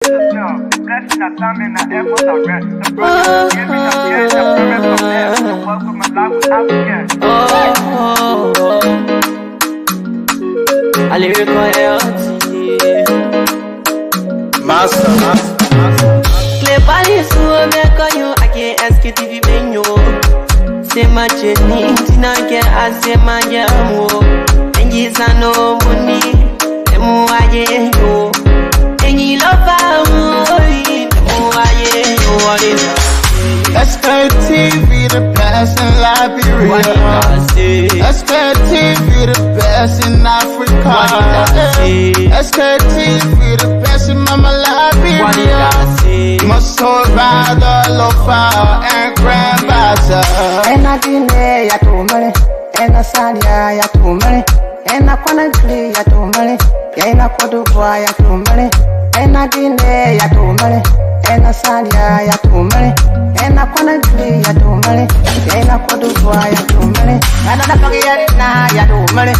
to sell. Blessing that time and that effort I rest. The brother giving up the end, the premise from there. The work with my life without fear. I live with my health. Master. Play body so make you I can't ask you if you been you. Say my journey, Tina get I say my jamo. And you no money, and more I get you. And you love SKTV the best in Liberia. SKTV the best in Africa. SKTV the best in Mama Liberia. Must survive the lofa and grandfather. And I didn't ya to money, and I said ya to money, and I couldn't play ya to money, and I could do ya to money, and I didn't ya to money, and I said ya to money, and I couldn't play ya to money, and I could do ya to money, and I forget ya to money.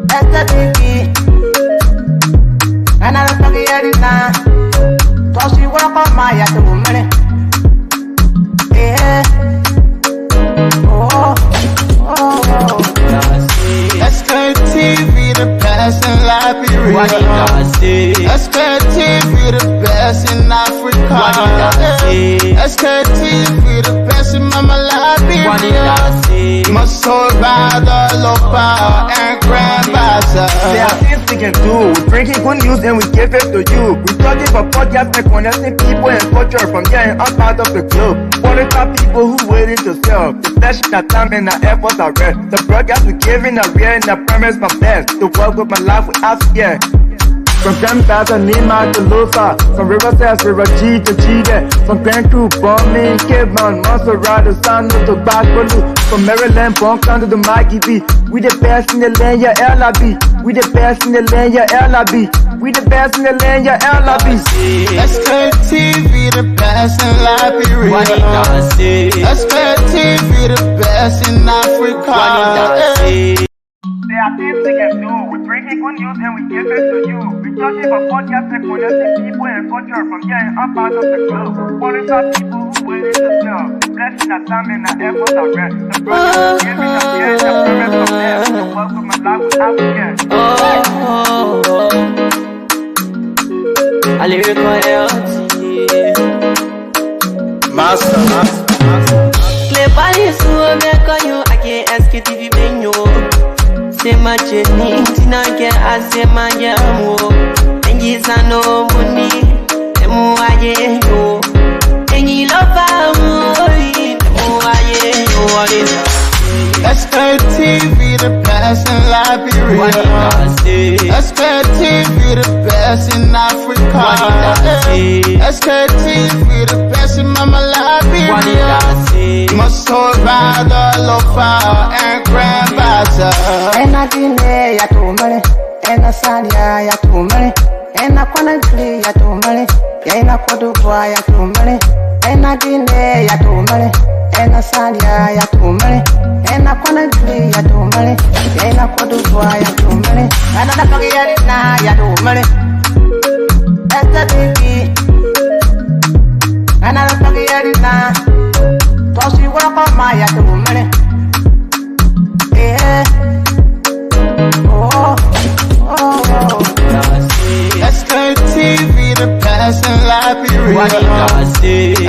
That's the baby, and I forget it now. Cause you work on my ya to money. Yeah. SKTV the best in Liberia. SKTV the best in Africa. SKTV the best in Mama Liberia. Must survive the lofa and grandfather. There are things we can do. We bring in good news and we give it to you. We talking about podcasts and connecting people and culture from here and out of the globe. Qualified people who waiting to sell. The flesh, that time and the efforts are rest. The broadcast we giving are real and the premise my best. To work with my life without fear. From grandfather Nima to Lufa, from Riverside River G to Chile, from Grand Crew, Bombing, Kidman, Montserrat, San to Bacalu, from Maryland, Bonk to the Mikey B. We the best in the land, yeah, LIB. We the best in the land, yeah, LIB. We the best in the land, yeah, LIB. SKTV the best in Liberia. SKTV the best in Africa. There are things we can do. We bring in good news and we give it to you. We talking about podcasts and connecting people and culture from here and out of the globe. Qualified people who waiting to sell. Blessing that time and the efforts are rest. The brother giving up the end, the premise from there. The work with my life without fear. I live with my health. Master. Play body so make you I can't ask you if you been you. Say my journey, Tina get I say my jamo. And you no money, and more I get you. And you love SKTV the best in Liberia. SKTV the best in Africa. SKTV the best in Mama Liberia. Must survive the lofa and grandfather. And I didn't ya to money, and I said ya to money, and I couldn't play ya to money, and I could do ya to money, and I didn't ya to money, and I said ya to money, and I couldn't play ya to money, and I could do ya to money, and I forget it now ya to money. That's the baby, and I forget it now. Cause you work on my ya to money. Yeah. SKTV the best in Liberia.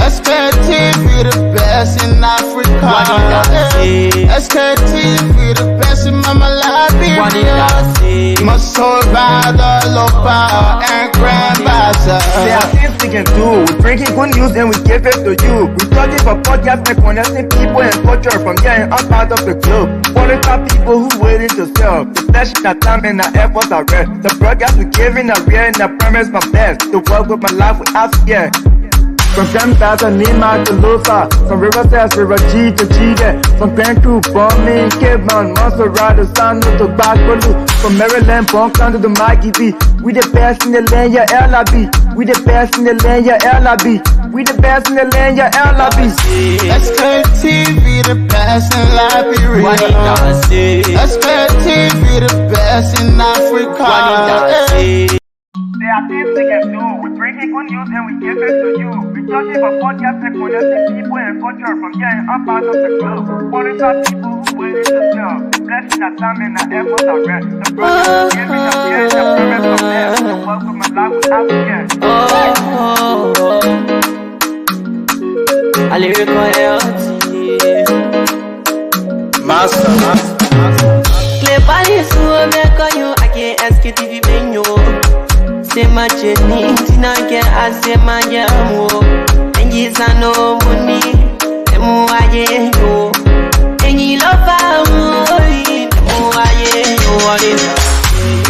SKTV the best in Africa. SKTV the best in Mama Liberia. Must survive the lofa and grandfather. There are things we can do. We bring in good news and we give it to you. We talking about podcasts and connecting people and culture from here and out of the globe. Qualified people who waiting to sell. The flesh, that time and the efforts are rest. The broadcast we giving are real and the premise my best. To work with my life without fear. From grandfather Nima to Lufa, from Riverside River G to Chile, from Grand Crew, Bombing, Kidman, Montserrat, San to Bacalu, from Maryland, Bonk to the Mikey B. We the best in the land, yeah, LIB. We the best in the land, yeah, LIB. We the best in the land, yeah, LIB. SKTV the best in Liberia. SKTV the best in Africa. There There are things we can do. We bring in good news and we give it to you. We searching for podcast and connecting people and culture from here and up out of the globe. Calling out people who waiting to sell. Blessing that time and the efforts are rest. The brothers giving us the end, the promise of them. The work with my life without fear. A lyrical health. Master. Clever so make you I can't ask it if you been you. Say my journey, Tina can ask my jamu. And yes I know money, and more I you. And you love me, more I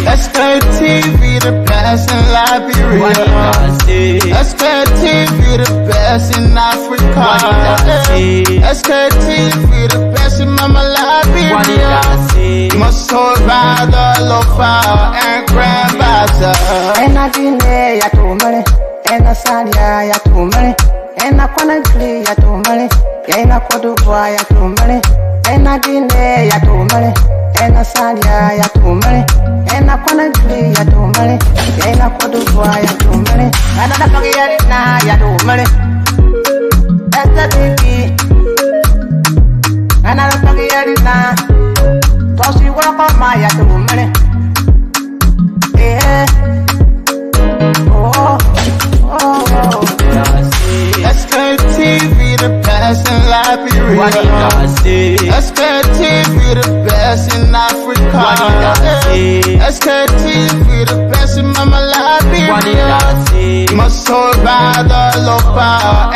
SKTV the best in Liberia. SKTV the best in Africa. SKTV the best in Mama Liberia. Must survive the lofa and grandmother. Ena Guinea ya tumale, ena Somalia ya tumale, ena Conakry ya tumale, ena Cote d'Ivoire ya tumale, ena Guinea ya tumale, ena Somalia ya tumale, ena Conakry ya tumale, ena Cote d'Ivoire ya tumale, ena Liberian ya tumale, ena Liberian, ena Liberian, tosi wako maya tumale. SKTV the best in Liberia. SKTV the best in Africa. SKTV the best in Mama Liberia. Must survive the lofa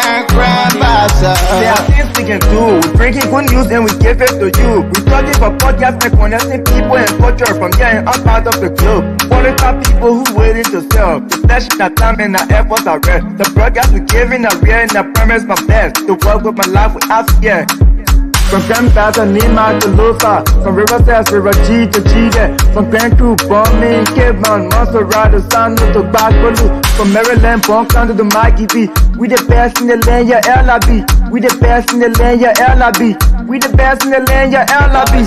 and grandmother. There are things we can do. We bring in good news and we give it to you. We searching for podcast and connecting people and culture from here and up out of the globe. Calling out people who waiting to sell. The flesh that time and the efforts are rest. The broadcast we giving are real and the promise my best. To work with my life without fear. From Grandfather Nima to Lufa, from Riverside to Raji to Chile, from Grand Crew, Bombing, Kidman, Montserrat to San to Bacalu, from Maryland, Bonk to the Mikey B. We the best in the land, yeah, LIB. We the best in the land, yeah, LIB. We the best in the land, yeah, LIB.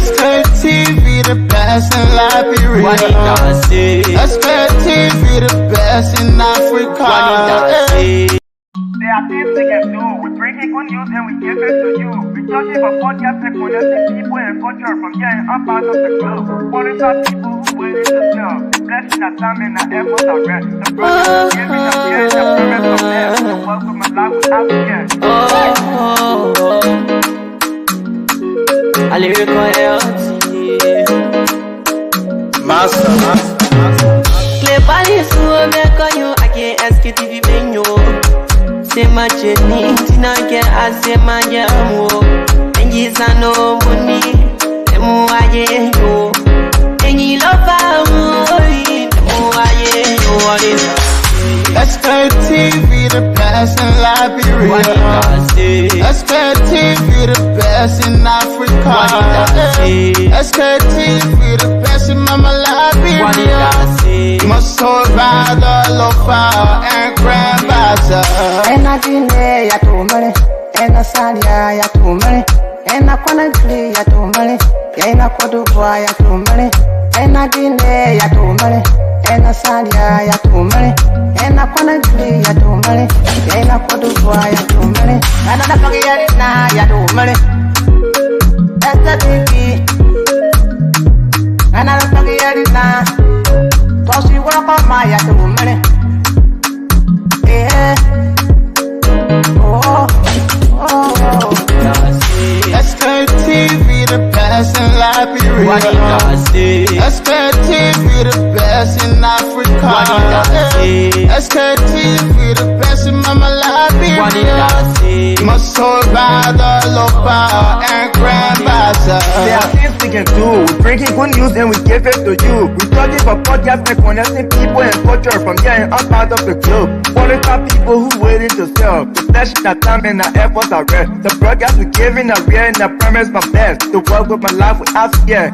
SKTV the best in Liberia. SKTV the best in Africa. There are things we can do. We bring in good news and we give it to you. We searching for podcast and connecting people and culture from here and up out of the globe. Calling out people who waiting to sell. Blessing that time and the efforts are rest. The brothers giving us the end, the promise of them. The work with my life without fear. A lyrical health. Master. Clever so make you I can't ask it if you been you. Say my journey, Tina can ask my jamu. And yes I know money, and more I you. And you love me, more I SKTV the best in Liberia. SKTV the best in Africa. SKTV the best in Mama Liberia. Must survive the lofa and grandmother. Ena Guinea ya tumale, ena Somalia ya tumale, ena Conakry ya tumale, ena Cote d'Ivoire ya tumale, ena Guinea ya tumale, ena Somalia ya tumale, ena Conakry ya tumale, ena Cote d'Ivoire ya tumale, ena Liberian ya tumale, ena Liberian, ena Liberian, tosi wako maya tumale. SKTV the best in Liberia. SKTV the best in Africa. SKTV the best in Mama Liberia. Must survive the lofa and grandmother. There are things we can do. We bring in good news and we give it to you. We searching for podcast and connecting people and culture from here and up out of the globe. Calling out people who waiting to sell. The flesh that time and the efforts are rest. The broadcast we giving are real and the promise my best. To work with my life without fear.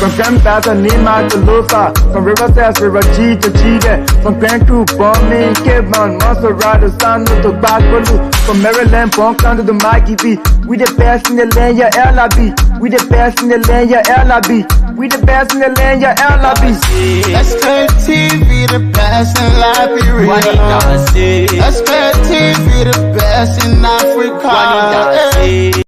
From Grandfather Nima to Lufa, from Riverside to Raji to Chide, from Grand Crew, Bombing, Kevon, Monserrat, Sanu to Bakulu, from Maryland, Bonkan to the Maggie B. We the best in the land, yeah, LIB. We the best in the land, yeah, LIB. We the best in the land, yeah, LIB. Let's play TV, the best in Liberia. Let's play TV, the best in Africa.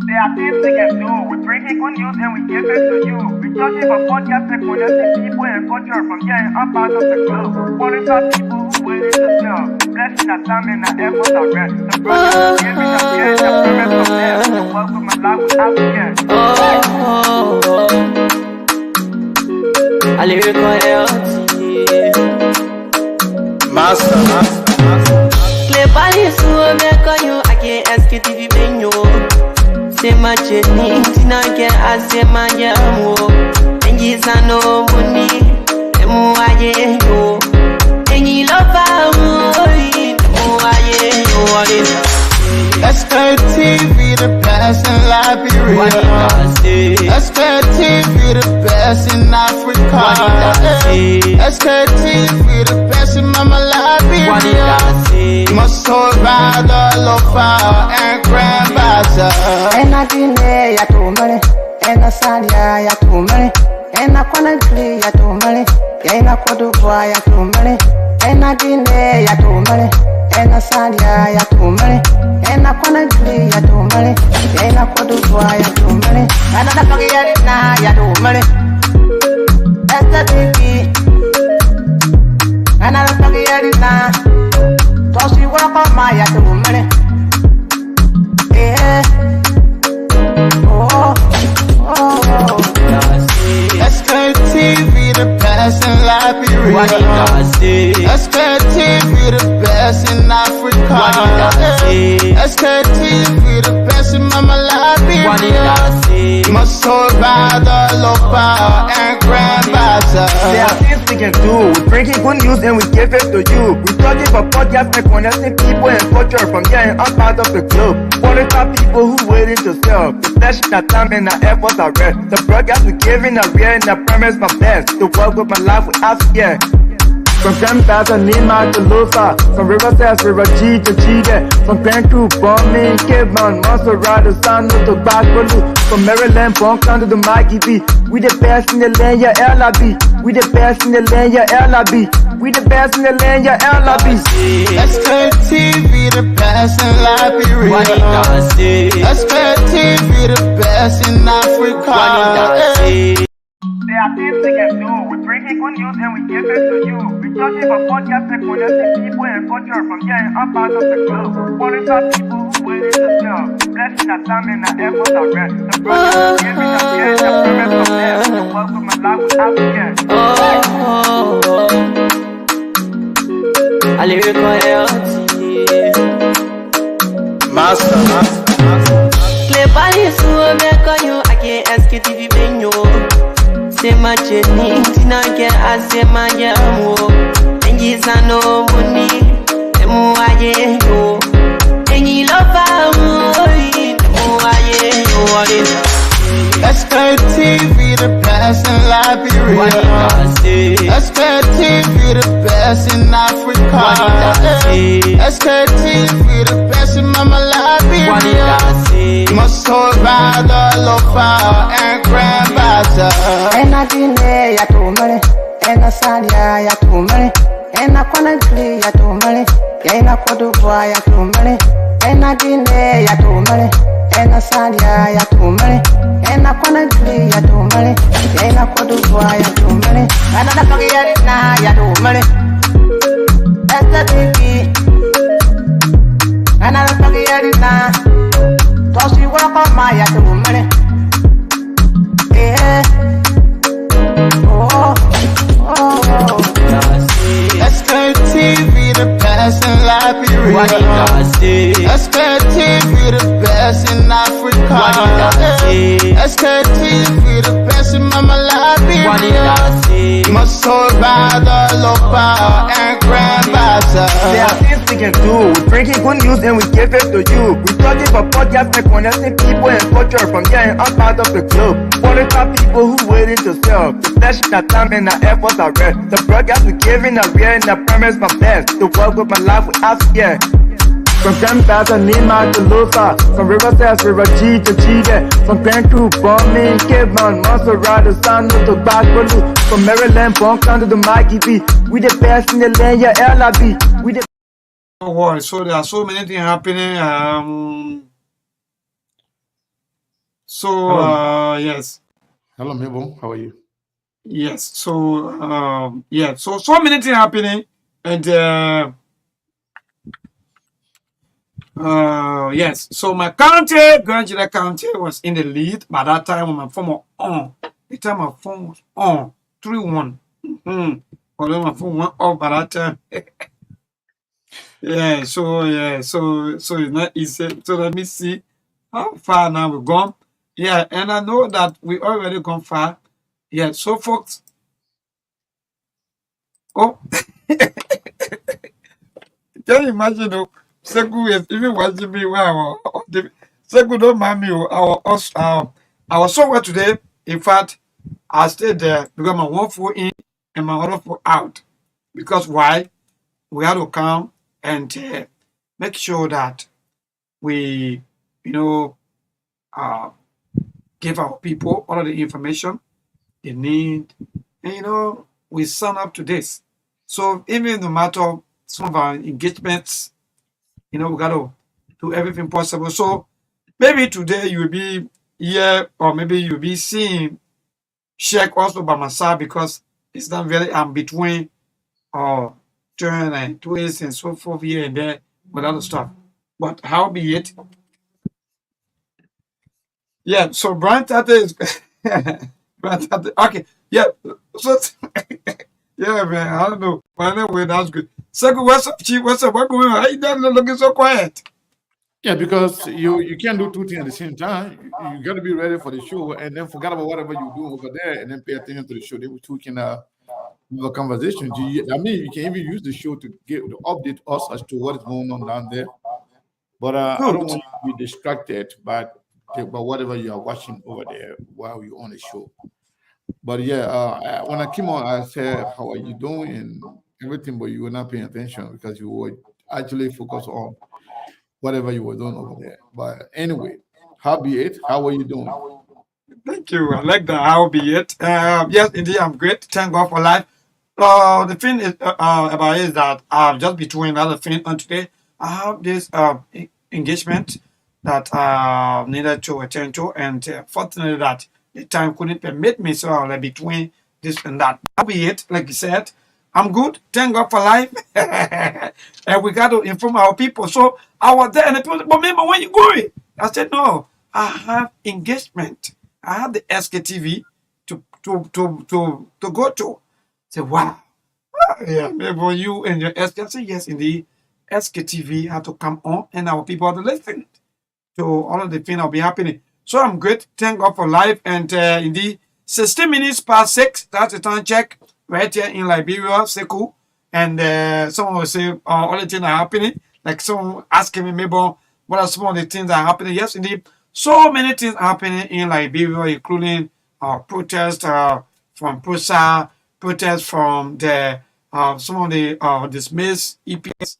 There are things we can do. We bring in good news and we give it to you. We searching for podcast and connecting people and culture from here and up out of the globe. Calling out people who willing to sell. Blessing that time and that effort are rest. The brothers giving us here and the promise from them. The work with my life without fear. A lyrical health. Master. Cleverly, so I can't ask it if you been you. Say my journey, Tina can I say my jamo. And yes, I know money, and more I go. And you love Let's play TV, the best in Liberia. Let's play TV, the best in Africa. Let's play TV, the best in Mama Liberia. Must hold by the lofa and grandfather. And I didn't ya to money, and I said ya to money, and I couldn't play ya to money, and I could do ya to money, and I didn't ya to money, and I said ya to money, and I couldn't play ya to money, and I could do ya to money, and I don't get it now ya to money. That's the baby, and I don't get it now. So she work on my ya to money. Yeah. Let's play TV, the best in Liberia. Let's play TV, the best in Africa. Let's play TV, the best in Mama Liberia. Must hold by the lofa and grandfather. There are things we can do. We bring in good news and we give it to you. We searching for podcast and connecting people and culture from here and up out of the globe. Calling out people who willing to sell. The flesh, that time and the efforts are rest. The broadcast we giving are real and the promise my best. To work with my life without fear. From Grandfather Nima to Lufa, from Riverside to Raji to Chide, from Grand Crew, Bombing, Kevon, Monserrat, Sanu to Bakulu, from Maryland, Bonkan to the Maggie B. We the best in the land, yeah, LIB. We the best in the land, yeah, LIB. We the best in the land, yeah, LIB. Let's play TV, the best in Liberia. Let's play TV, the best in Africa. There are things we can do. We bring in good news and we give it to you. We searching for podcast and connecting people and culture from here and up out of the globe. Calling out people who willing to sell. Blessing that time and the efforts are rest. The brothers giving us here and the promise from them. The work with my life without fear. A lyrical health. Master. Cleverly, so I can't ask it if you been you. Say my journey, Tina can I say my jamo. And yes, I know money, and more I go. And you love Let's play TV, the best in Liberia. Let's play TV, the best in Africa. Let's play TV, the best in Mama Liberia. Must hold by the lofa and grandfather. And I didn't ya to money, and I said ya to money, and I couldn't play ya to money, and I could do ya to money, and I didn't ya to money, and I said ya to money, and I couldn't play ya to money, and I could do ya to money, and I don't get it now ya to money. That's the baby, and I don't get it now. So she work on my ya to money. Yeah. Let's play TV, the best in Liberia. Let's play TV, the best in Africa. Let's play TV, the best in Mama Liberia. Must hold by the lofa and grandfather. There are things we can do. We bringing good news and we give it to you. We talking for podcasts and connecting people and culture from here and out part of the globe. For the top people who waiting to sell. The flesh, the time and the efforts are rest. The broadcast we giving are real and the premise from best. To work with my life without fear. From Grandfather Nima to Lufa, from Riverside to Raji to Chide, from Grand Crew, Bombing, Kidman, Montserrat, San to Backwalu, from Maryland, Bonkan to the Mikey B. We the best in the land, yeah, LIB. We the So there are so many things happening. Yes. Hello, Mabel. How are you? Yes. So so many things happening, and yes. So my county, Grand County, was in the lead by that time when my phone was on. The time my phone was on, 3-1. Although my phone went off by that time. So it's not easy. So let me see how far now we've gone. Yeah, and I know that we already gone far. Yeah, so folks. Oh, can you imagine? Seku is even watching me. Wow, Seku don't mind me. I was somewhere today. In fact, I stayed there because my one foot in and my other foot out. Because why? We had to come and make sure that we, give our people all of the information they need. And, we sign up to this. So even no matter some of our engagements, we got to do everything possible. So maybe today you will be here, or maybe you'll be seeing Sheikh also by my side, because it's not very, I'm between turn and twist and so forth here and there with other stuff. But how be it? Yeah, so Brian Tate is Brian Tate. Okay, yeah. So yeah, man, I don't know. But anyway, that's good. Second, what's up, Chief? What's up? What going on? How you done looking so quiet? Yeah, because you can't do two things at the same time. You got to be ready for the show and then forget about whatever you do over there and then pay attention to the show. They two can have a conversation. You can even use the show to update us as to what is going on down there. But I don't want you to be distracted by whatever you are watching over there while you're on the show. But yeah, when I came on, I said, "How are you doing?" and everything, but you were not paying attention because you were actually focused on whatever you were doing over there. But anyway, how be it? How are you doing? Thank you. I like that. How be it? Yes, indeed, I'm great. Thank God for life. The thing is about it is that just between other things on today, I have this engagement that needed to attend to, and fortunately that the time couldn't permit me, so I was between this and that. How be it? Like you said, I'm good. Thank God for life. And we got to inform our people. So I was there, and the people said, "But remember, when you going?" I said, "No, I have engagement. I have the SKTV to go to." I said, "Wow." Yeah, maybe you and your SK. I said, "Yes, indeed. SKTV had to come on, and our people have to listen to all of the things that will be happening." So I'm good. Thank God for life. And indeed, 16 minutes past 6. That's the time check right here in Liberia, Seku. And someone will say all the things that are happening. Like someone asking me, maybe what are some of the things that are happening? Yes, indeed. So many things happening in Liberia, including protests from PROSA, protests from the some of the dismissed EPS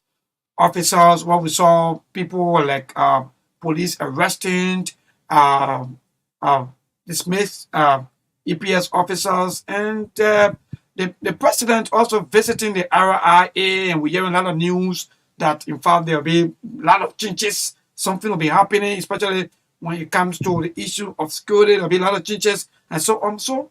officers. What we saw, people like police arresting dismissed EPS officers, and the president also visiting the RIA, and we're hearing a lot of news that in fact there will be a lot of changes. Something will be happening, especially when it comes to the issue of security. There will be a lot of changes and so on. So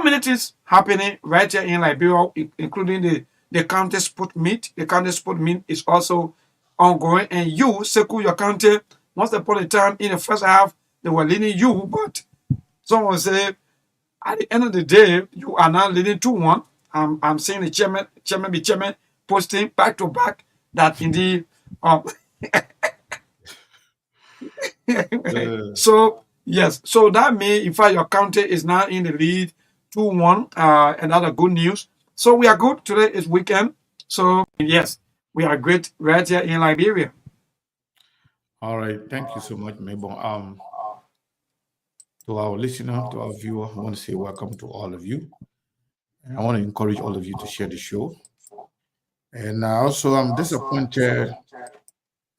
many things happening right here in Liberia, including the county sport meet. The county sport meet is also ongoing, and you, Seku, your county, once upon a time in the first half, they were leading you, but someone say at the end of the day, you are now leading 2-1. I'm seeing the chairman posting back to back that indeed. So yes, so that means in fact your county is now in the lead 2-1. Another good news. So we are good. Today is weekend. So yes, We are great right here in Liberia. All right, thank you so much, Mabel. To our listener, to our viewer, I want to say welcome to all of you. And I want to encourage all of you to share the show. And also, I'm disappointed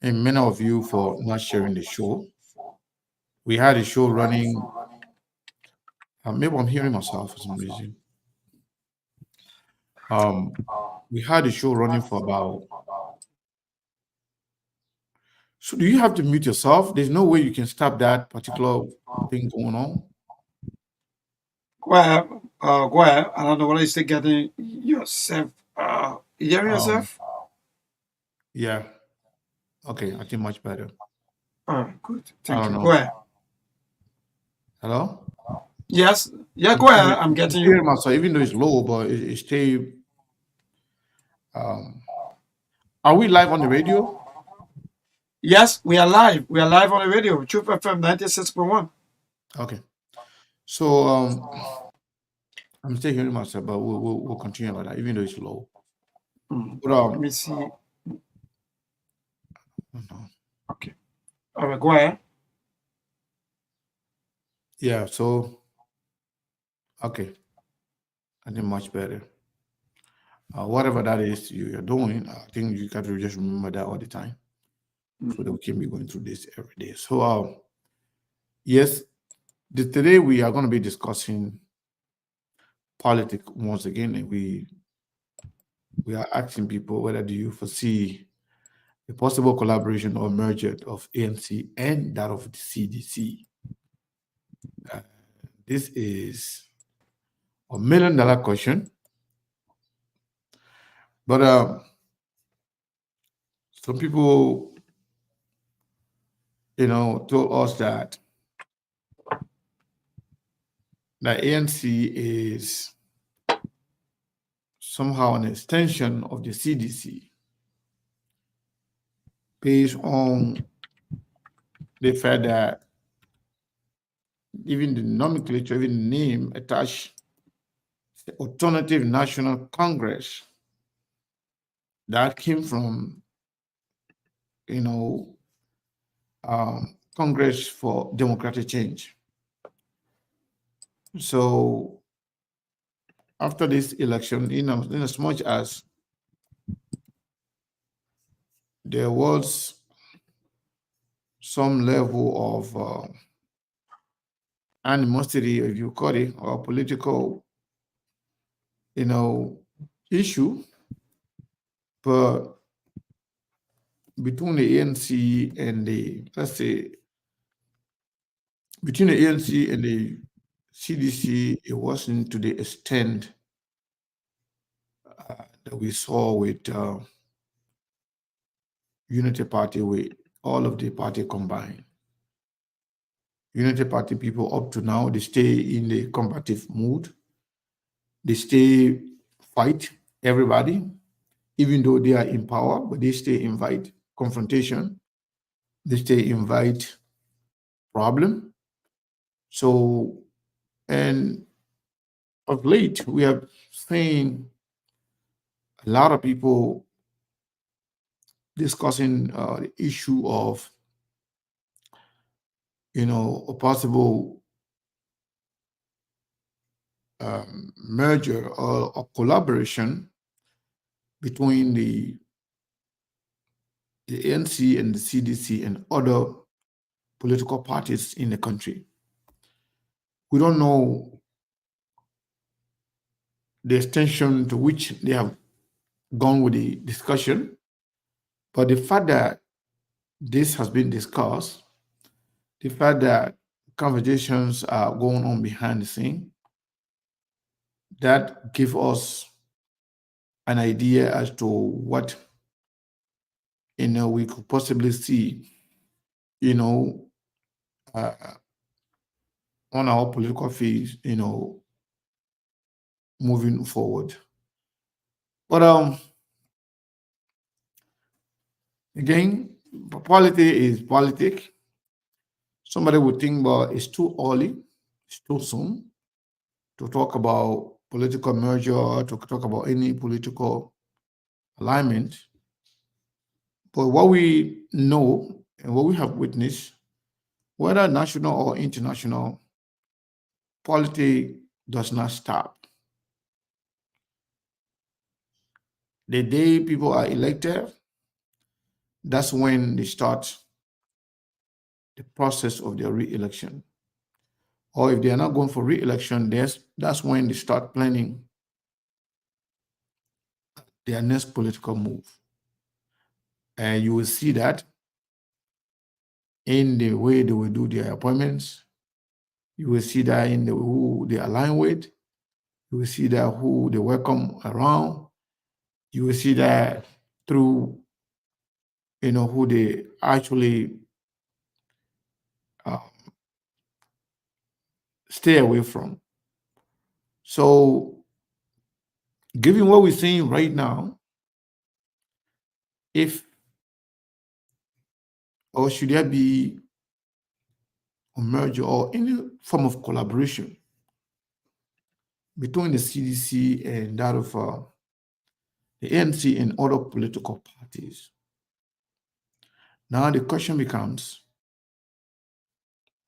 in many of you for not sharing the show. We had a show running. Maybe I'm hearing myself for some reason. We had a show running for about. So, do you have to mute yourself? There's no way you can stop that particular thing going on. Go ahead. Go ahead. I don't know what is getting yourself. You hear yourself? Yeah. Okay, I think much better. Good. Thank you. know. Go ahead. Hello? Yes. Yeah, go ahead. I'm getting you. Myself, even though it's low, but it stay. Are we live on the radio? Yes, we are live. We are live on the radio. Truth FM 96.1. Okay. So I'm still hearing myself, but we'll continue like that, even though it's low. But, let me see. Okay. All right, go ahead. Yeah, so okay. I think much better. Whatever that is you're doing, I think you got to just remember that all the time. So that we can be going through this every day. So yes, today we are going to be discussing politics once again, and we are asking people whether do you foresee a possible collaboration or merger of ANC and that of the CDC. This is $1 million question, but some people, told us that the ANC is somehow an extension of the CDC based on the fact that even the nomenclature, even the name attached the Alternative National Congress that came from, Congress for Democratic Change. So after this election, in as much as there was some level of animosity, if you call it, or political, issue, but between the ANC and between the ANC and the CDC, it wasn't to the extent that we saw with Unity Party, with all of the party combined. Unity Party people up to now, they stay in the combative mood. They stay fight everybody, even though they are in power, but they stay invite confrontation. They stay invite problem. So, and of late, we have seen a lot of people discussing the issue of, a possible merger or collaboration between the ANC and the CDC and other political parties in the country. We don't know the extension to which they have gone with the discussion, but the fact that this has been discussed, the fact that conversations are going on behind the scene, that gives us an idea as to what we could possibly see on our political field, moving forward. But again, politics is politics. Somebody would think, but it's too early, it's too soon to talk about political merger or to talk about any political alignment. But what we know and what we have witnessed, whether national or international, politics does not stop. The day people are elected, that's when they start the process of their re-election. Or if they are not going for re-election, that's when they start planning their next political move. And you will see that in the way they will do their appointments. You will see that in who they align with. You will see that who they welcome around. You will see that through who they actually uh, stay away from. So, given what we're seeing right now, if or should there be a merger or any form of collaboration between the CDC and that of the ANC and other political parties? Now the question becomes,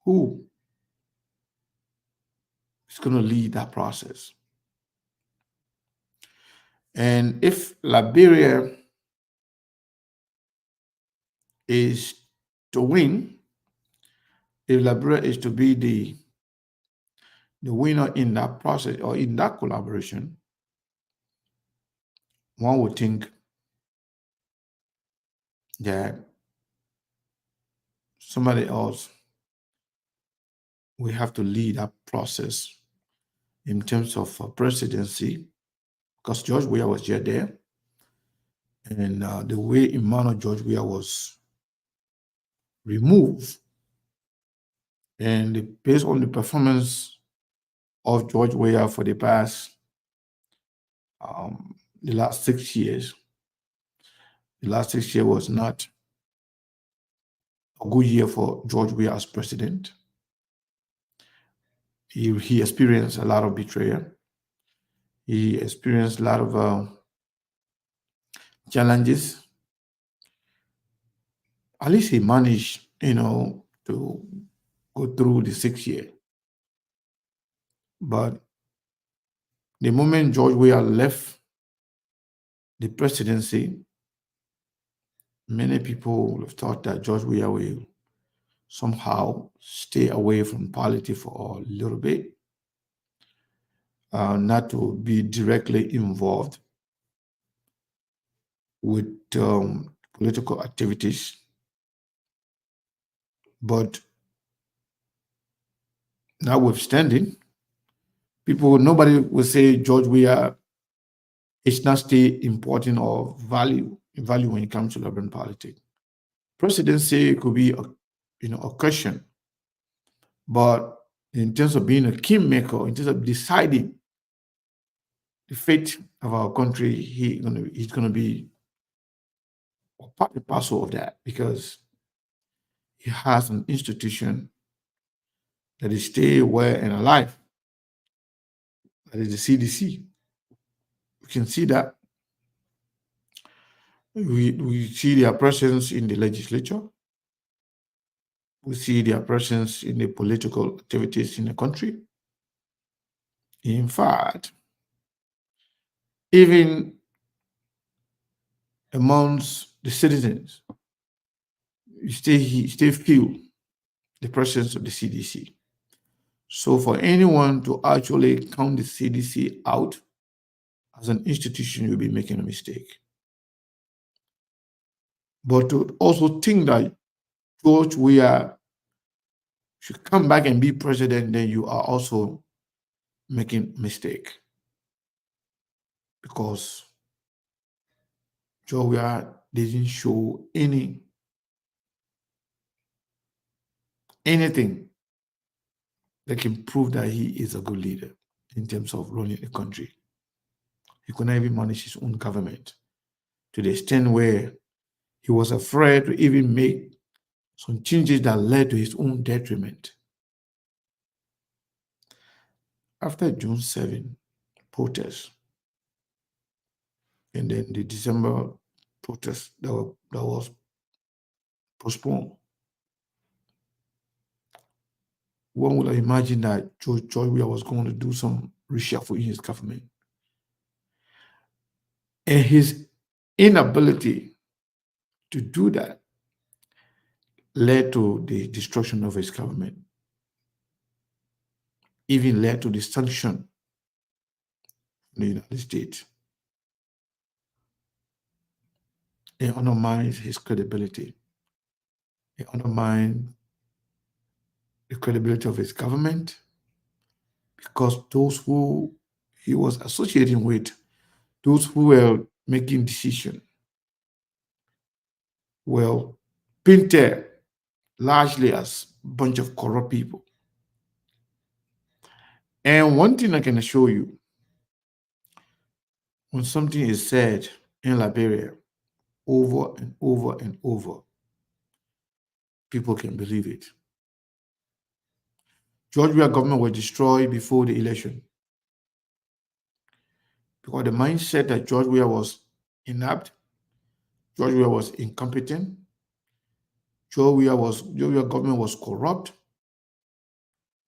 who is going to lead that process? And if Liberia is to win, if Liberia is to be the winner in that process or in that collaboration, one would think that somebody else will have to lead that process in terms of presidency, because George Weah was just there. And the way Emmanuel George Weah was removed, and based on the performance of George Weah for the past the last 6 years, the last 6 years was not a good year for George Weah as president. He experienced a lot of betrayal. He experienced a lot of challenges. At least he managed, to go through the 6 year. But the moment George Weah left the presidency, many people have thought that George Weah will somehow stay away from politics for a little bit, not to be directly involved with political activities. But notwithstanding, nobody will say George Weah is not still important or value when it comes to Liberian politics. Presidency could be a question, but in terms of being a kingmaker, in terms of deciding the fate of our country, he's gonna be a part and parcel of that, because he has an institution that is still well and alive. That is the CDC. We can see that. We see their presence in the legislature. We see their presence in the political activities in the country. In fact, even amongst the citizens, you still feel the presence of the CDC. So for anyone to actually count the CDC out as an institution, you'll be making a mistake. But to also think that George Weah should come back and be president, then you are also making a mistake. Because George Weah didn't show anything that can prove that he is a good leader in terms of running the country. He could not even manage his own government, to the extent where he was afraid to even make some changes that led to his own detriment. After June 7 protests, and then the December protest that was postponed. One would have imagined that George Weah was going to do some reshuffle in his government. And his inability to do that led to the destruction of his government, even led to the sanction of the United States. It undermines his credibility. It undermines the credibility of his government, because those who he was associating with, those who were making decisions, were painted largely as a bunch of corrupt people. And one thing I can assure you, when something is said in Liberia over and over and over, people can believe it. George Weah government was destroyed before the election because the mindset that George Weah was inept, George Weah was incompetent, George Weah government was corrupt.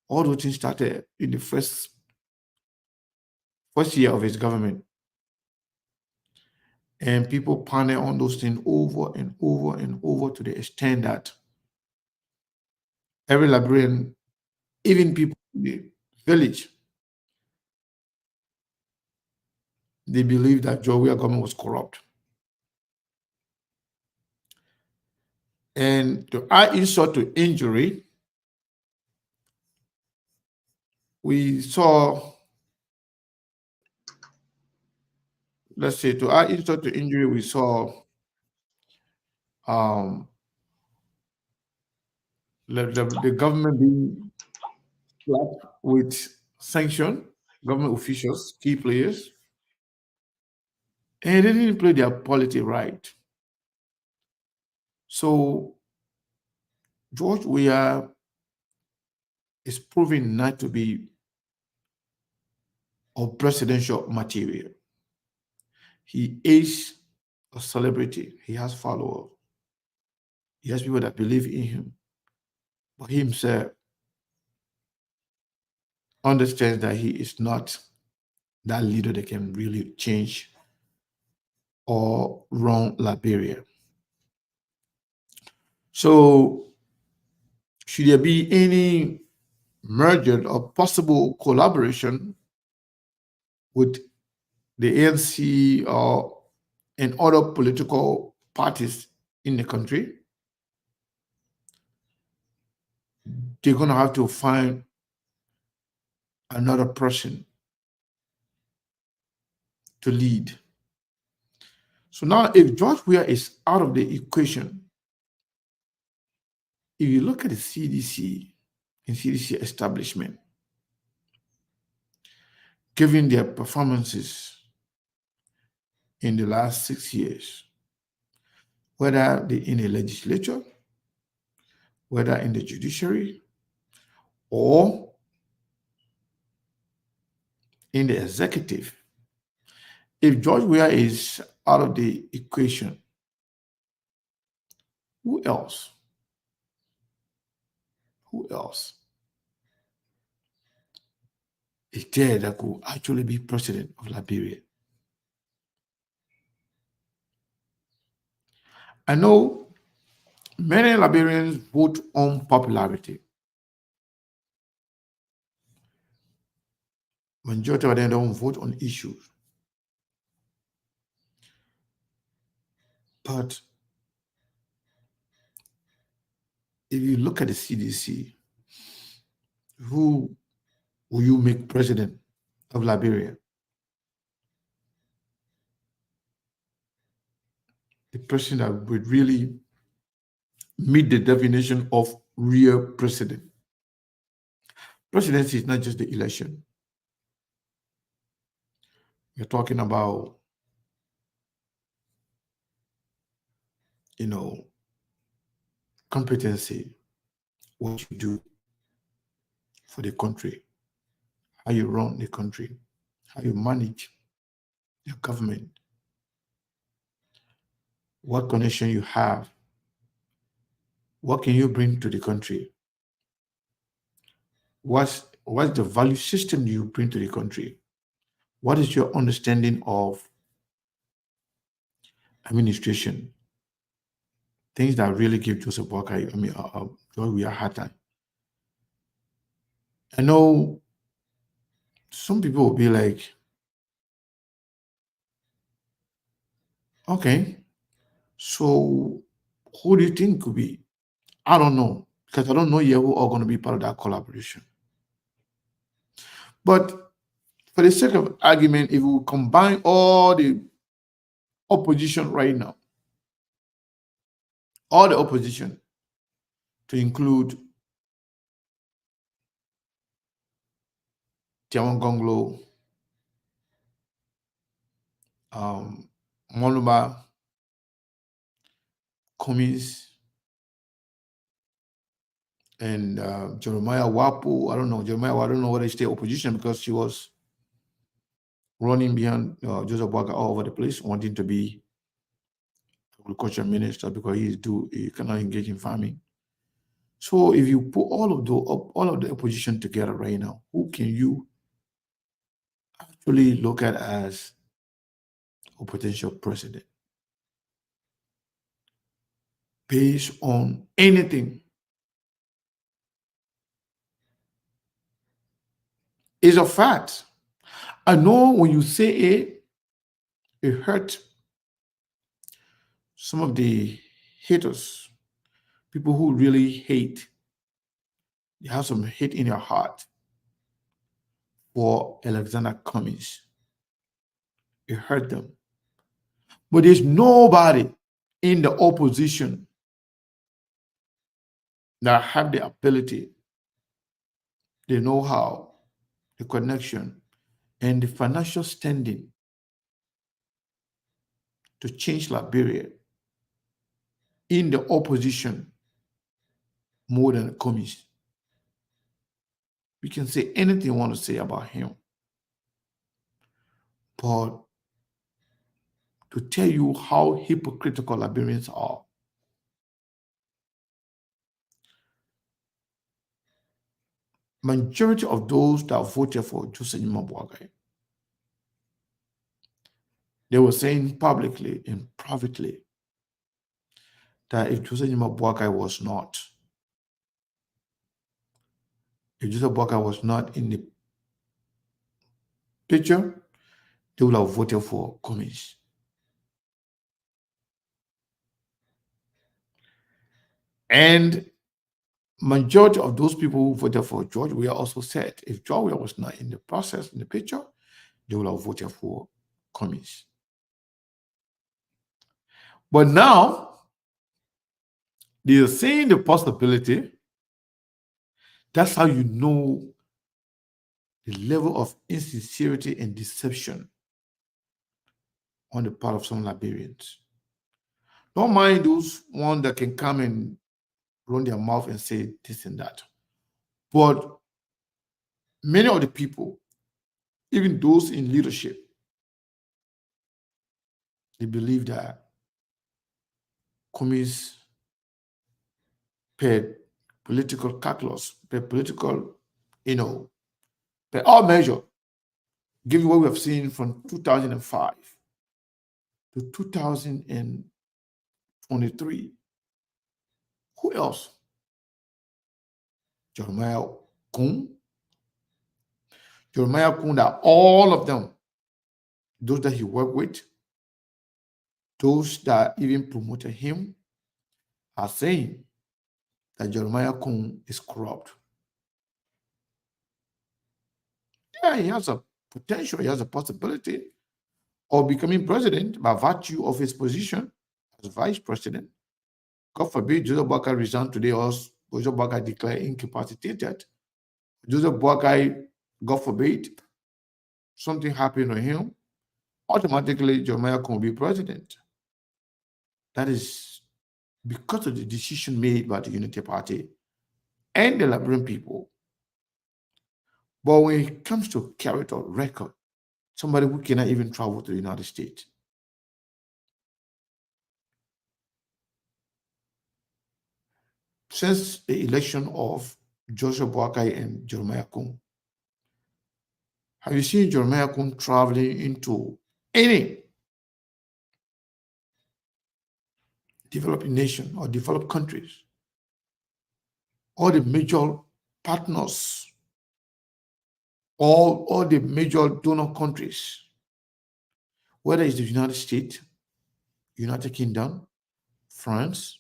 All those things started in the first year of his government. And people panic on those things over and over and over, to the extent that every Liberian, even people in the village, they believe that George Weah government was corrupt. And to add insult to injury, we saw, let's say, to add insult to injury, we saw the government being slapped with sanction, government officials, key players, and they didn't play their polity right. So George Weah is proving not to be of presidential material. He is a celebrity. He has followers. He has people that believe in him. But he himself understands that he is not that leader that can really change or run Liberia. So should there be any merger or possible collaboration with the ANC and other political parties in the country, they're going to have to find another person to lead. So now, if George Weah is out of the equation, if you look at the CDC and CDC establishment, given their performances in the last 6 years, whether they're in the legislature, whether in the judiciary, or in the executive, if George Weah is out of the equation, who else? Who else is there that could actually be president of Liberia? I know many Liberians vote on popularity. Majority of them don't vote on issues. But if you look at the CDC, who will you make president of Liberia? The person that would really meet the definition of real president. Presidency is not just the election. You're talking about, competency, what you do for the country, how you run the country, how you manage your government. what connection you have, what can you bring to the country, what's the value system you bring to the country, what is your understanding of administration, things that really give Joseph Walker, we are hard time. I know some people will be like, okay, so who do you think could be? I don't know, because I don't know yet who are going to be part of that collaboration. But for the sake of argument, if we combine all the opposition right now, all the opposition, to include Tiawan Gonglo, Moluba, Komis, and Jeremiah Wapo. I don't know. I don't know whether she stay opposition because she was running behind Joseph Boakai all over the place, wanting to be agriculture minister because he cannot engage in farming. So if you put all of the opposition together right now, who can you actually look at as a potential president based on anything? Is a fact. I know when you say it hurt some of the haters, people who really hate. They have some hate in their heart for Alexander Cummings. It hurt them. But there's nobody in the opposition that have the ability, the know-how, the connection, and the financial standing to change Liberia in the opposition more than Cummings. We can say anything you want to say about him, but to tell you how hypocritical Liberians are, majority of those that voted for Joseph Boakai, they were saying publicly and privately that if Joseph Boakai was not in the picture, they would have voted for Cummings. And majority of those people who voted for George Weah also said if George Weah was not in the process, in the picture, they would have voted for Cummings. But now, they are seeing the possibility. That's how you know the level of insincerity and deception on the part of some Liberians. Don't mind those ones that can come and run their mouth and say this and that. But many of the people, even those in leadership, they believe that Cummings paid political calculus, paid political, by all measure, given what we have seen from 2005 to 2023. Who else? Jeremiah Kun, that all of them, those that he worked with, those that even promoted him, are saying that Jeremiah Kun is corrupt. Yeah, he has a potential, he has a possibility of becoming president by virtue of his position as vice president. God forbid Joseph Boakai resign today or Joseph Boakai declare incapacitated. Joseph Boakai, God forbid, something happened to him, automatically Jeremiah can be president. That is because of the decision made by the Unity Party and the Liberian people. But when it comes to character record, somebody who cannot even travel to the United States, since the election of Joseph Boakai and Jeremiah Kung, have you seen Jeremiah Kung traveling into any developing nation or developed countries, all the major partners, all the major donor countries, whether it's the United States, United Kingdom, France,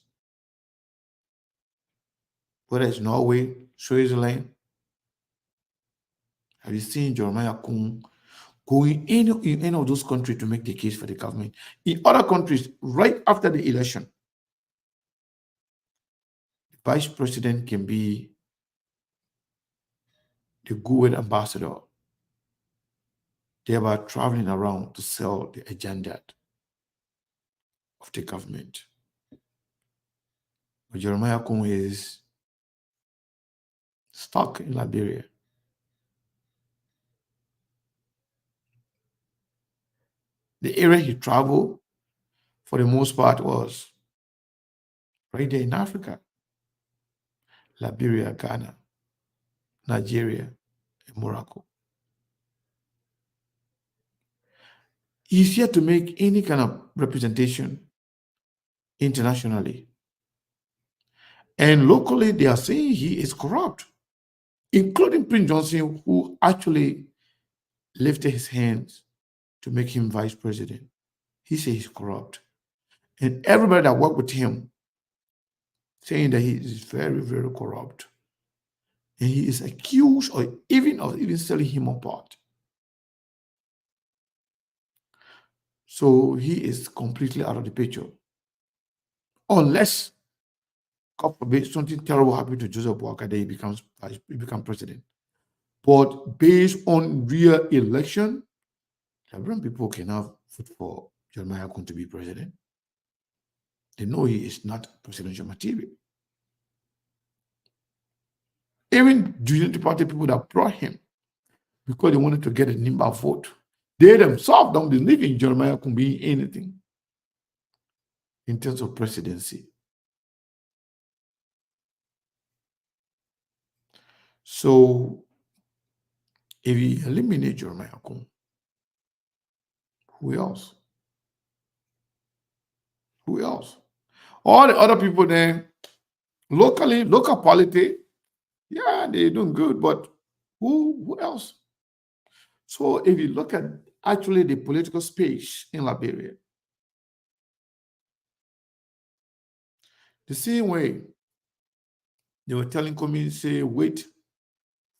whether it's Norway, Switzerland? Have you seen Jeremiah Kung going in any of those countries to make the case for the government? In other countries, right after the election, the vice president can be the good ambassador, thereby traveling around to sell the agenda of the government. But Jeremiah Kung is stuck in Liberia. The area he traveled, for the most part, was right there in Africa: Liberia, Ghana, Nigeria, and Morocco. He's yet to make any kind of representation internationally. And locally, they are saying he is corrupt, including Prince Johnson, who actually lifted his hands to make him vice president. He says he's corrupt. And everybody that worked with him saying that he is very, very corrupt. And he is accused of even selling him apart. So he is completely out of the picture. Unless, God forbid, something terrible happened to Joseph Boakai, he becomes president. But based on real election, Liberian people cannot vote for Jeremiah Kung to be president. They know he is not presidential material. Even the Unity Party people that brought him because they wanted to get a Nimba vote, they themselves don't believe in Jeremiah Kung being anything in terms of presidency. So if you eliminate Jeremiah Kung, who else? Who else? All the other people there, local politics, yeah, they're doing good, but who else? So if you look at actually the political space in Liberia, the same way they were telling communities, say, wait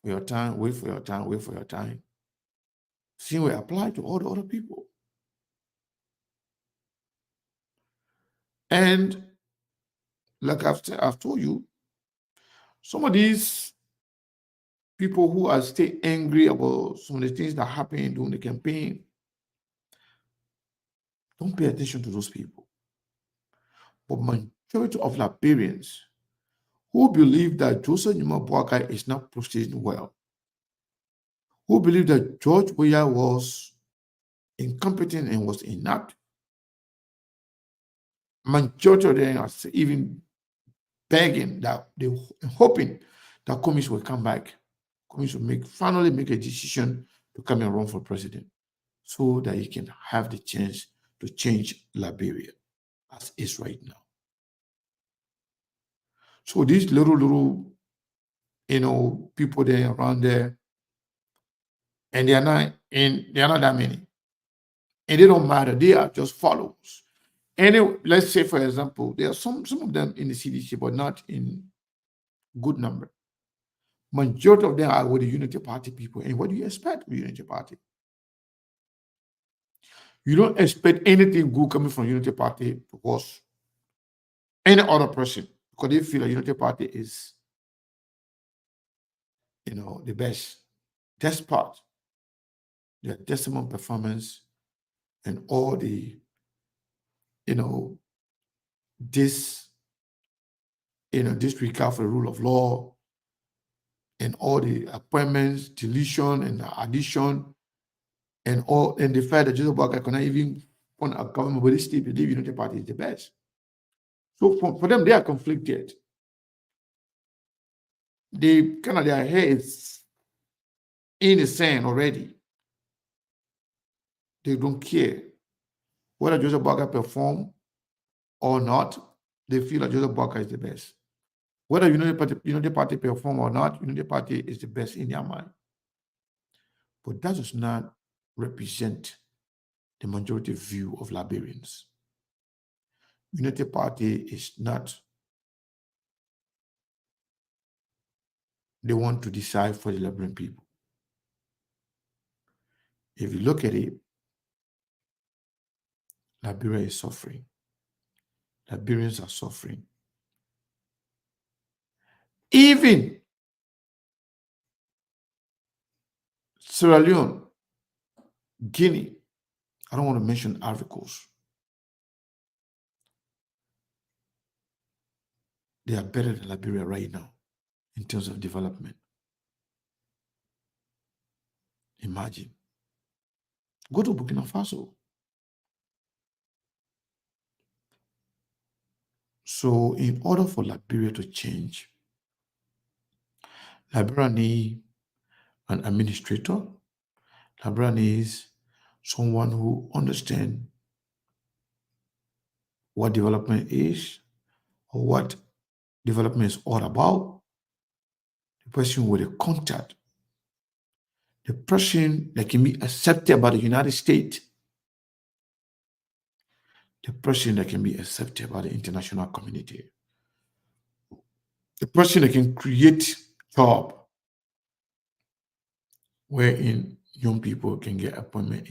for your time, wait for your time, wait for your time. Same way apply to all the other people. And like I've told you, some of these people who are still angry about some of the things that happened during the campaign, don't pay attention to those people. But majority of Liberians who believe that Joseph Numa Boakai is not proceeding well, who believe that George Weah was incompetent and was inept, majority of them are even begging that they hoping that Commies will come back. Commies will finally make a decision to come and run for president so that he can have the chance to change Liberia as is right now. So these little people there around there, and they are not that many. And they don't matter, they are just followers. Anyway, let's say, for example, there are some of them in the CDC, but not in good number. Majority of them are with the Unity Party people. And what do you expect with the Unity Party? You don't expect anything good coming from Unity Party because any other person, because they feel that Unity Party is, the best. That's part. Their decimal performance and all the, this regard for the rule of law and all the appointments, deletion and addition, and the fact that Joseph Boakai cannot even form a government, but they still believe Unity Party is the best. So for them, they are conflicted. they kind of their hair is in the sand already. They don't care whether Joseph Barker perform or not. They feel that Joseph Barker is the best. Whether Unity Party perform or not, Unity Party is the best in their mind. But that does not represent the majority view of Liberians. Unity Party is not the one to decide for the Liberian people. If you look at it, Liberia is suffering. Liberians are suffering. Even Sierra Leone, Guinea, I don't want to mention Ivory Coast. They are better than Liberia right now in terms of development. Imagine. Go to Burkina Faso. So in order for Liberia to change, Liberia needs an administrator. Liberia needs someone who understands what development is or what development is all about. The person with a contact. The person that can be accepted by the United States. The person that can be accepted by the international community. The person that can create job wherein young people can get employment.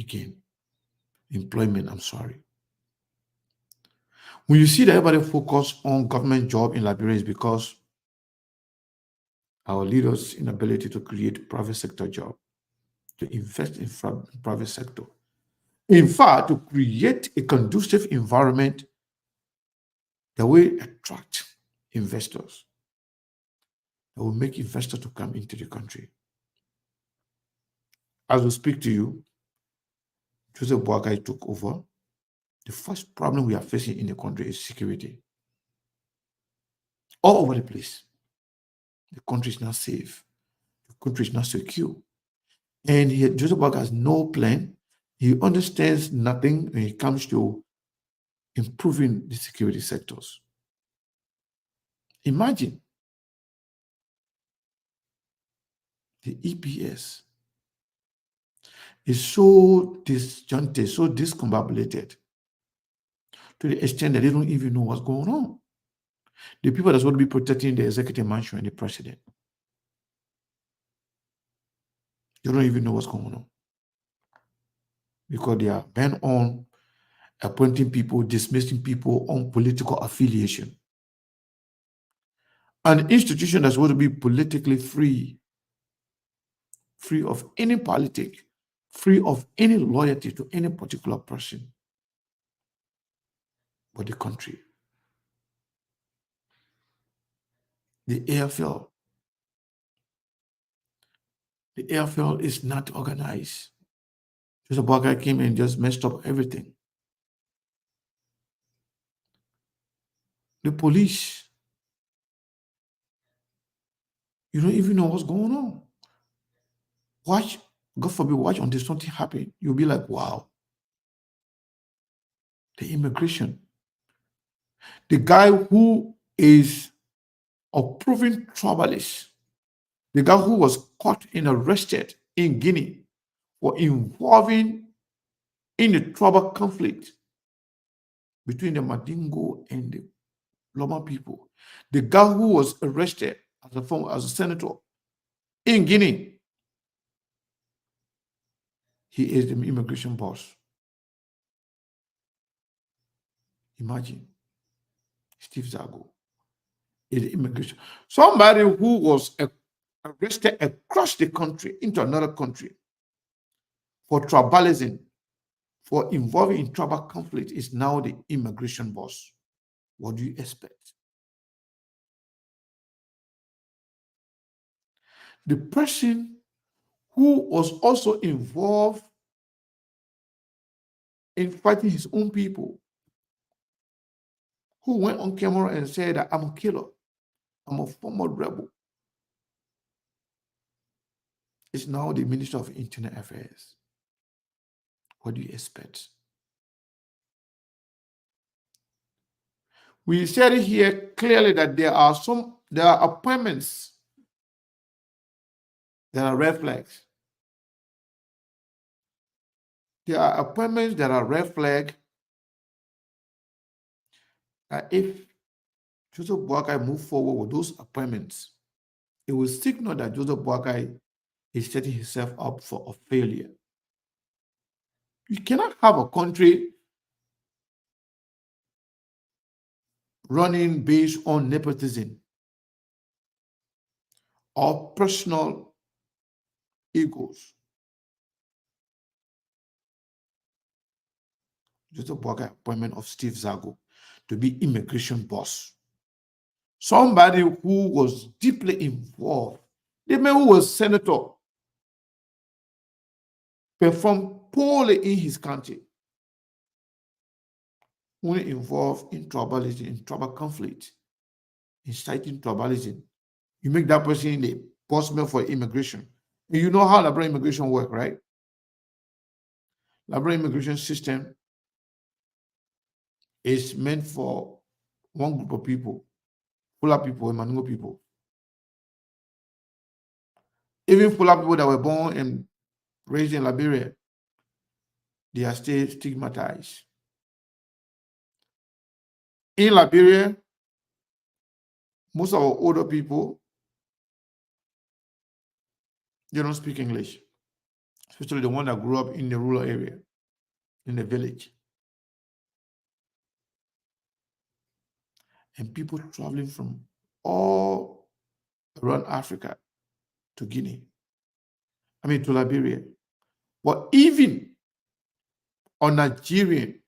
When you see that everybody focus on government job in Liberia, is because our leaders' inability to create private sector job, to invest in private sector. In fact, to create a conducive environment that will attract investors, that will make investors to come into the country. As we speak to you, Joseph Boakai took over. The first problem we are facing in the country is security. All over the place. The country is not safe. The country is not secure. And Joseph Boakai has no plan. He understands nothing when it comes to improving the security sectors. Imagine the EPS is so disjointed, so discombobulated, to the extent that they don't even know what's going on. The people that's going to be protecting the executive mansion and the president, they don't even know what's going on, because they are bent on appointing people, dismissing people on political affiliation. An institution that's going to be politically free of any politic, free of any loyalty to any particular person, but the country. The AFL. The AFL is not organized. Joseph Boakai came and just messed up everything. The police, you don't even know what's going on. Watch, God forbid, watch until something happens. You'll be like, wow. The immigration. The guy who is a proven troublist, the guy who was caught and arrested in Guinea for involving in the trouble conflict between the Madingo and the Loma people. The guy who was arrested as a senator in Guinea, he is the immigration boss. Imagine, Steve Zago is the immigration. Somebody who was arrested across the country into another country for tribalism, for involving in tribal conflict, is now the immigration boss. What do you expect? The person who was also involved in fighting his own people, who went on camera and said that I'm a killer, I'm a former rebel, is now the Minister of Internal Affairs. What do you expect? We said here clearly that there are appointments that are red flags. There are appointments that are red flag. If Joseph Boakai move forward with those appointments, it will signal that Joseph Boakai is setting himself up for a failure. You cannot have a country running based on nepotism or personal egos. Joseph Boakai appointment of Steve Zago to be immigration boss. Somebody who was deeply involved. The man who was senator performed poorly in his country. Only involved in tribalism, in tribal conflict, inciting tribalism. You make that person the bossman for immigration. And you know how Liberian immigration work, right? Liberian immigration system is meant for one group of people, Fula people and Manungo people. Even Fula people that were born and raised in Liberia, they are still stigmatized. In Liberia, most of our older people, they don't speak English, especially the one that grew up in the rural area, in the village. And people traveling from all around Africa to Guinea, to Liberia. But even a Nigerian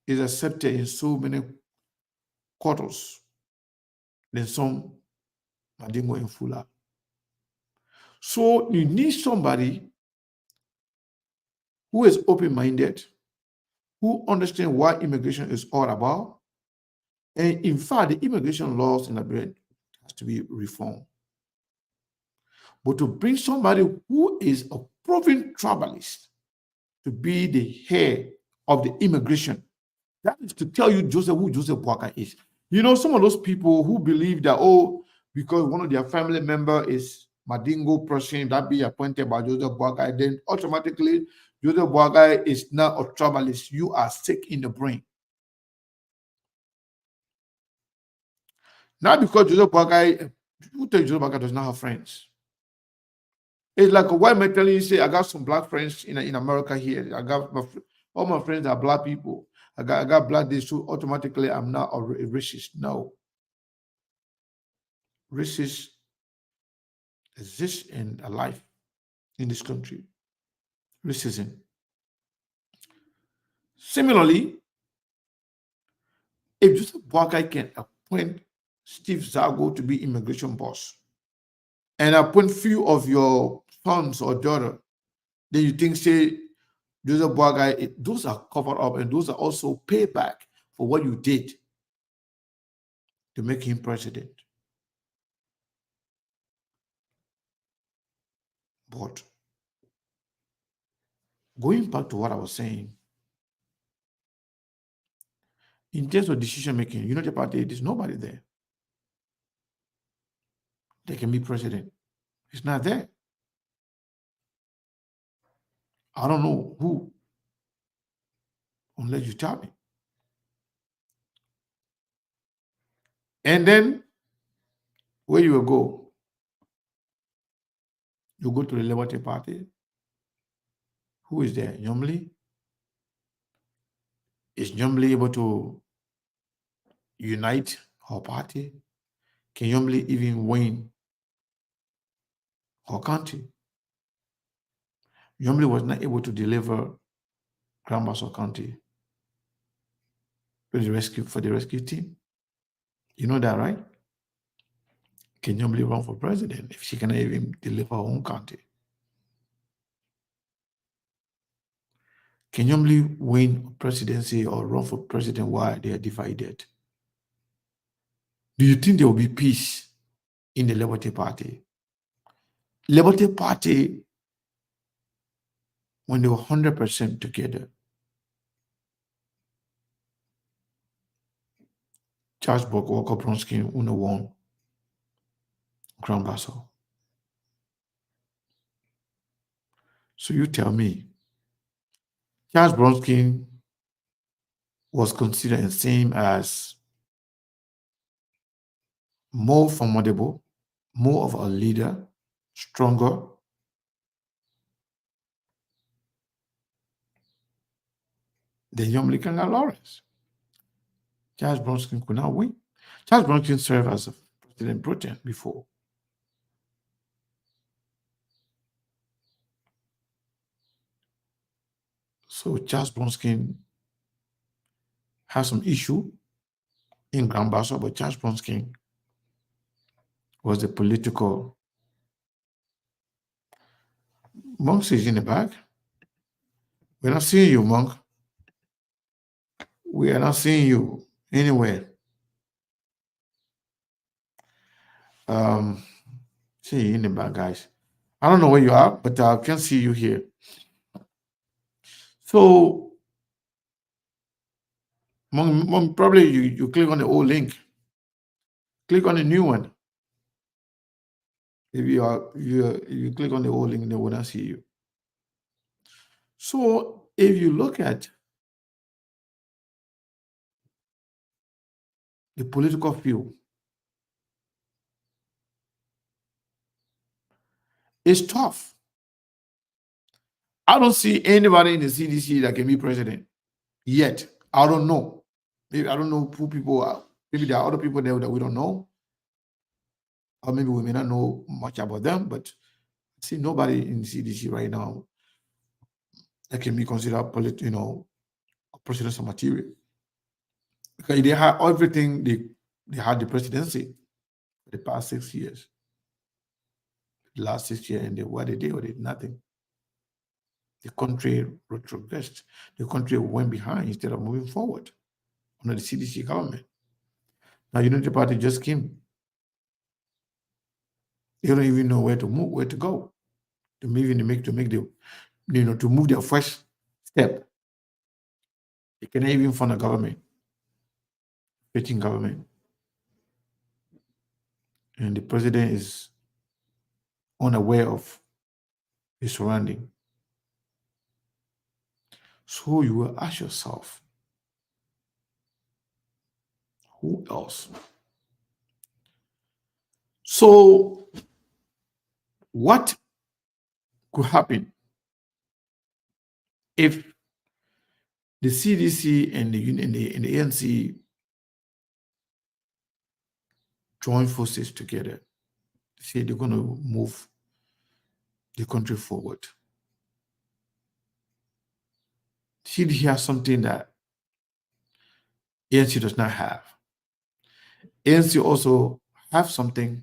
is accepted in so many quarters than some Madingo and Fula. So you need somebody who is open-minded, who understands what immigration is all about. And in fact, the immigration laws in Liberia has to be reformed. But to bring somebody who is a proven tribalist to be the head of the immigration, that is to tell you who Joseph Boakai is. You know, some of those people who believe that, because one of their family member is Madingo person that be appointed by Joseph Boakai, then automatically Joseph Boakai is not a tribalist. You are sick in the brain. Not because Joseph Boakai, who tell you Joseph Boakai does not have friends? It's like a white man telling you, say, I got some black friends in America here. I got all my friends are black people. I got black this, so automatically I'm not a racist. No. Racists exist in a life in this country. Racism. Similarly, if Joseph Boakai can appoint Steve Zago to be immigration boss and appoint few of your sons or daughter, then you think, say, Joseph Boakai, those are covered up and those are also payback for what you did to make him president. But going back to what I was saying, in terms of decision making, Unity Party, there's nobody there. They can be president. It's not there. I don't know who, unless you tell me. And then, where you will go? You go to the Liberty Party. Who is there? Nyomli? Is Nyomli able to unite her party? Can Nyomli even win her country? Nyomli was not able to deliver Grand Bassa County for the rescue team. You know that, right? Can Nyomli run for president if she cannot even deliver her own country? Can Nyomli win presidency or run for president while they are divided? Do you think there will be peace in the Liberty Party. Liberty Party, when they were 100% together, Charles Walker Bronsky won Grand Basel. So you tell me, Charles Bronsky was considered the same as more formidable, more of a leader, stronger than young Likanga Lawrence. Charles Bronsky could not win. Charles Bronsky served as a president pro tem before. So Charles Bronsky has some issue in Grand Basel, but Charles Bronsky was the political. Monk is in the back. We're not seeing you, Monk. We are not seeing you anywhere. See you in the back, guys. I don't know where you are, but I can see you here. So, Monk, probably you click on the old link. Click on the new one. If you click on the old link, they will not see you. So, if you look at the political field, it's tough. I don't see anybody in the CDC that can be president yet. I don't know. Maybe I don't know who people are. Maybe there are other people there that we don't know. Or maybe we may not know much about them, but I see nobody in the CDC right now that can be considered presidential material. Because they had everything, they had the presidency for the past 6 years. The last 6 years, and what they did nothing. The country retrogressed. The country went behind instead of moving forward under the CDC government. Now, Unity Party just came. They don't even know where to move, where to go, to move their first step. They cannot even fund a government, pitching government, and the president is unaware of his surrounding. So you will ask yourself, who else? So what could happen if the CDC and the ANC join forces together? Say they're going to move the country forward. CDC has something that ANC does not have. ANC also have something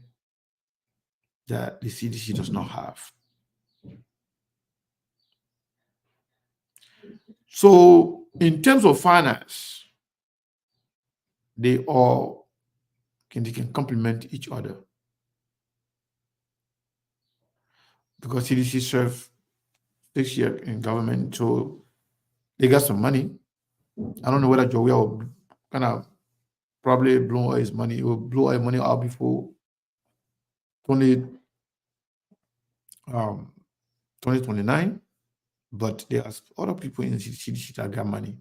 that the CDC does not have. So in terms of finance, they can complement each other. Because CDC served 6 years in government, so they got some money. I don't know whether Joey will kind of probably blow all his money. He will blow all his money out before 2029. But there are other people in the CDC that got money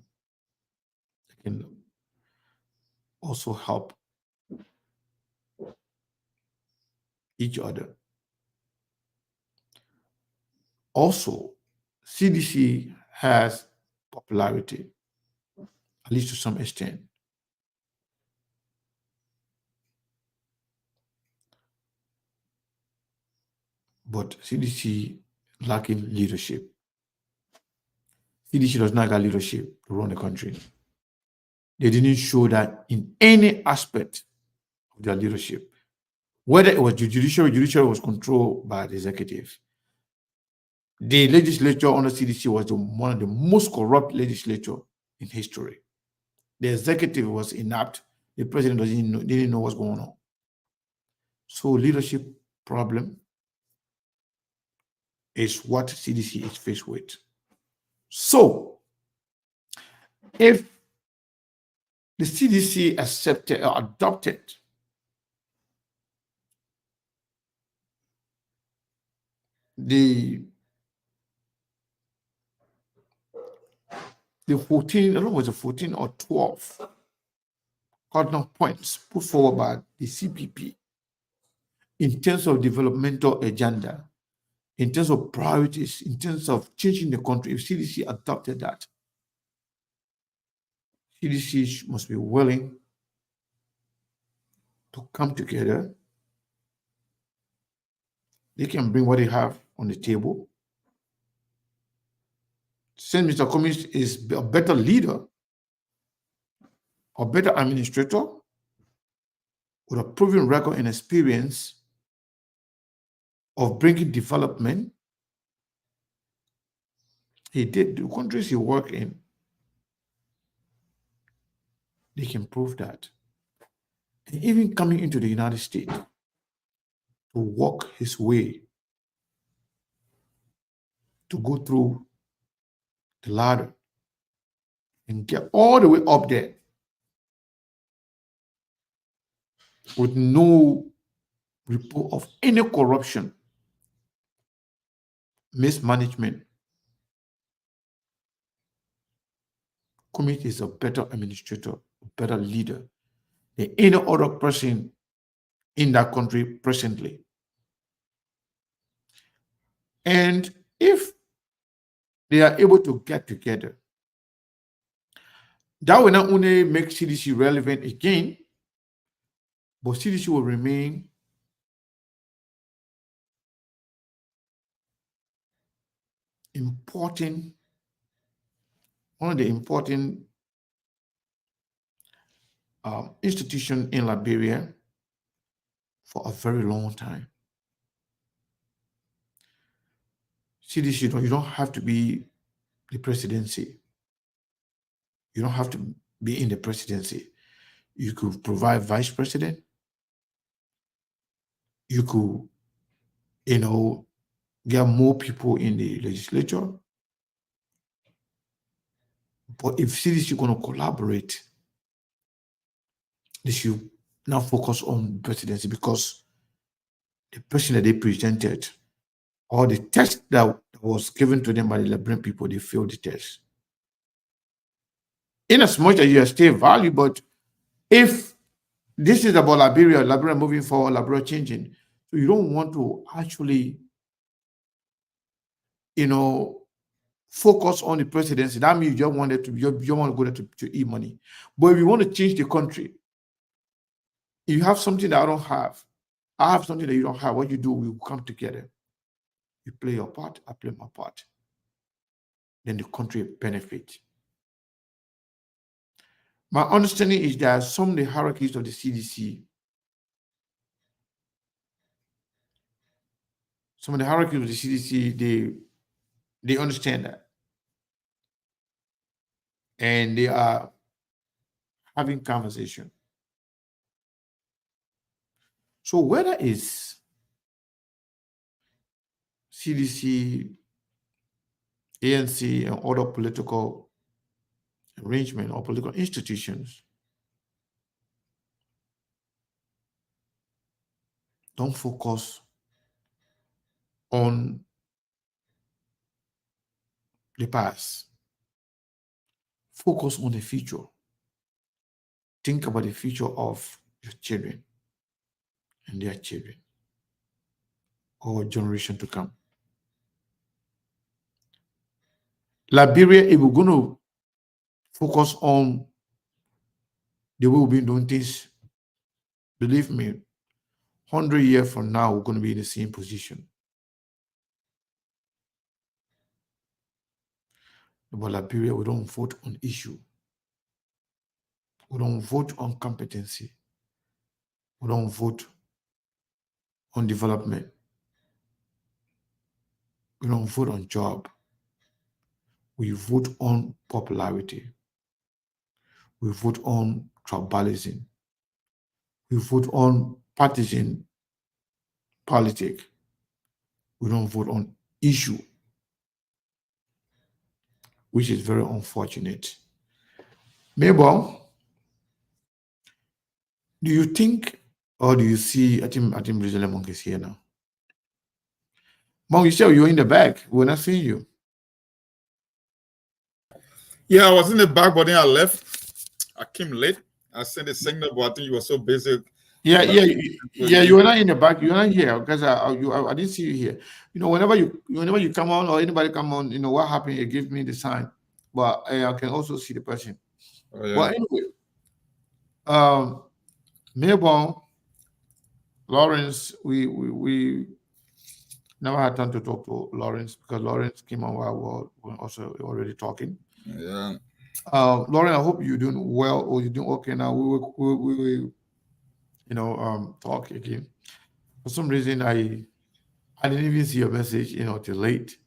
that can also help each other. Also, CDC has popularity, at least to some extent. But CDC lacking leadership. CDC does not have leadership to run the country. They didn't show that in any aspect of their leadership. Whether it was the judiciary was controlled by the executive. The legislature under CDC was one of the most corrupt legislature in history. The executive was inept. The president didn't know what's going on. So leadership problem is what CDC is faced with. So if the CDC accepted or adopted the 14, I don't know, was it 14 or 12 cardinal points put forward by the CPP in terms of developmental agenda, in terms of priorities, in terms of changing the country. If CDC adopted that, CDC must be willing to come together. They can bring what they have on the table. Since Mr. Cummings is a better leader, a better administrator, with a proven record and experience of bringing development, he did. The countries he worked in, they can prove that. And even coming into the United States to walk his way, to go through the ladder and get all the way up there with no report of any corruption, mismanagement. Cummings is a better administrator, a better leader than any other person in that country presently. And if they are able to get together, that will not only make CDC relevant again, but CDC will remain important, one of the important institutions in Liberia for a very long time. CDC, you don't have to be the presidency. You don't have to be in the presidency. You could provide vice president. You could, get more people in the legislature. But if CDC is going to collaborate, they should now focus on presidency, because the person that they presented, or the test that was given to them by the Liberian people, they failed the test. In as much as you are still valued, but if this is about Liberia moving forward, Liberia changing, so you don't want to actually, focus on the presidency. That means you just want to go there to eat money. But if you want to change the country, if you have something that I don't have, I have something that you don't have, what you do, we will come together. You play your part, I play my part. Then the country benefits. My understanding is that some of the hierarchies of the CDC, they understand that. And they are having conversation. So whether it's CDC, ANC, and other political arrangement or political institutions, don't focus on the past. Focus on the future. Think about the future of your children and their children, or generation to come. Liberia, if we're going to focus on the way we've been doing things, believe me, 100 years from now, we're going to be in the same position. But Liberia, we don't vote on issue. We don't vote on competency. We don't vote on development. We don't vote on job. We vote on popularity. We vote on tribalism. We vote on partisan politics. We don't vote on issue, which is very unfortunate. Mabel, do you think or do you see? I think Brazilian Monk is here now. Monk, you said you're in the back. We're not seeing you. Yeah, I was in the back, but then I left. I came late. I sent a signal, but I think you were so busy. Yeah. You were not in the back. You're not here because I didn't see you here. Whenever you come on or anybody come on, what happened? It gives me the sign, but I can also see the person. Oh, yeah. But anyway, Melbourne, Lawrence, we never had time to talk to Lawrence because Lawrence came on while we were also already talking. Yeah. Lauren, I hope you're doing well or you're doing okay now. We will talk again. For some reason, I didn't even see your message, till late.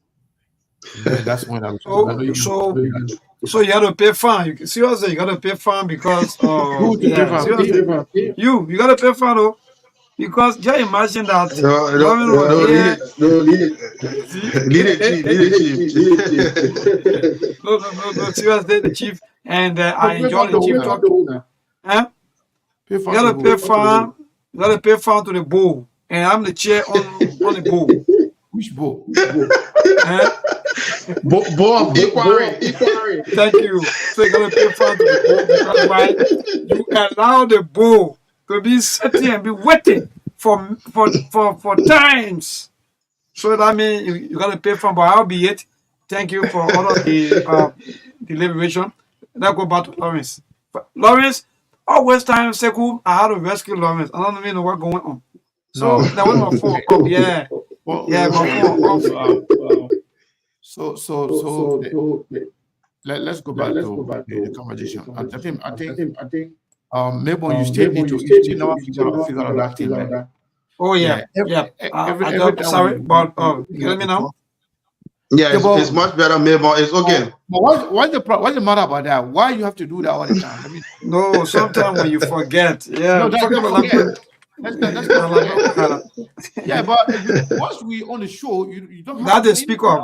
That's when I was. So you got to pay fine. You seriously, you got to pay fine because you got to pay fine though. Because just imagine that. No, seriously, the chief, and I enjoy the chief talking. You gotta pay fine. You gotta pay fine to the bowl, and I'm the chair on the bowl. Which bowl? Bowl of equality. Thank you. So you gotta pay fine to the bowl because why? You allow the bowl to be sitting and be waiting for times. So that means you gotta pay fine, but I'll be it. Thank you for all of the deliberation. Let's go back to Lawrence. Lawrence, always time Sekou, I had to rescue Lawrence. I don't even know what's going on. So that was my phone up. Yeah. My phone up. So let's go back to the conversation. I think maybe you still need to never figure out that thing, man. Oh yeah. Sorry, but can you hear me now? Yeah, it's much better, maybe it's okay. But what's the matter about that? Why you have to do that all the time? No, sometimes when you forget, yeah, yeah, but once we on the show, you don't have that is speaker.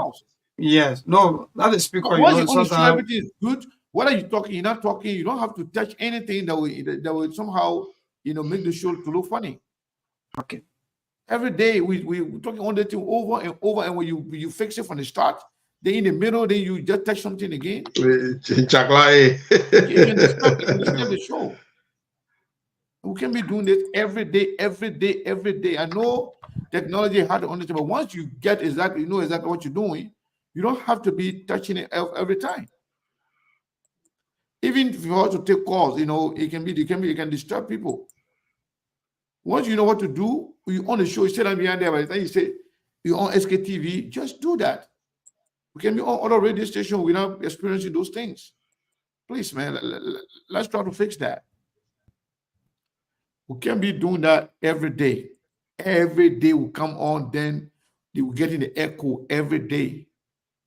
Yes, no, that is speaker. Once you on the show, everything is good. What are you talking? You're not talking. You don't have to touch anything that will somehow make the show to look funny. Okay. Every day we talking on the thing over and over, and when you fix it from the start, then in the middle, then you just touch something again. You can disturb the show. We can be doing this every day. I know technology is hard to understand, but once you know exactly what you're doing, you don't have to be touching it every time. Even if you want to take calls, it can disturb people. Once you know what to do, you on the show, you sit down behind there, by the time you say you're on SKTV, just do that. We can be on other radio stations without experiencing those things. Please, man, let's try to fix that. We can't be doing that every day. Every day we come on, then they will get in the echo every day.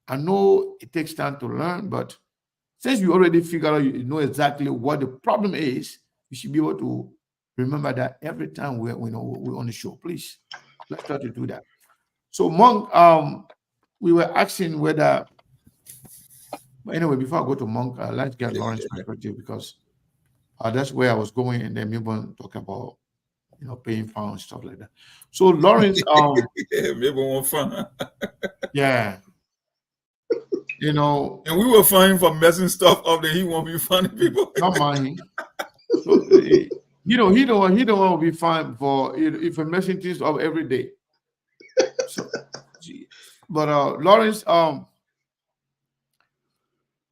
I know it takes time to learn, but since you already figure out, you know exactly what the problem is, you should be able to remember that every time we're on the show. Please, let's try to do that. So, Monk, we were asking whether. But anyway, before I go to Monk, let's get Lawrence's perspective because that's where I was going, and then maybe we'll talk about paying fine and stuff like that. So, Lawrence, maybe more fun. Yeah. And we were fine for messing stuff up, then he won't be funny people. Not mine. So, he don't want to be fine for if we're messing things up every day. So, but Lawrence,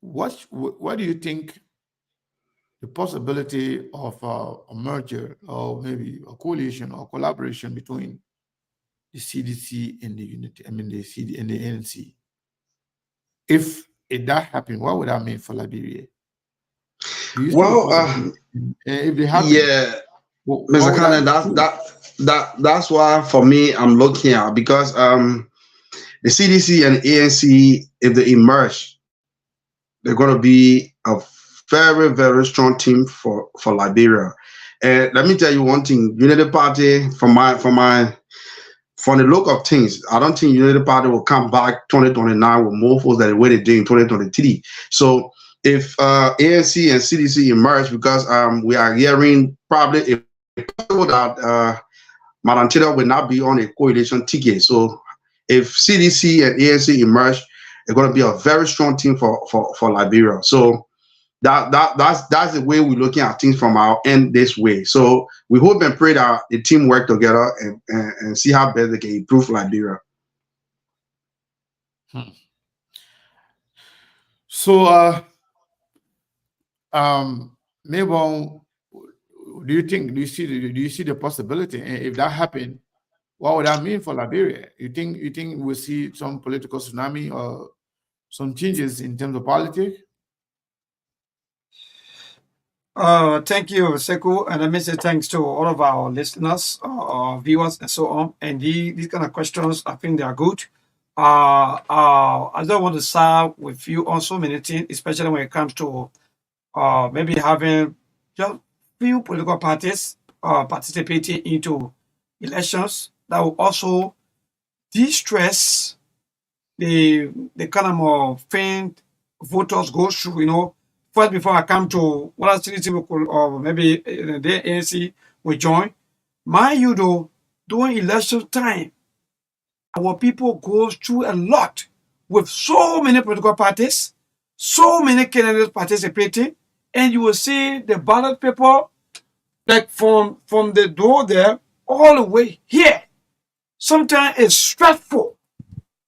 what do you think the possibility of a merger or maybe a coalition or collaboration between the CDC and the CD and the ANC? If that happened, what would that mean for Liberia? Well, if they happen, yeah, Mr. Cannon, that's why for me I'm looking at, because the CDC and ANC, if they emerge, they're going to be a very, very strong team for Liberia. And let me tell you one thing: Unity Party, from my from the look of things, I don't think United Party will come back 2029 with more votes than the way they did in 2023. So if ANC and CDC emerge, because we are hearing probably a that Madam Taylor will not be on a coalition ticket. So if CDC and ANC emerge, it's going to be a very strong team for Liberia. So that's the way we're looking at things from our end this way. So we hope and pray that the team work together and see how best they can improve Liberia. So maybe do you see the possibility? And if that happened, what would that mean for Liberia? You think we'll see some political tsunami or some changes in terms of politics? Thank you, Sekou, and let me say thanks to all of our listeners, viewers, and so on. And these kind of questions, I think they are good. I don't want to start with you on so many things, especially when it comes to maybe having just few political parties participating into elections that will also de-stress the kind of more faint voters go through, First, before I come to what CDC or maybe the ANC will join, mind you though, during election time, our people go through a lot with so many political parties, so many candidates participating, and you will see the ballot paper like from the door there all the way here. Sometimes it's stressful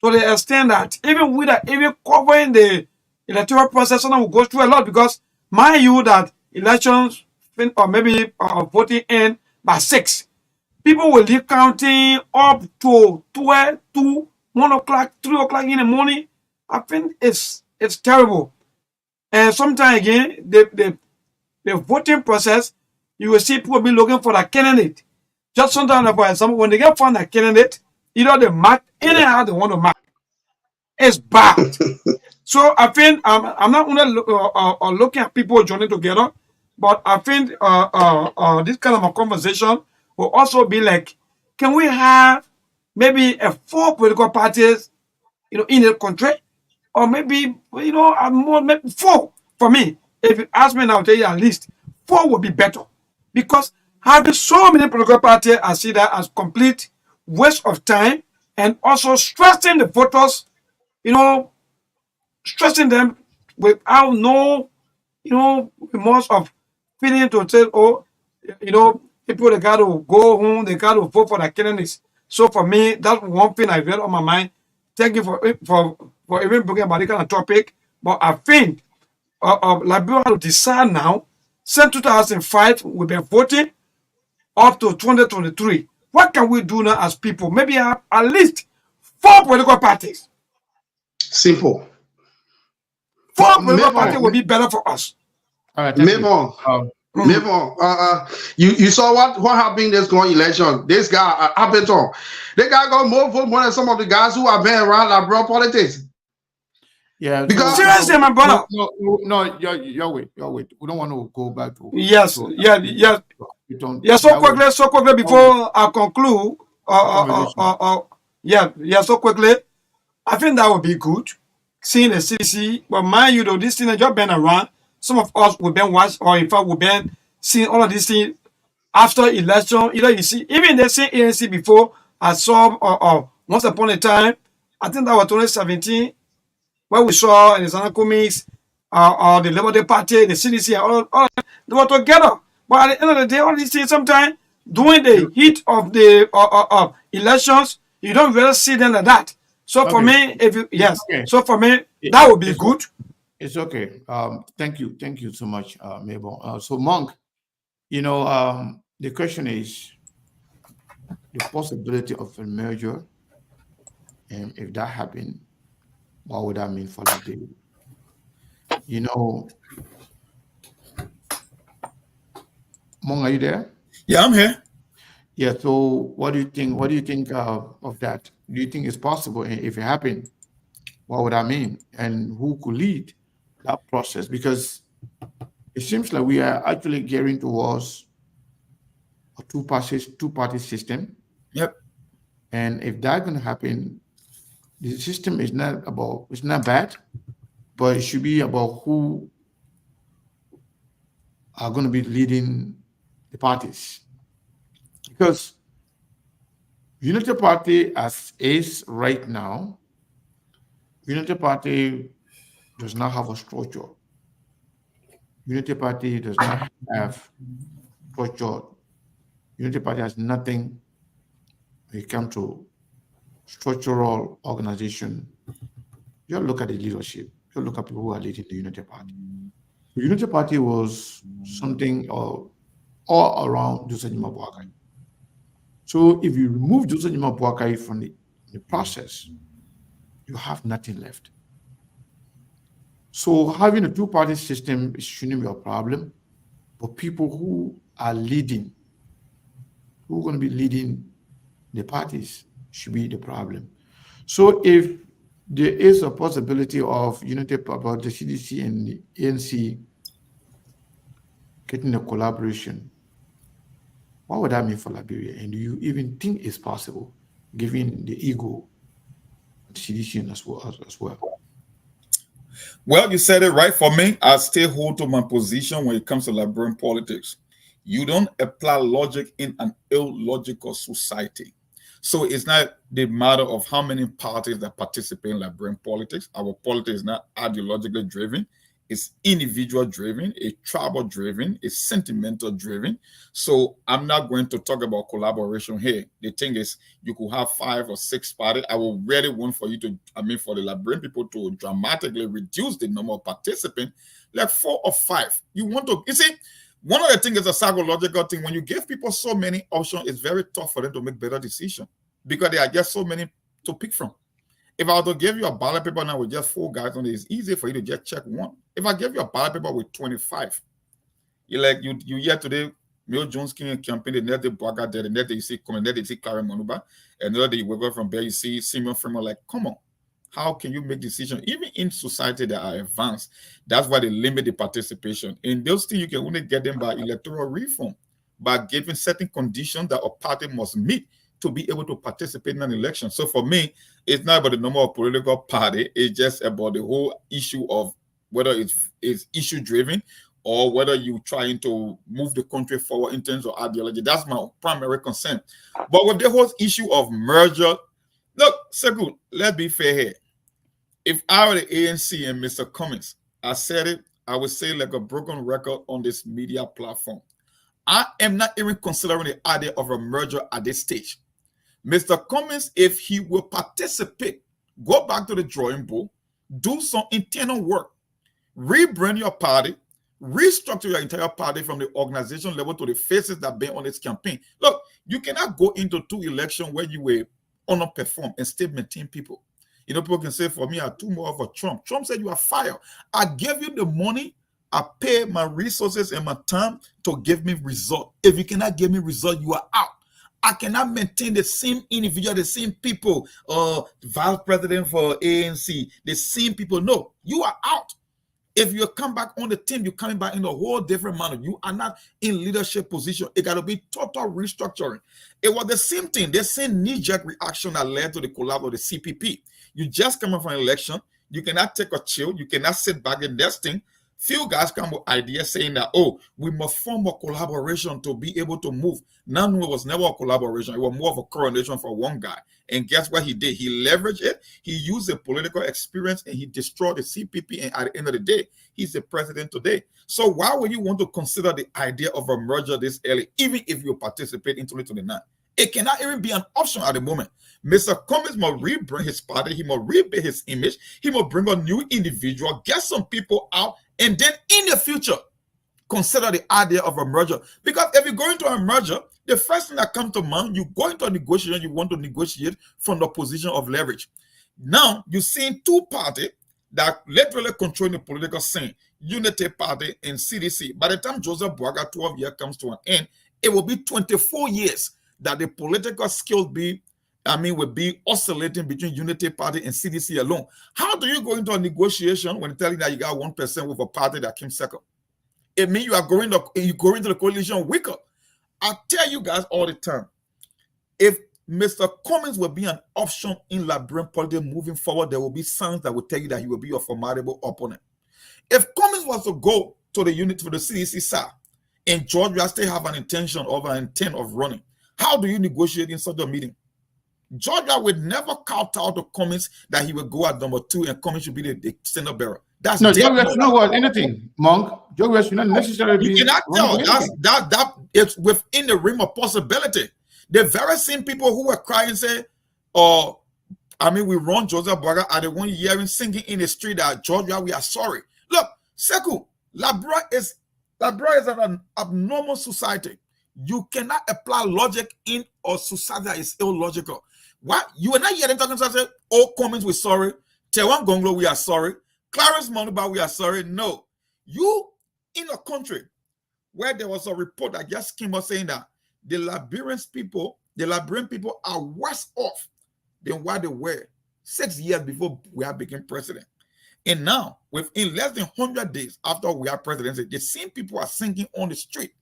to the extent that even without even covering the electoral process, sometimes will go through a lot because mind you that elections or maybe voting end by 6. People will leave counting up to 12, 2, 1 o'clock, 3 o'clock in the morning. I think it's terrible. And sometimes again, the voting process, you will see people be looking for the candidate. Just sometimes, for example, when they get found a candidate, either they mark anyhow they want to mark. It's bad. So I think I'm not only looking at people joining together, but I think this kind of a conversation will also be like, can we have maybe 4 political parties, in the country, or maybe more, maybe 4 for me. If you ask me now, I'll tell you at least 4 would be better, because having so many political parties, I see that as complete waste of time and also stressing the voters, stressing them without no, remorse of feeling to say, oh, people they got to go home, they got to vote for the candidates. So for me, that's one thing I read on my mind. Thank you for even bringing about this kind of topic. But I think Liberia has to decide now. Since 2005, we've been voting up to 2023. What can we do now as people? Maybe have at least 4 political parties. Simple. 4 political parties will be better for us. All right, you saw what happened this going election. This guy, Appleton, the guy got more vote more than some of the guys who have been around Liberia politics. Yeah, because seriously, my brother. No, you're wait. We don't want to go back to yes. So quickly before I conclude. So quickly. I think that would be good. Seeing the CDC, but mind you, though, this thing has just been around. Some of us will been watched, or in fact, we've been seeing all of these things after election. You see, even they say ANC before. I saw once upon a time, I think that was 2017, where we saw in the Sana comics, the Liberty Party, the CDC, all they were together. But at the end of the day, all these things sometimes during the heat of the elections, you don't really see them like that. So for me, so for me, that would be good. It's okay. Thank you so much, Mabel. So Monk, the question is the possibility of a merger, and if that happened, what would that mean for Liberia? Monk, are you there? Yeah, I'm here. Yeah. So what do you think? What do you think of that? Do you think it's possible? And if it happened, what would that mean? And who could lead that process? Because it seems like we are actually gearing towards a two-party system. Yep. And if that's going to happen, the system is not bad, but it should be about who are going to be leading the parties. Because Unity Party as is right now, Unity Party does not have a structure. Unity Party does not have structure. Unity Party has nothing when it comes to structural organization. You look at the leadership. You look at people who are leading the Unity Party. The Unity Party was something all around Joseph Nima Boakai. So if you remove Joseph Nima Boakai from the process, you have nothing left. So having a two-party system shouldn't be a problem, but people who are leading, who are going to be leading the parties should be the problem. So if there is a possibility of unity about the CDC and the ANC getting a collaboration, what would that mean for Liberia? And do you even think it's possible, given the ego of the CDC as well? Well, you said it right. For me, I still hold to my position when it comes to Liberian politics. You don't apply logic in an illogical society. So it's not the matter of how many parties that participate in Liberian politics. Our politics is not ideologically driven. It's individual driven, it's tribal driven, it's sentimental driven. So I'm not going to talk about collaboration here. The thing is, you could have 5 or 6 parties. I will really want for you to, for the Liberian people to dramatically reduce the number of participants, like 4 or 5. You see, one of the things is a psychological thing. When you give people so many options, it's very tough for them to make better decisions because there are just so many to pick from. If I were to give you a ballot paper now with just 4 guys on it, it's easy for you to just check one. If I give you a ballot paper with 25, you hear today, Mil Jones King campaign, the next day Braga there, the next day you see coming, the next day you see Karen Manuba, and another day you wake up from there, you see Simon Freeman, like, come on. How can you make decisions? Even in society that are advanced, that's why they limit the participation. And those things, you can only get them by electoral reform, by giving certain conditions that a party must meet to be able to participate in an election. So for me, it's not about the number of political party. It's just about the whole issue of whether it's issue driven or whether you're trying to move the country forward in terms of ideology. That's my primary concern. But with the whole issue of merger, look, so good, let's be fair here. If I were the ANC and Mr. Cummings, I said it, I would say like a broken record on this media platform. I am not even considering the idea of a merger at this stage. Mr. Cummings, if he will participate, go back to the drawing board, do some internal work, rebrand your party, restructure your entire party from the organization level to the faces that have been on this campaign. Look, you cannot go into 2 elections where you were underperform and still maintain people. You know, people can say, for me, I'm too more of a Trump. Trump said, you are fired. I gave you the money. I pay my resources and my time to give me result. If you cannot give me result, you are out. I cannot maintain the same individual, the same people, vice president for ANC, the same people. No, you are out. If you come back on the team, you're coming back in a whole different manner. You are not in leadership position. It got to be total restructuring. It was the same thing, the same knee-jerk reaction that led to the collapse of the CPP. You just come from an election. You cannot take a chill. You cannot sit back and nesting. Few guys come with ideas saying that, oh, we must form a collaboration to be able to move. None, it was never a collaboration. It was more of a coronation for one guy. And guess what he did? He leveraged it. He used the political experience and he destroyed the CPP. And at the end of the day, he's the president today. So why would you want to consider the idea of a merger this early, even if you participate in 2029? It cannot even be an option at the moment. Mr. Cummings must rebrand his party. He must rebuild his image. He must bring a new individual, get some people out, and then in the future, consider the idea of a merger. Because if you go into a merger, the first thing that comes to mind, you go into a negotiation, you want to negotiate from the position of leverage. Now, you're seeing 2 parties that literally control the political scene, Unity Party and CDC. By the time Joseph Boaga 12 years comes to an end, it will be 24 years that the political skills will be oscillating between Unity Party and CDC alone. How do you go into a negotiation when telling that you got 1% with a party that came second? It means you go into the coalition weaker. I tell you guys all the time, if Mr. Cummings will be an option in Liberian politics moving forward. There will be signs that will tell you that he will be a formidable opponent. If Cummings was to go to the unit for the CDC side, and Georgia still have an intent of running, how do you negotiate in such a meeting? Georgia would never count out the Cummings that he would go at number 2 and Cummings should be the standard bearer. That's no, Georgia should not want anything, Monk. Georgia should not necessarily you be. cannot tell. That it's within the realm of possibility. The very same people who were crying say, we run Joseph Boaga are the one hearing singing in the street that Georgia, we are sorry. Look, Sekou, Liberia is an abnormal society. You cannot apply logic in a society that is illogical. What? You are not hearing talking say, Cummings, we're sorry. Tewan Gonglo, we are sorry. Clarence Monuba, we are sorry. No. You, in a country where there was a report that just came out saying that the Liberian people are worse off than what they were 6 years before we have become president. And now, within less than 100 days after we are presidency, the same people are singing on the street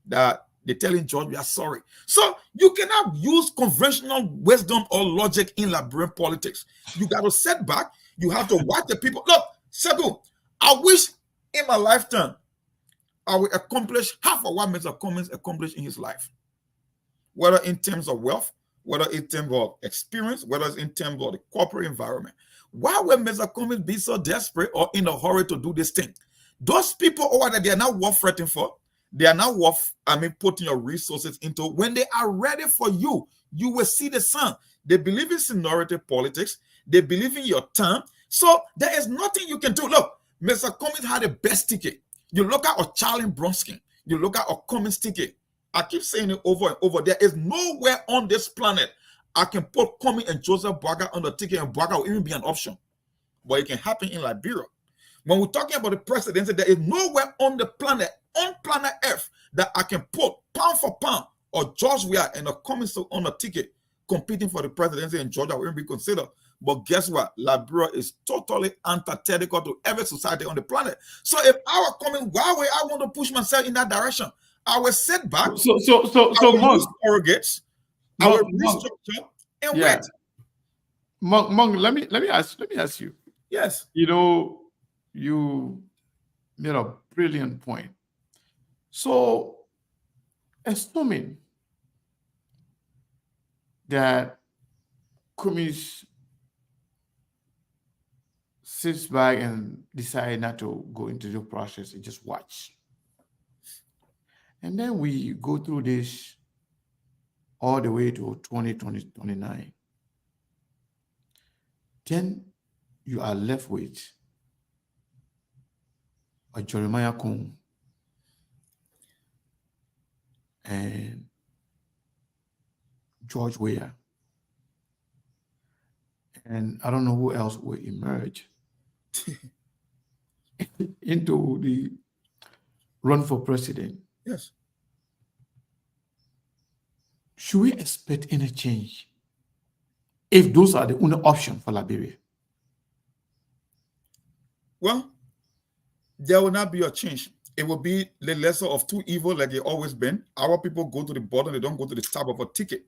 that they're telling George we are sorry. So you cannot use conventional wisdom or logic in Liberian politics. You got to set back. You have to watch the people. Look, Sekou, I wish in my lifetime I will accomplish half of what Mr. Cummings accomplished in his life. Whether in terms of wealth, whether in terms of experience, whether it's in terms of the corporate environment. Why would Mr. Cummings be so desperate or in a hurry to do this thing? Those people over there, they are not worth fighting for. They are not worth, putting your resources into. When they are ready for you, you will see the sun. They believe in seniority politics. They believe in your term. So there is nothing you can do. Look, Mr. Cummings had the best ticket. You look at a Charlie Bronsky. You look at a Cummings ticket. I keep saying it over and over. There is nowhere on this planet I can put Cummings and Joseph Boaga on the ticket and Boaga will even be an option. But it can happen in Liberia. When we're talking about the presidency, there is nowhere on planet Earth that I can put pound for pound or George Weah and a Cummings on a ticket competing for the presidency in Georgia will even be considered. But guess what? Liberia is totally antithetical to every society on the planet. So if I were coming, why would I want to push myself in that direction? I will sit back. So Monk, surrogates. I will restructure and wait. Monk, let me ask you. Yes. You made a brilliant point. So, assuming that Cummings sits back and decide not to go into the process and just watch, and then we go through this all the way to 2029, then you are left with a Jeremiah Kuhn and George Weah. And I don't know who else will emerge into the run for president. Yes. Should we expect any change if those are the only option for Liberia? Well, there will not be a change. It will be the lesser of two evils like it always been. Our people go to the bottom, they don't go to the top of a ticket.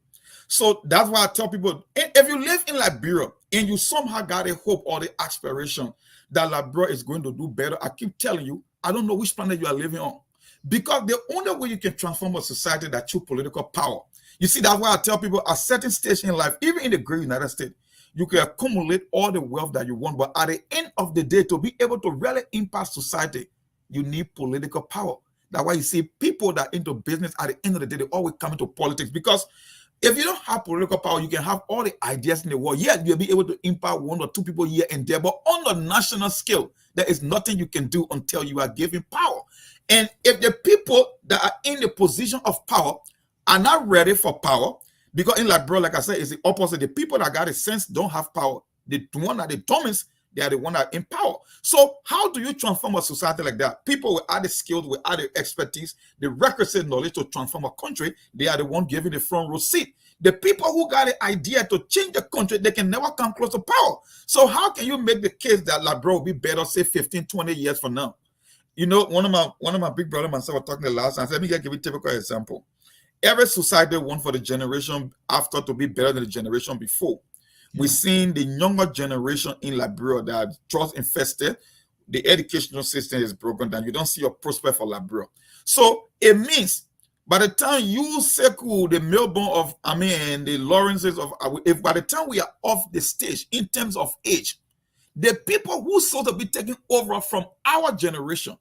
So that's why I tell people, if you live in Liberia and you somehow got a hope or the aspiration that Liberia is going to do better, I keep telling you, I don't know which planet you are living on. Because the only way you can transform a society that through political power. You see, that's why I tell people at certain stage in life, even in the great United States, you can accumulate all the wealth that you want, but at the end of the day, to be able to really impact society, you need political power. That's why you see people that are into business, at the end of the day, they always come into politics. Because if you don't have political power, you can have all the ideas in the world. Yeah, you'll be able to impact one or two people here and there, but on the national scale, there is nothing you can do until you are given power. And if the people that are in the position of power are not ready for power, because in Liberia, like I said, it's the opposite. The people that got a sense don't have power. The one that the dumbest, they are the one that are in power. So how do you transform a society like that? People with other skills, with other expertise, the requisite knowledge to transform a country, they are the one giving the front row seat. The people who got the idea to change the country, they can never come close to power. So how can you make the case that Liberia will be better, say 15, 20 years from now? You know, one of my big brother and myself were talking the last time. Let me give you a typical example. Every society wants for the generation after to be better than the generation before. We're seeing the younger generation in Liberia that are trust infested. The educational system is broken down. You don't see a prospect for Liberia. So it means by the time you circle the Melbourne of, and the Lawrences of, if by the time we are off the stage in terms of age, the people who sort of be taking over from our generation,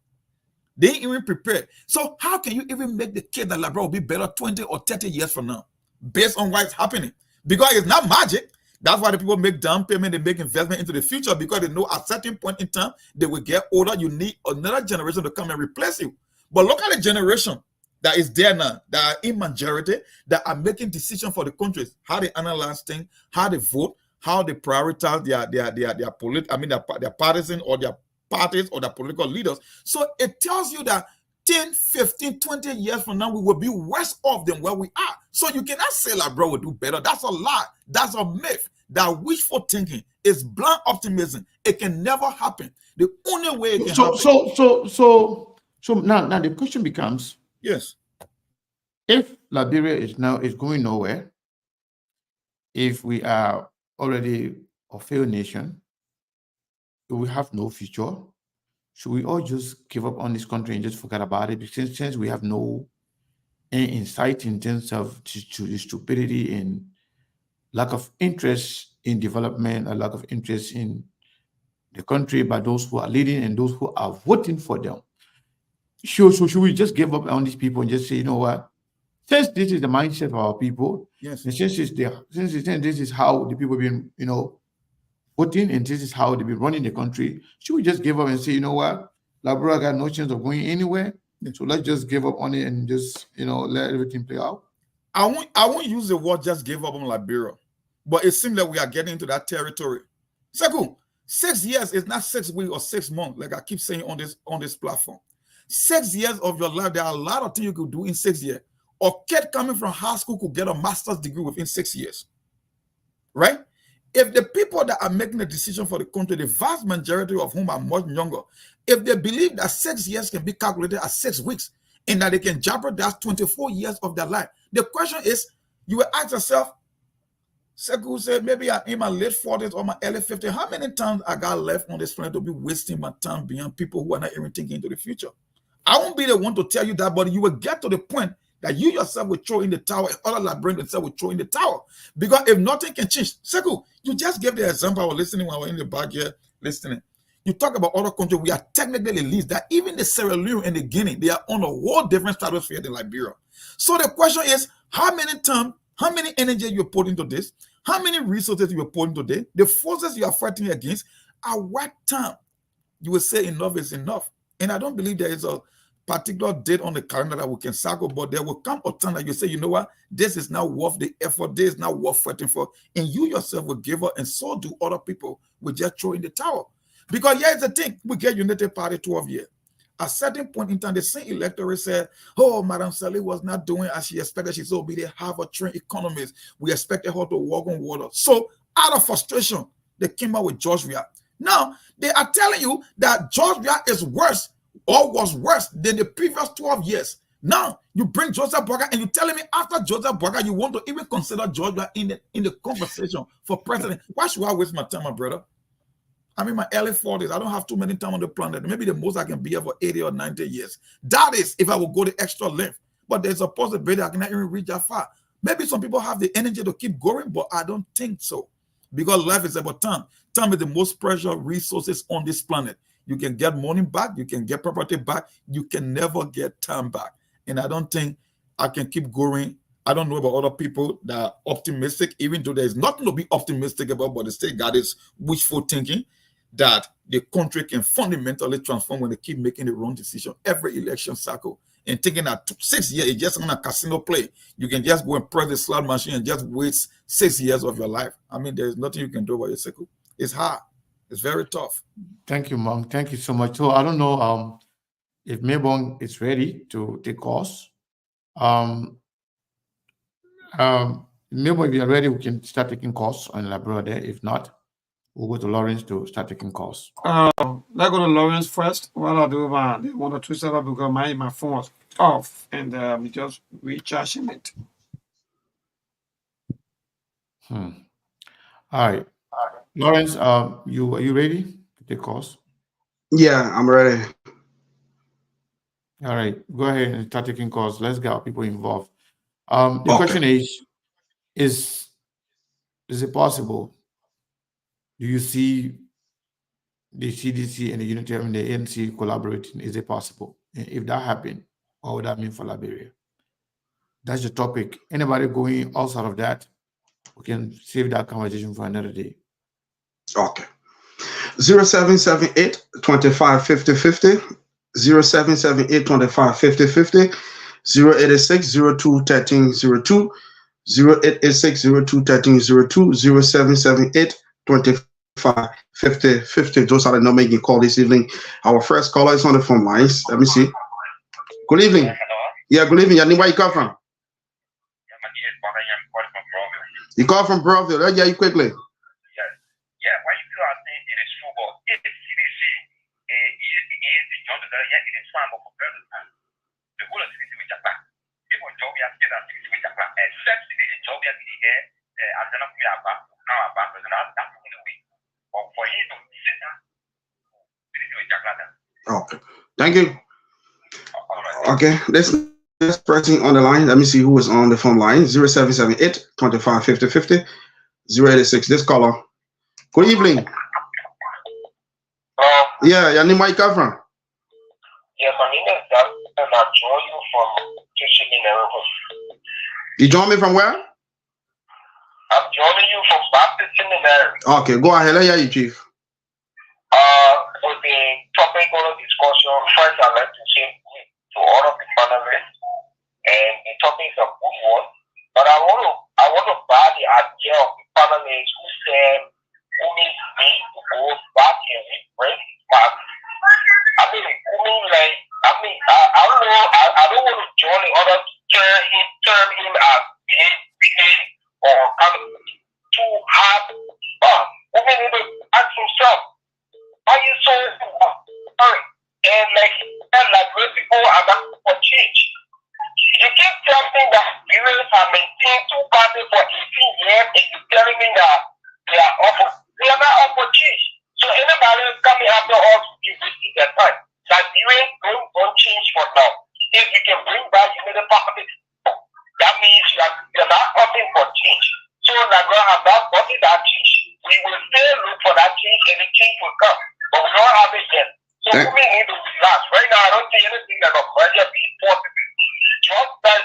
they ain't even prepared. So how can you even make the case that Liberia will be better 20 or 30 years from now based on what's happening? Because it's not magic. That's why the people make down payment, they make investment into the future, because they know at a certain point in time, they will get older. You need another generation to come and replace you. But look at the generation that is there now, that are in majority, that are making decisions for the countries, how they analyze things, how they vote, how they prioritize their partisan or their parties or their political leaders. So it tells you that 10, 15, 20 years from now, we will be worse off than where we are. So you cannot say Liberia will do better. That's a lie. That's a myth. That wishful thinking is blind optimism. It can never happen. The only way it can happen. So now the question becomes, yes, if Liberia is going nowhere, if we are already a failed nation, we have no future, should we all just give up on this country and just forget about it? Because since we have no insight in terms of stupidity and lack of interest in development, a lack of interest in the country by those who are leading and those who are voting for them. So should we just give up on these people and just say, you know what? Since this is the mindset of our people, yes, and since this is how the people have been, voting, and this is how they've been running the country, should we just give up and say, you know what? Liberia got no chance of going anywhere. So let's just give up on it and just, let everything play out. I won't use the word just give up on Liberia, but it seems like we are getting into that territory. Second, 6 years is not 6 weeks or 6 months, like I keep saying on this platform. 6 years of your life, there are a lot of things you could do in 6 years. A kid coming from high school could get a master's degree within 6 years, right? If the people that are making the decision for the country, the vast majority of whom are much younger, if they believe that 6 years can be calculated as 6 weeks and that they can jeopardize 24 years of their life, the question is, you will ask yourself, Sekou said, maybe I'm in my late 40s or my early 50s, how many times I got left on this planet to be wasting my time beyond people who are not even thinking into the future? I won't be the one to tell you that, but you will get to the point that you yourself will throw in the tower, and other Liberians themselves will throw in the tower. Because if nothing can change, Sekou, you just gave the example. I was listening when I was in the back here listening. You talk about other countries, we are technically the least, that even the Sierra Leone and the Guinea, they are on a whole different stratosphere than Liberia. So the question is, how many time, how many energy you put into this, how many resources you put into this, the forces you are fighting against, at what time you will say enough is enough. And I don't believe there is a particular date on the calendar that we can circle, but there will come a time that you say, you know what, this is not worth the effort, this is not worth fighting for, and you yourself will give up, and so do other people will just throw in the towel. Because here's the thing, we get United Party 12 years. At a certain point in time, the same electorate said, oh, Madam Sally was not doing as she expected. She's so obedient, have a trained economist. We expected her to walk on water. So out of frustration, they came out with Georgia. Now, they are telling you that Georgia is worse or was worse than the previous 12 years. Now, you bring Joseph Boakai and you're telling me after Joseph Boakai, you want to even consider Georgia in the conversation for president. Why should I waste my time, my brother? I'm in my early 40s. I don't have too many time on the planet. Maybe the most I can be here for 80 or 90 years. That is if I will go the extra length. But there's a possibility I cannot even reach that far. Maybe some people have the energy to keep going, but I don't think so. Because life is about time. Time is the most precious resources on this planet. You can get money back. You can get property back. You can never get time back. And I don't think I can keep going. I don't know about other people that are optimistic, even though there's nothing to be optimistic about, but they say that is wishful thinking, that the country can fundamentally transform when they keep making the wrong decision every election cycle and thinking that 6 years is just on a casino play. You can just go and press the slot machine and just waste 6 years of your life. I mean, there's nothing you can do about it, Sekou. It's hard. It's very tough. Thank you, Monk. Thank you so much. So I don't know if Melbourne is ready to take calls. Melbourne, if you are ready, we can start taking calls on Liberia there. If not, We'll go to Lawrence to start taking calls. Let's go to Lawrence first. What I'll do about the 1 or 2 setup because my phone was off and we just recharging it. All right. Lawrence, are you ready to take calls? Yeah, I'm ready. All right, go ahead and start taking calls. Let's get our people involved. The question is it possible? Do you see the CDC and the Unity and the ANC collaborating? Is it possible? And if that happened, what would that mean for Liberia? That's the topic. Anybody going outside of that, we can save that conversation for another day. Okay. 0778 25 50 50. 0778 25 50 50. 0886 02 13 02. 0886 02 13 02. 0778 25 50 50. Those are the numbers you can call this evening. Our first caller is on the phone lines. Let me see. Good evening. Yeah, good evening. Where you come from? You call from Brownsville. Let's get you quickly. Yeah, why you feel I think it is true, but if the CDC is the job that it is fine, but for president, the whole of CDC with Japan, people job here, CDC with Japan, except the job here, as an of me about now about president, that's in the way. But for you to sit down, CDC with Japan. Okay, thank you. Okay, this person on the line. Let me see who is on the phone line. 0778 25 50 50. 086. This caller. Good evening. Yeah, your name, where you come from? Yeah, my name is Dan, and I join you from Seminary. You join me from where? I'm joining you from Baptist Seminary. Okay, go ahead. Let me hear you, Chief. With the topic of discussion, first I'd like to say to all of the panelists, and the topic is a good one, but I want to buy the idea of the panelists who said Kumi need to go back and bring his back. I don't want to join the other term him as being or kind of too hard. Kumi need to ask himself, why you so sorry? And like great people are not for change. You keep telling me that Liberians have maintained two parties for 18 years and you're telling me that they are not up for change. So anybody coming after us is wasting their time. Liberians don't change for now. If you can bring back unity party, that means you're not opting for change. So Liberia have not gotten that change. We will still look for that change and the change will come. But we don't have it yet. So we need to relax. Right now I don't see anything that will merger be possible. Trust that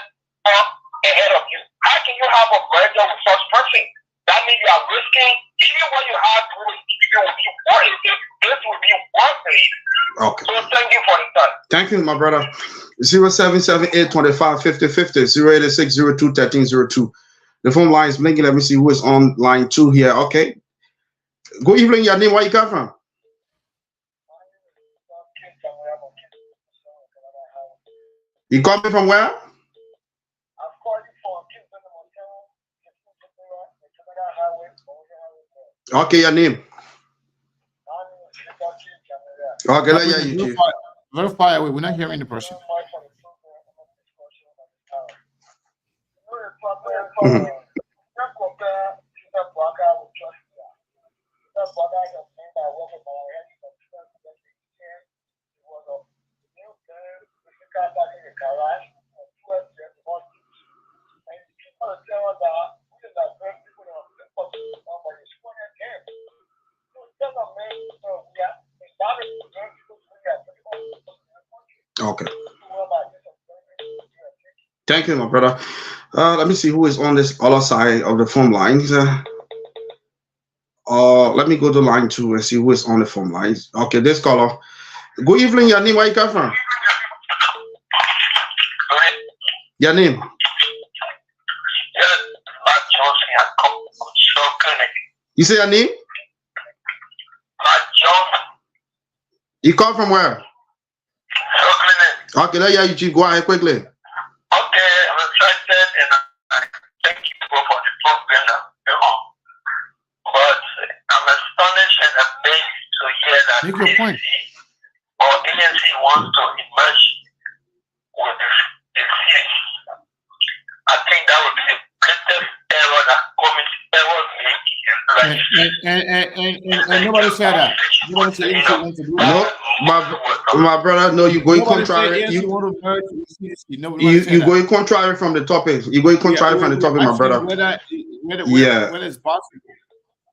ahead of you. How can you have a merger with such person? That means you are risking even what you have to be worth it. This will be worth it. Okay. So thank you for the time. Thank you, my brother. 0778 25 50 50. 0886 02 13 02. The phone line is blinking. Let me see who is on line 2 here. Okay. Good evening, your name. Where you come from? You coming from where? Okay, your name. Okay, let hear you, Chief. Very far away. We're not hearing the person. Okay. Thank you, my brother. Let me see who is on this other side of the phone lines. Let me go to line 2 and see who is on the phone lines. Okay, this caller. Good evening, your name. Where you come from? Your name? You say your name? You come from where? Okay, let you, Chief. Go ahead quickly. Okay, I'm excited and I thank you for the program. But I'm astonished that Make your point. or ANC wants to emerge with the CDC, I think that would be the greatest error that committee ever made. And nobody said that. Nobody said ANC wants to do that. No, my brother, no, you going Nobody contrary. said ANC want to merge with CDC. Nobody said You that. going contrary from the topic. You going contrary from the topic, my brother. Whether it's possible.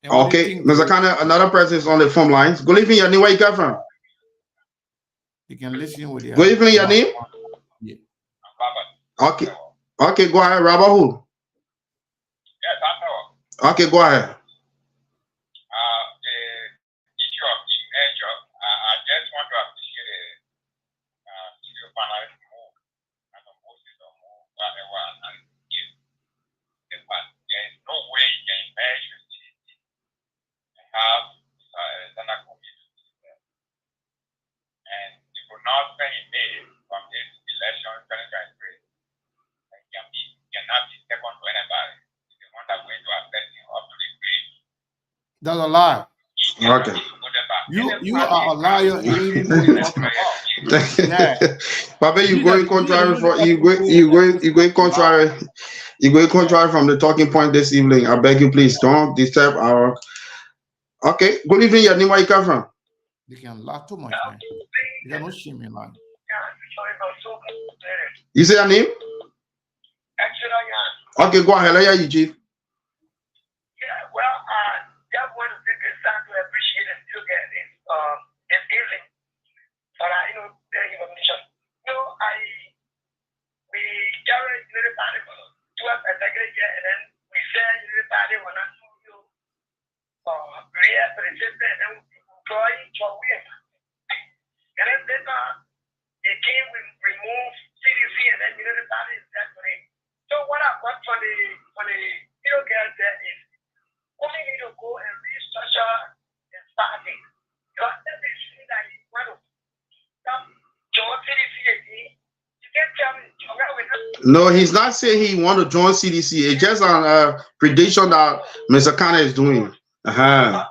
And what do you Okay, think Mr. Kana, another person is on the phone lines. Good evening, your name, where you come from? You can listen with your. Good evening, your name? Yeah. Okay, okay, go ahead, Robert. Who? Yes, I know. Okay, go ahead. The issue of the measure, I just want to appreciate the panelists more and the Moses or more, whatever, and give the fact there is no way you can measure and have Zana community there. And you will not say in May from this election 2023 cannot be second to anybody. The one that going to affect him up to the grave. That's a lie. Okay. You are a liar. You don't even know what you're talking about. Yeah. Papa, you going contrary for you going contrary. You going contrary from the talking point this evening. I beg you, please don't disturb our. Okay. Good evening, your name, where you come from? You can laugh too much, man. You got no shame in life. You say your name? Okay, go ahead. Let you, Chief. Yeah, well, just want to take this time to appreciate and look at this evening for the information. We carried the party for 12 years, and then we said the party when I saw you real president and employee for women. And then they came with remove CDC and then the party is that way. So what I want for the girls there is only need to go and restructure the party. Because everything that you want to come join CDC again, you can tell me. No, he's not saying he want to join CDC. It's just a prediction that Mr. Kana is doing. Uh-huh.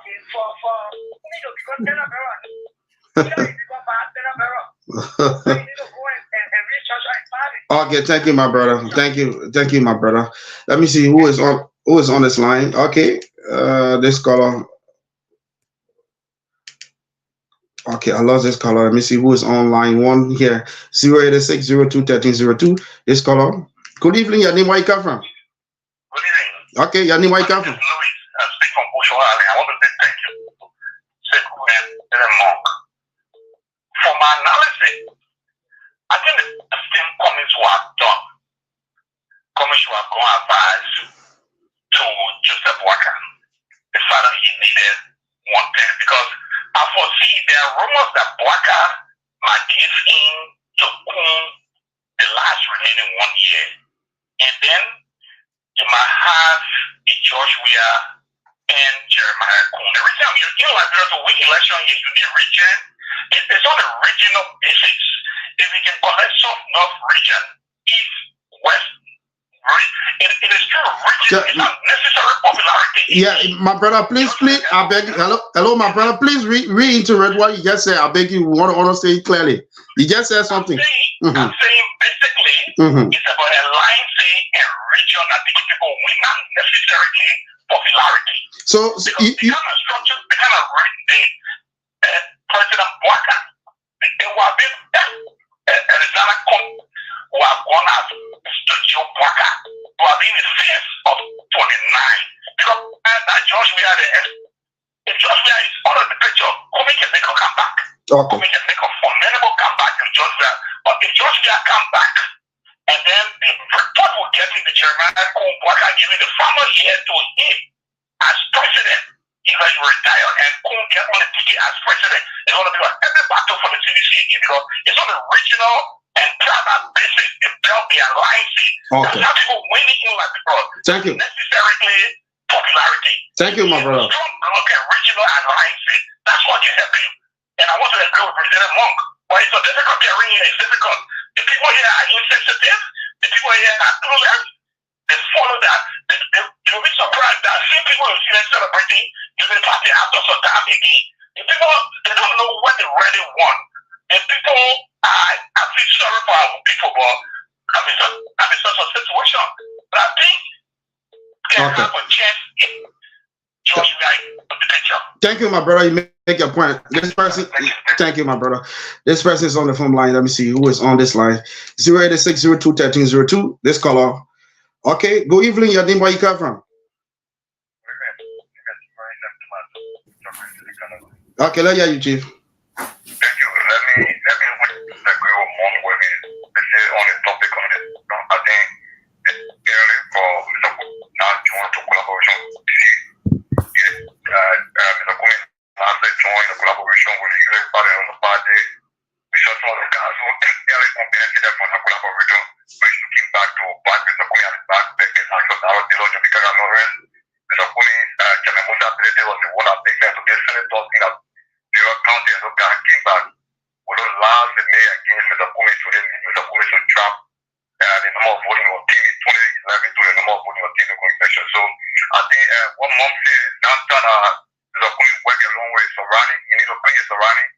Okay, thank you, my brother. Thank you, my brother. Let me see who is on this line. Okay, this caller. Okay, I lost this caller. Let me see who is on line one here. 086021302. This caller. Good evening. Your name, where you come from? Good evening. Okay, your name, where you come from? Louis, I speak from Bushwa. I want to say thank you to Sekou and Monk. For my analysis, I think the same comments were done. Comments were going to advise to Joseph Walker, the father he needed one thing, because I foresee there are rumors that Walker might give in to the last remaining 1 year. And then you might have a George Weah and Jeremiah Kuhn. The reason Liberia to win election, you need region. It's on a regional basis. If we can collect some North region, East, West, it is true. Region is not necessary popularity. Yeah, my brother, please, I beg you. Hello, my brother, please reiterate what you just said. I beg you, we want to understand it clearly. You just said something. I'm saying basically, it's about alliance and region that the people win, not necessarily popularity. So the kind of structure, the kind of President Walker, they were being Arizona who have gone out to Joe Walker, who have been the face of 29. Because that George Weah, if George Weah is out of the picture, Kumi can make a comeback. Okay. Kumi can make a formidable comeback if George Weah. But if George Weah come back, and then the report will get in the Jeremiah Kuhn Walker giving the final year to him as president, even if he retire, and Kuhn get on the ticket as president, it's going to be a heavy battle for the CDC because it's on a regional and private basis. It built the alliance. Okay. That's how people winning in Liberia. Thank you. Necessarily popularity. Thank you, my brother. Strong block and regional alliances. That's what can help you. And I want to agree with President Monk. But it's a difficult area. It's difficult. The people here are insensitive. The people here are clueless. They follow that. You'll be surprised that same people you see them celebrating using party after some time again. people, they don't know what they really want. And people, I feel sorry for our people, but I'm in such a situation. But I think they have a chance. Just right the picture. Thank you, my brother. You make your point. This person, thank you, my brother. This person is on the phone line. Let me see who is on this line. 086021302. This caller. Okay. Good evening. Your name, where you come from? Okay, let's hear you, Chief. Thank you. Let me agree with Mom when they say on the topic on it. I think it's really for not join to collaboration. Mr. Kumi has joined the collaboration with the US party on the party. We shot some of the guys who really comprehended from the collaboration. We're looking back to back Mr. Kumi and back is actually now the Lord Jamaica Lawrence. Mr. Kumi, Chanamusa Brede was the one that big man to get senators in Liberia County and look at came back. We don't love the mayor against Mr. Kumi to them, Mr. Kumi to Trump. The number of voting on team in 2011 to the number of voting on team in the election. So I think what Mom says downtown Mr. Kumi work a long way surrounding. You need to bring your surrounding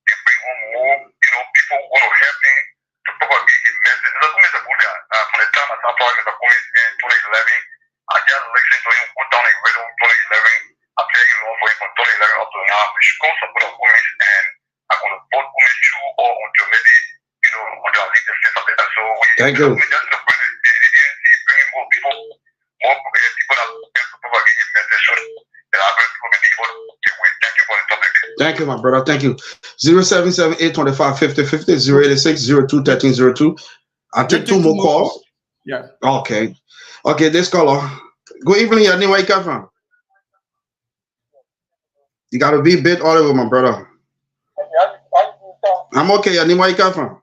and bring on more, people who want to help him to propagate a message. Mr. Kumi is a good guy. From the time I started talking Mr. Kumi in 2011, I just listened to him put down a radio in 2011. I'm playing along for him from 2011 up to now. We should go support the Kumi and I'm going to vote Kumi through or until maybe, until I leave the sense of it. And so Thank you. We just bring more people that can propagate a message so that our people can be able to get away. Thank you for the topic. Thank you, my brother. Thank you. 077-825-5050, 086-02-1302. I'll take two more calls. Yeah. Okay. Okay, this caller. Good evening, your name, where you come from? You got to be a bit all over, my brother. I'm okay, your name, where you come from?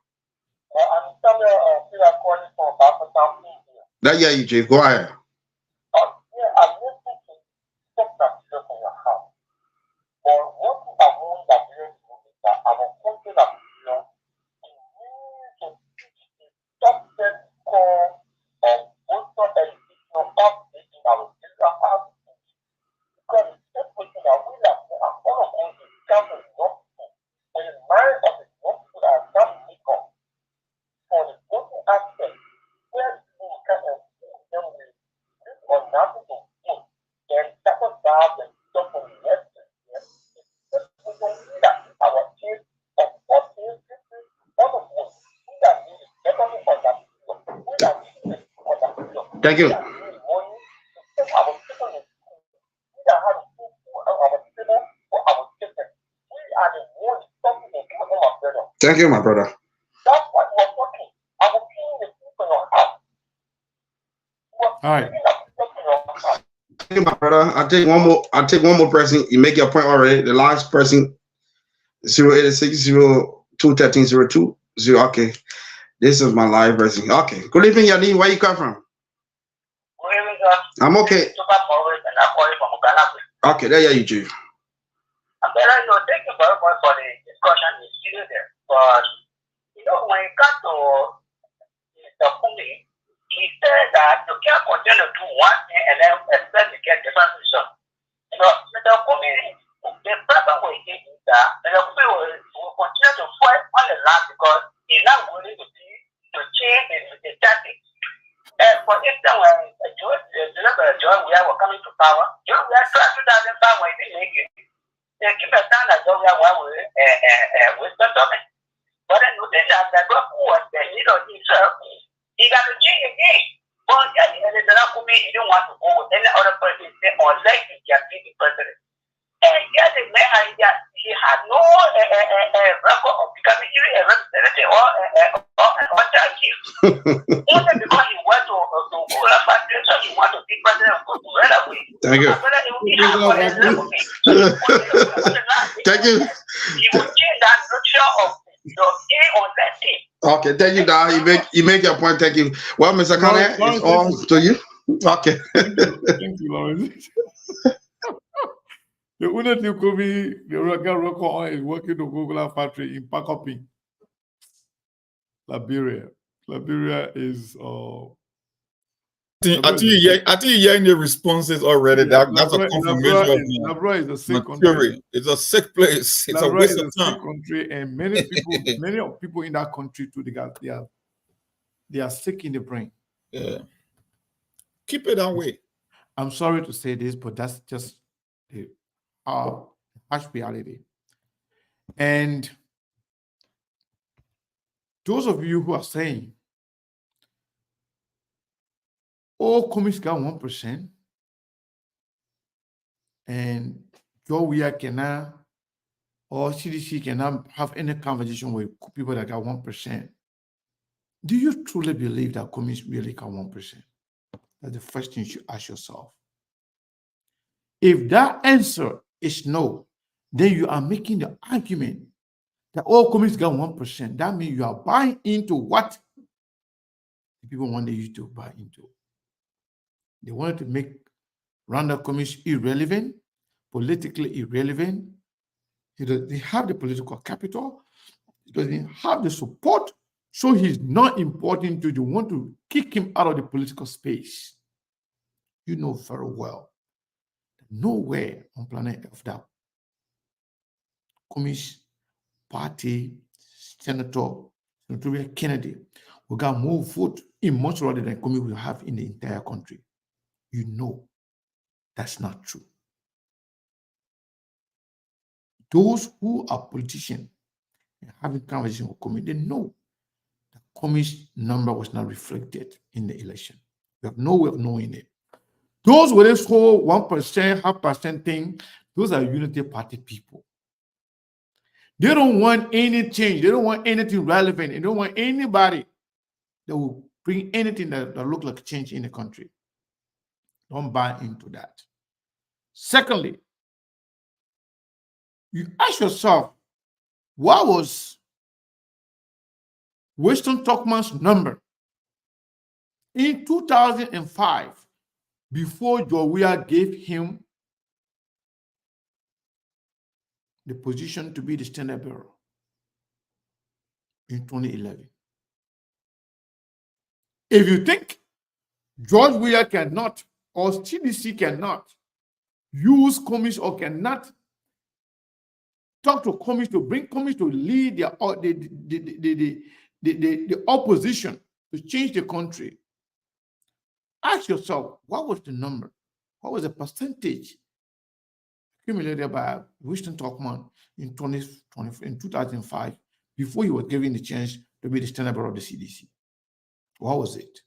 I'm calling from Pakistan. That yeah, you, Chief. Go ahead. I'm listening to stuff that you from your house. But what is the one that you that our country that we need to teach the subset core of voter education of in our digital house. Because it's everything that we have all of us is counted not and the mind of the young people are not equal. For the voting aspect, where you can them with this or nothing to do, then that was down the stuff from the next year. We don't need that. Our kids of what is all of us. We that need it, definitely for that. We that need it for that. Thank you. We that need money to take our children in school. We that have food for our children for our children. We are the ones something to do with our brother. Thank you, my brother. That's what we're talking. I will kill the people in your house. All right. Thank you, my brother. I'll take one more person. You make your point already. The last person, 086-02-1302. Okay. This is my live person. Okay. Good evening, Yanni. Where you come from? I'm okay. Okay, there you Chief. Thank you very much for the discussion. It's still there. But, when it comes to Mr. Kumi, he said that you can't continue to do one thing and then expect to get different results. Mr. Kumi, the problem with it is that Mr. Kumi will continue to fight on the land because he's not willing to change the tactics. For instance, when John we were coming to power, John we tried 2005 when he didn't make it. They keep a standard John with the government. But then you think that the was the leader himself, he got to change again. But at the end of the day, he didn't want to go with any other person unless he can be the president. And yet, the man, he had no record of becoming a representative or chief. Only because he went to go to factory, so he wanted to be president of right away. Thank you. Thank you. He would change that notion of Okay, thank you, Dad. You make your point. Thank you. Well, Mr. Conner, it's all to you. Okay. Thank you, Lawrence. The Unity could be the record is working to Google factory in Pakopi, Liberia. Liberia is I think you're hearing the responses already. Yeah, That's a confirmation. Liberia is a sick My country. theory. It's a sick place. It's a Liberia waste is of a sick time. country, and many people in that country too, they are sick in the brain. Yeah. Keep it that way. I'm sorry to say this, but that's just the harsh reality. And those of you who are saying, oh, commies got 1%, and Joe cannot, or CDC cannot have any conversation with people that got 1%. Do you truly believe that commies really got 1%? That's the first thing you should ask yourself. If that answer is no, then you are making the argument that all commies got 1%. That means you are buying into what the people wanted you to buy into. They wanted to make random commies irrelevant, politically irrelevant. They have the political capital, because they have the support, so he's not important to you. Want to kick him out of the political space. You know very well, nowhere on planet Earth that communist party Senator Kennedy will get more vote in much rather than communist will have in the entire country. You know that's not true. Those who are politicians and having conversation with communist, they know the communist number was not reflected in the election. We have no way of knowing it. Those with this whole 1%, 0.5% thing, those are unity party people. They don't want any change. They don't want anything relevant. They don't want anybody that will bring anything that look like change in the country. Don't buy into that. Secondly, you ask yourself, what was Winston Tuckman's number in 2005 before Jowiya gave him the position to be the standard bearer in 2011? If you think George Weah cannot, or CDC cannot use commies or cannot talk to commies to bring commies to lead the opposition to change the country, ask yourself, what was the number? What was the percentage accumulated by Winston Tuckman in 2005 before he was given the chance to be the standard bearer of the CDC? What was it?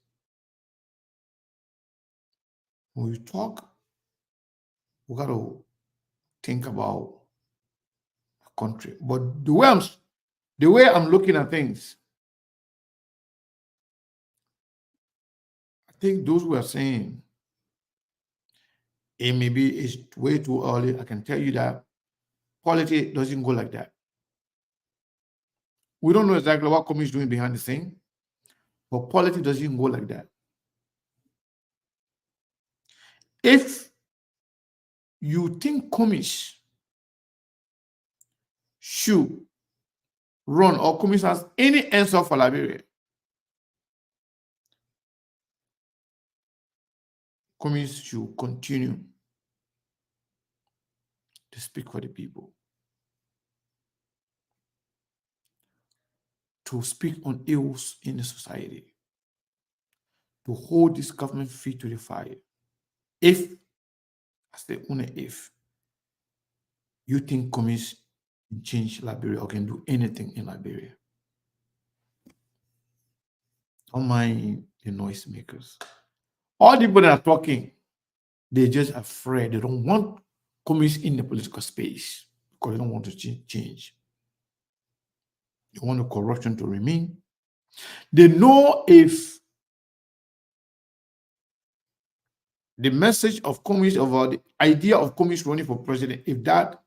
When we talk, we got to think about a country. But the way I'm looking at things, I think those who are saying it maybe is way too early, I can tell you that politics doesn't go like that. We don't know exactly what committee is doing behind the scene, but politics doesn't go like that. If you think commies should run or commies has any answer for Liberia, commies should continue to speak for the people, to speak on ills in the society, to hold this government feet to the fire. If, I say only if, you think commies can change Liberia or can do anything in Liberia, don't mind the noisemakers. All the people that are talking, they're just afraid. They don't want commies in the political space because they don't want to change. They want the corruption to remain. They know if the message of commies, of the idea of commies running for president, if that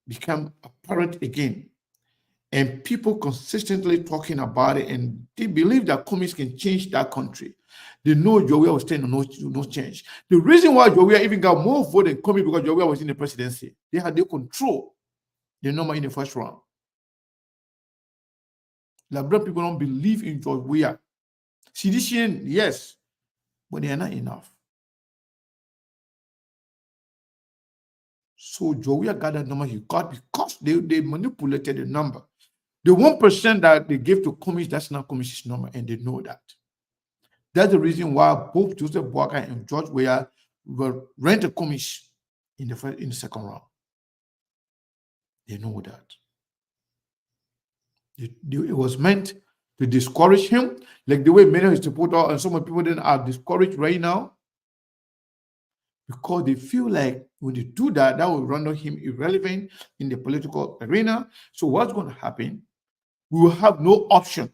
become apparent again, and people consistently talking about it, and they believe that commies can change that country, they know Jowiya will stand on no change. The reason why Jowiya even got more vote than commies because Jowiya was in the presidency. They had the control the number in the first round. Liberian people don't believe in George Weah CDC, yes, but they are not enough. So Joey got that number he got because they manipulated the number. The 1% that they gave to Commies, that's not Commies' number, and they know that. That's the reason why both Joseph Boakai and George Weah were rented Commies in the second round. They know that. It was meant to discourage him, like the way many of his supporters and some of people then are discouraged right now, because they feel like when they do that, that will render him irrelevant in the political arena. So what's going to happen? We will have no option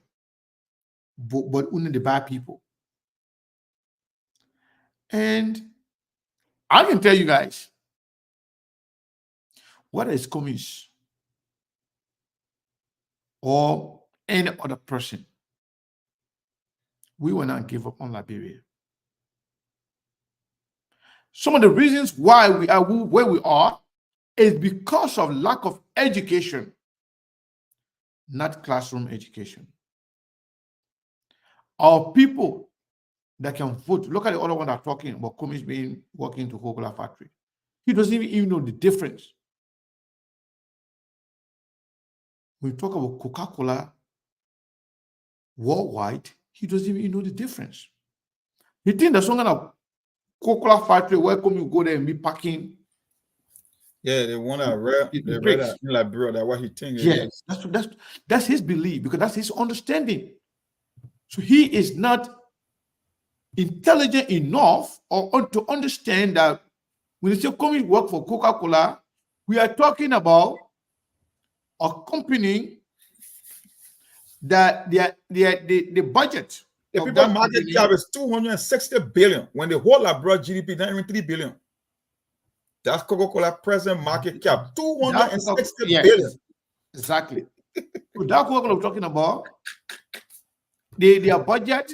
but only the bad people. And I can tell you guys, whether it's Commies or any other person, we will not give up on Liberia. Some of the reasons why we are where we are is because of lack of education, not classroom education. Our people that can vote, look at the other one that are talking about Commies being working to Coca-Cola factory. He doesn't even know the difference. When we talk about Coca-Cola worldwide, he doesn't even know the difference. He thinks there's some kind of Coca-Cola factory where come you go there and be packing. Yeah, they want to read in Liberia. That's what he thinks. Yes, that's his belief, because that's his understanding. So he is not intelligent enough or to understand that when they say come work for Coca-Cola, we are talking about a company that the budget. The people market cap is 260 billion when the whole Liberia GDP is not even 3 billion. That's Coca-Cola present market cap, 260 billion. Exactly. So that Coca-Cola we're talking about, their budget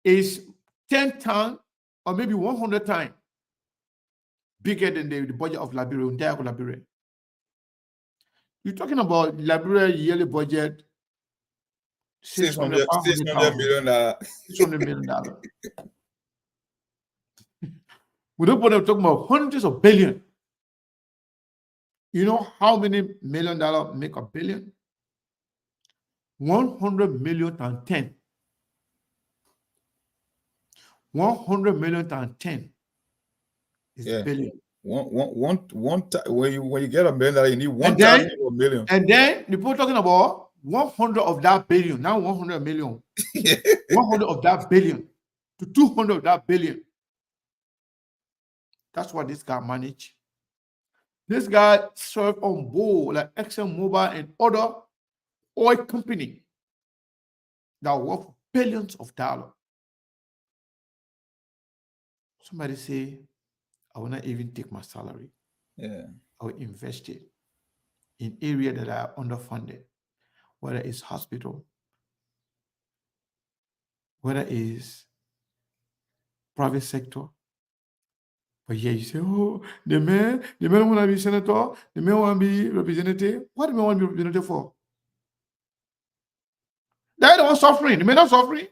is 10 times or maybe 100 times bigger than the budget of Liberia, entire Liberia. You're talking about Liberia yearly budget, $600 million. $600 million. We don't want to talk about hundreds of billions. You know how many $1 million make a billion? 100 million times 10. 100 million times 10 is a billion. When you get $1 million, you need 1,000 million. And then the people talking about 100 of that billion, now 100 million. 100 of that billion to 200 of that billion. That's what this guy managed. This guy served on board like ExxonMobil and other oil company that worth billions of dollars. Somebody say, I will not even take my salary. Yeah. I will invest it in areas that are underfunded, whether it's hospital, whether it's private sector. But yeah, you say, oh, the man want to be senator, the man want to be representative. What do the man want to be representative for? They're the one suffering. The man not suffering.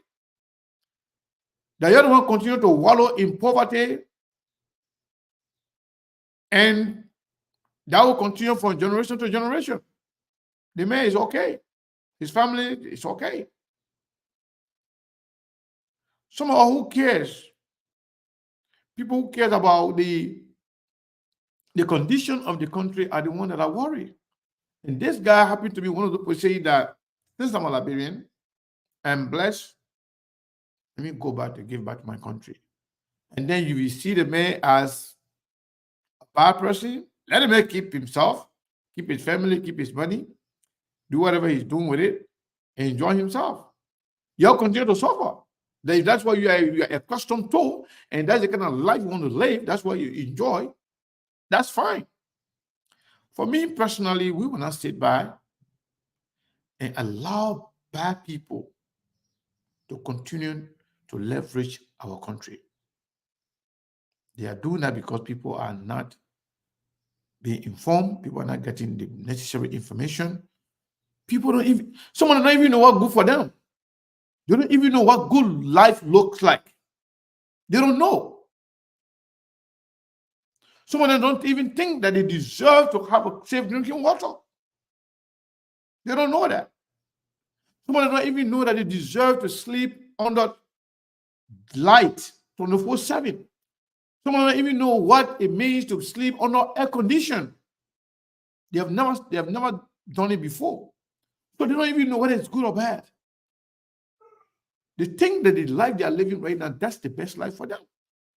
They're the one continue to wallow in poverty, and that will continue from generation to generation. The man is okay. His family is okay. Somehow, who cares? People who care about the condition of the country are the ones that are worried. And this guy happened to be one of the people saying that since I'm a Liberian, I'm blessed. Let me go back to give back to my country. And then you will see the man as a bad person. Let the man keep himself, keep his family, keep his money, do whatever he's doing with it, and enjoy himself. You'll continue to suffer. If that's what you are accustomed to, and that's the kind of life you want to live, that's what you enjoy, that's fine. For me personally, we will not sit by and allow bad people to continue to leverage our country. They are doing that because people are not being informed, people are not getting the necessary information. People don't even, someone don't even know what's good for them. They don't even know what good life looks like. They don't know. Some of them don't even think that they deserve to have a safe drinking water. They don't know that. Some of them don't even know that they deserve to sleep under light 24/7. Some of them don't even know what it means to sleep under air condition. They have never done it before. So they don't even know whether it's good or bad. They think that the life they are living right now, that's the best life for them.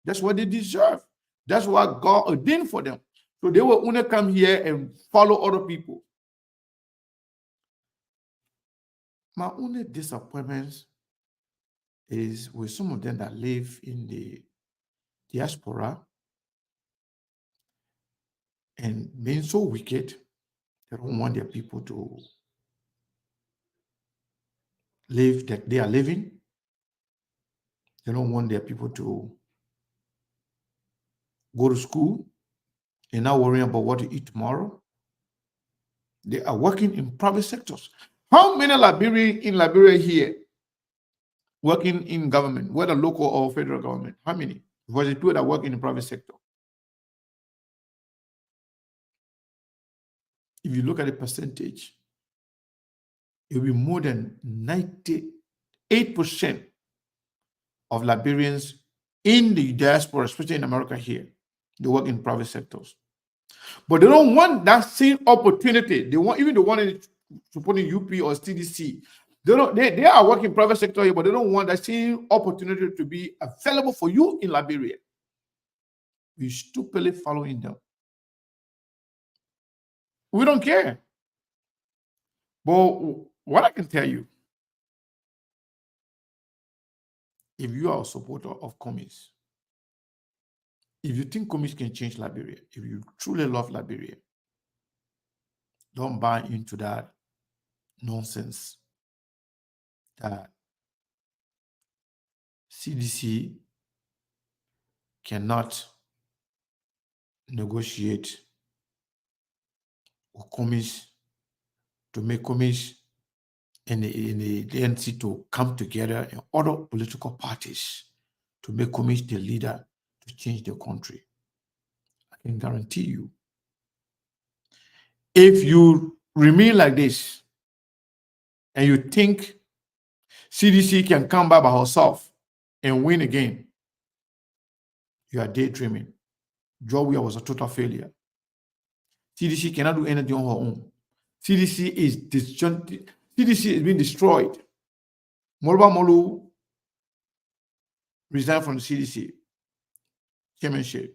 That's what they deserve. That's what God ordained for them. So they will only come here and follow other people. My only disappointment is with some of them that live in the diaspora and being so wicked, they don't want their people to live that they are living. They don't want their people to go to school and not worrying about what to eat tomorrow. They are working in private sectors. How many Liberians in Liberia here working in government, whether local or federal government? How many? Because the people that work in the private sector. If you look at the percentage, it will be more than 98% of Liberians in the diaspora, especially in America here, they work in private sectors. But they don't want that same opportunity. They want even the one supporting UP or CDC. They are working in private sector here, but they don't want that same opportunity to be available for you in Liberia. We stupidly following them. We don't care. But what I can tell you, if you are a supporter of commies, if you think commies can change Liberia, if you truly love Liberia, don't buy into that nonsense that CDC cannot negotiate with commies to make commies and the ANC to come together and other political parties to make commies the leader to change the country. I can guarantee you, if you remain like this and you think CDC can come back by herself and win again, you are daydreaming. Georgia was a total failure. CDC cannot do anything on her own. CDC is being destroyed. Moroba Molu resigned from the CDC chairmanship.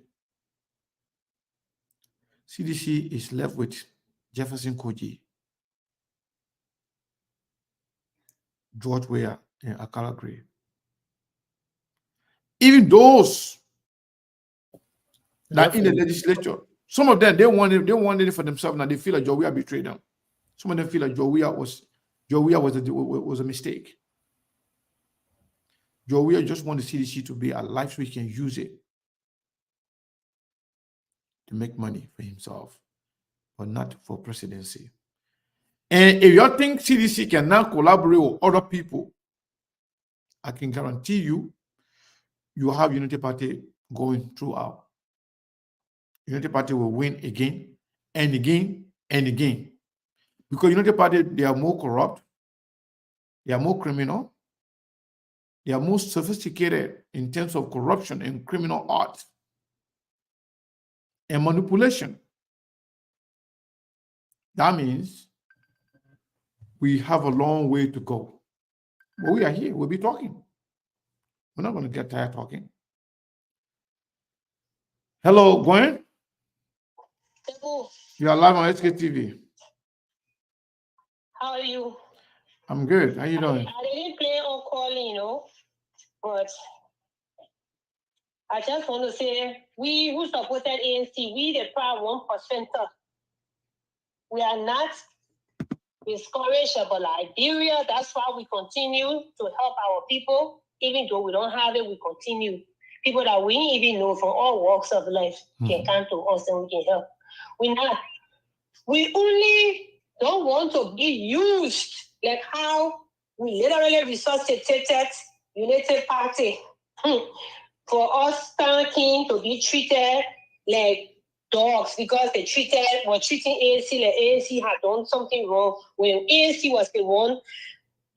CDC is left with Jefferson Koji, George Weah, and Akala Gray. Even those that in the legislature, some of them they wanted it for themselves. Now they feel like George Weah betrayed them. Some of them feel like George Weah was a mistake. George Weah just want the CDC to be alive so he can use it to make money for himself, but not for presidency. And if you think CDC can now collaborate with other people, I can guarantee you, you will have Unity Party going throughout. Unity Party will win again and again and again. Because Unity Party, they are more corrupt, they are more criminal, they are more sophisticated in terms of corruption and criminal art and manipulation. That means we have a long way to go. But we are here, we'll be talking. We're not going to get tired talking. Hello, Gwen. You are live on SKTV. How are you? I'm good. How you doing? I didn't plan on calling, but I just want to say, we who supported ANC, we the proud 1%. We are not discouraged about Liberia. That's why we continue to help our people. Even though we don't have it, we continue. People that we didn't even know from all walks of life can come to us and we can help. We only don't want to be used like how We literally resuscitated United Party for us thanking to be treated like dogs because they were treating ANC like ANC had done something wrong when ANC was the one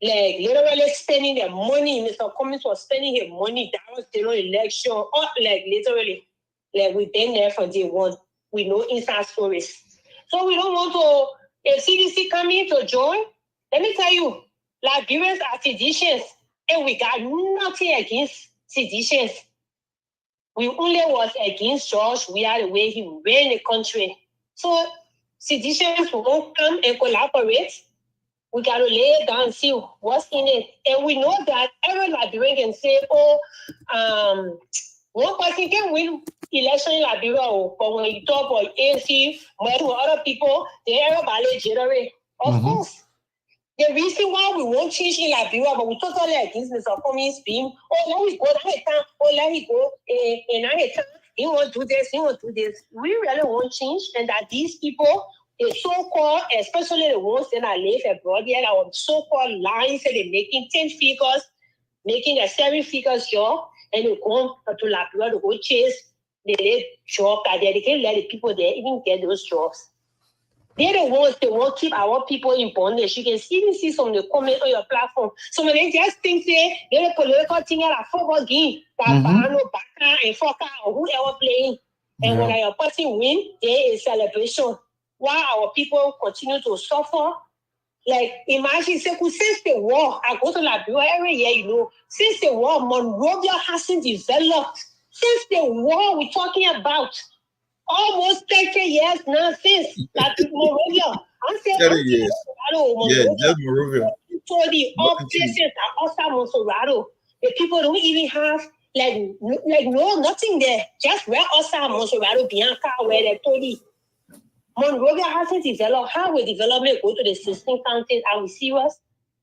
like literally spending their money. Mr. Cummings was spending his money. That was the election. Or like literally, like we've been there from day one. We know inside stories. So we don't want to, if CDC coming to join, let me tell you, Liberians are seditions, and we got nothing against seditions. We only was against George. We are the way he ran the country. So seditions won't come and collaborate. We got to lay it down and see what's in it. And we know that every Liberian can say, one person can win election in Liberia, but when you talk about ANC, with other people, they everybody generate. Of course. The reason why we won't change in Liberia, but we totally against Mr. Cummings being, let me go, let me go, he won't do this, he won't do this. We really won't change, and that these people, the so-called, especially the ones that are live abroad here, our so-called lines that they're making 10 figures, making a 7 figures here, and they go to Liberia to go chase the job that they can let the people there even get those jobs. They're the ones that won't keep our people in bondage. You can even see some of the comments on your platform. Some of them just think they're a political thing at a football game, that Bano, Baka, and Foka, or whoever playing. And when your person win, there is celebration. While our people continue to suffer. Like, imagine, since the war, I go to Liberia every year, since the war, Monrovia hasn't developed. Since the war we're talking about, almost 30 years now since Monrovia. I'm saying 30 years. Monrovia. Yeah, just Monrovia. So the all places are also Monserrado. The people don't even have nothing there. Just where also Monserrado, Bianca, where they told you. Monrovia hasn't developed. How will development go to the 16 counties? Are we serious?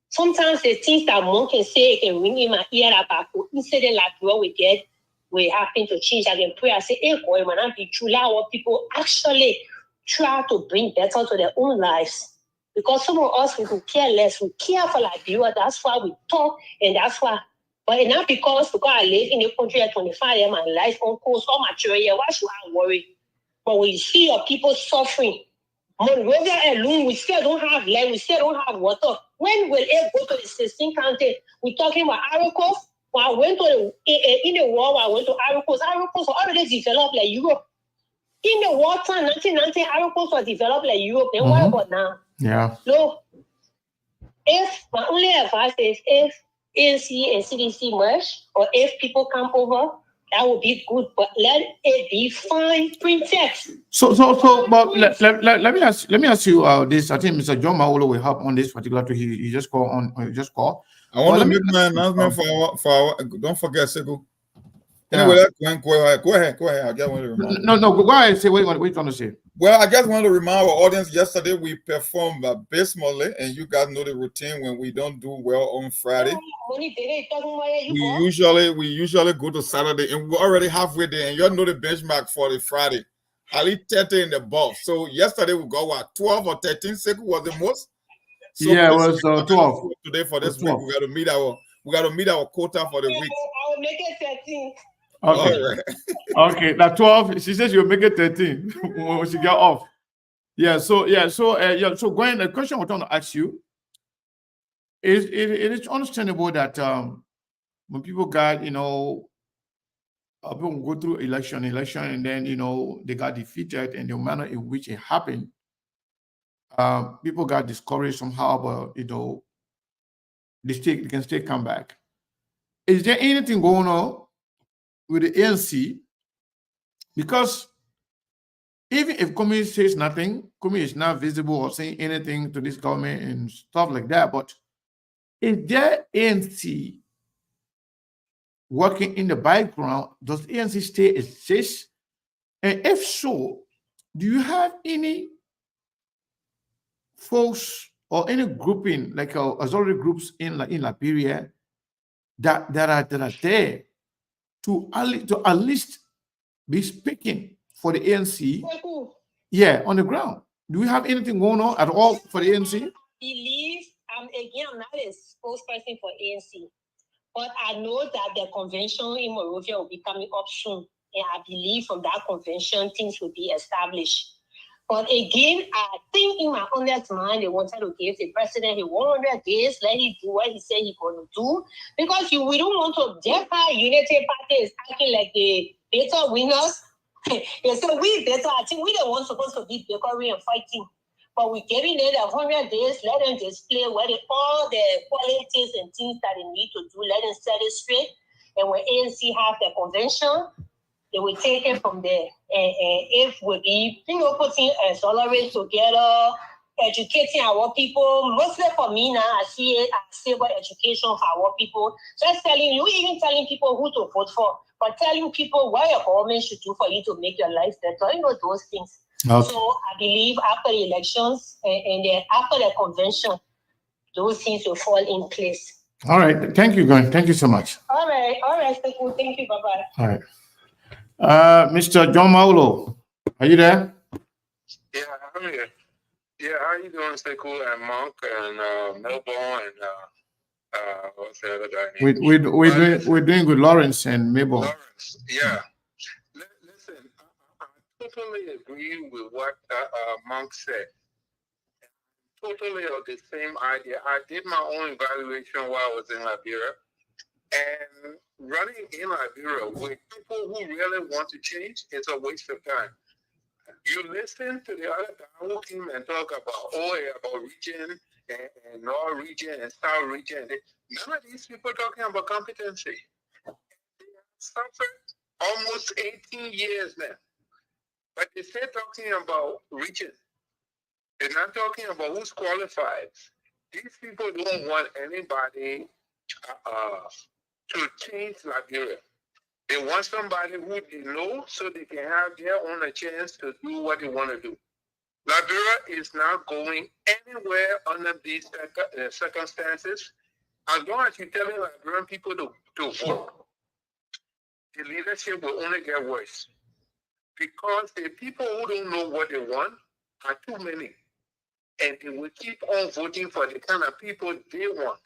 Sometimes the things that one can say can ring in my ear about incident like what we get, we happen to change. I can pray. I say, hey, boy, man, I'm be true. Our people actually try to bring better to their own lives. Because some of us, we could care less. We care for Liberia. That's why we talk, and that's why. But not because I live in the country at 25 years, my life on course, all my children, why should I worry? But when you see your people suffering, Monrovia alone, we still don't have land, we still don't have water. When will it go to the 16 county? We're talking about Aricos. When I went to in the war, I went to Aricos. Aricos were already developed like Europe. In the war time, 1990, Aricos was developed like Europe. Then what about now? Yeah. So, if my only advice is if ANC and CDC merge, or if people come over, that would be good, but let it be fine print text. But let me ask you this. I think Mr. John Maolo will help on this particular. He just call on. I want to make my announcement for our. Don't forget, Sego. Anyway, go ahead. I just want to remind. No, go ahead. Say what you trying to say. Well, I just want to remind our audience. Yesterday we performed abysmally, and you guys know the routine when we don't do well on Friday. We usually go to Saturday, and we're already halfway there. And you know the benchmark for the Friday, at least 30 in the buff. So yesterday we got what 12 or 13 seconds was the most. So yeah, it was 12 today for this week. We got to meet our quota for the week. I will make it 13. Okay. All right. Okay, that 12. She says you'll make it 13 when she get off. So Gwen, the question I want to ask you is it is understandable that when people got people go through election, and then they got defeated, and the manner in which it happened, people got discouraged somehow, but they can still come back. Is there anything going on with the ANC? Because even if Kumi says nothing, Kumi is not visible or saying anything to this government and stuff like that, but is there ANC working in the background? Does ANC still exist? And if so, do you have any folks or any grouping, like auxiliary groups in Liberia that are there to at least be speaking for the ANC? Yeah, on the ground. Do we have anything going on at all for the ANC? I'm not a spokesperson for ANC, but I know that the convention in Monrovia will be coming up soon. And I believe from that convention, things will be established. But again, I think in my honest mind, they wanted to give the president 100 days, let him do what he said he's going to do. Because we don't want to jeopardize Unity Party is acting like the better winners. Yeah, so we better, I think we the ones supposed to be bickering and fighting. But we're giving them 100 days, let them display all the qualities and things that they need to do, let them set it straight. And when ANC have the convention, they will take it from there. If we be, putting a salary together, educating our people, mostly for me now, I see it as civil education for our people. Just telling you, even telling people who to vote for, but telling people what your government should do for you to make your life better, those things. Okay. So I believe after the elections and then after the convention, those things will fall in place. All right. Thank you, Gwen. Thank you so much. All right. Thank you. Bye-bye. All right. Mr. John Maulo, are you there? Yeah, I'm here. Yeah, how you doing, Sekou and Monk and Melbourne and what's the other guy name? We're doing good, Lawrence and Mabel. Lawrence, yeah. Listen, I totally agree with what Monk said. Totally of the same idea. I did my own evaluation while I was in Liberia. And running in Liberia with people who really want to change, it's a waste of time. You listen to the other guy who came and talk about region and North region and South region. None of these people talking about competency. They have suffered almost 18 years now. But they still talking about region. They're not talking about who's qualified. These people don't want anybody to change Liberia. They want somebody who they know so they can have their own chance to do what they want to do. Liberia is not going anywhere under these circumstances. As long as you're telling Liberian people to vote, the leadership will only get worse. Because the people who don't know what they want are too many. And they will keep on voting for the kind of people they want.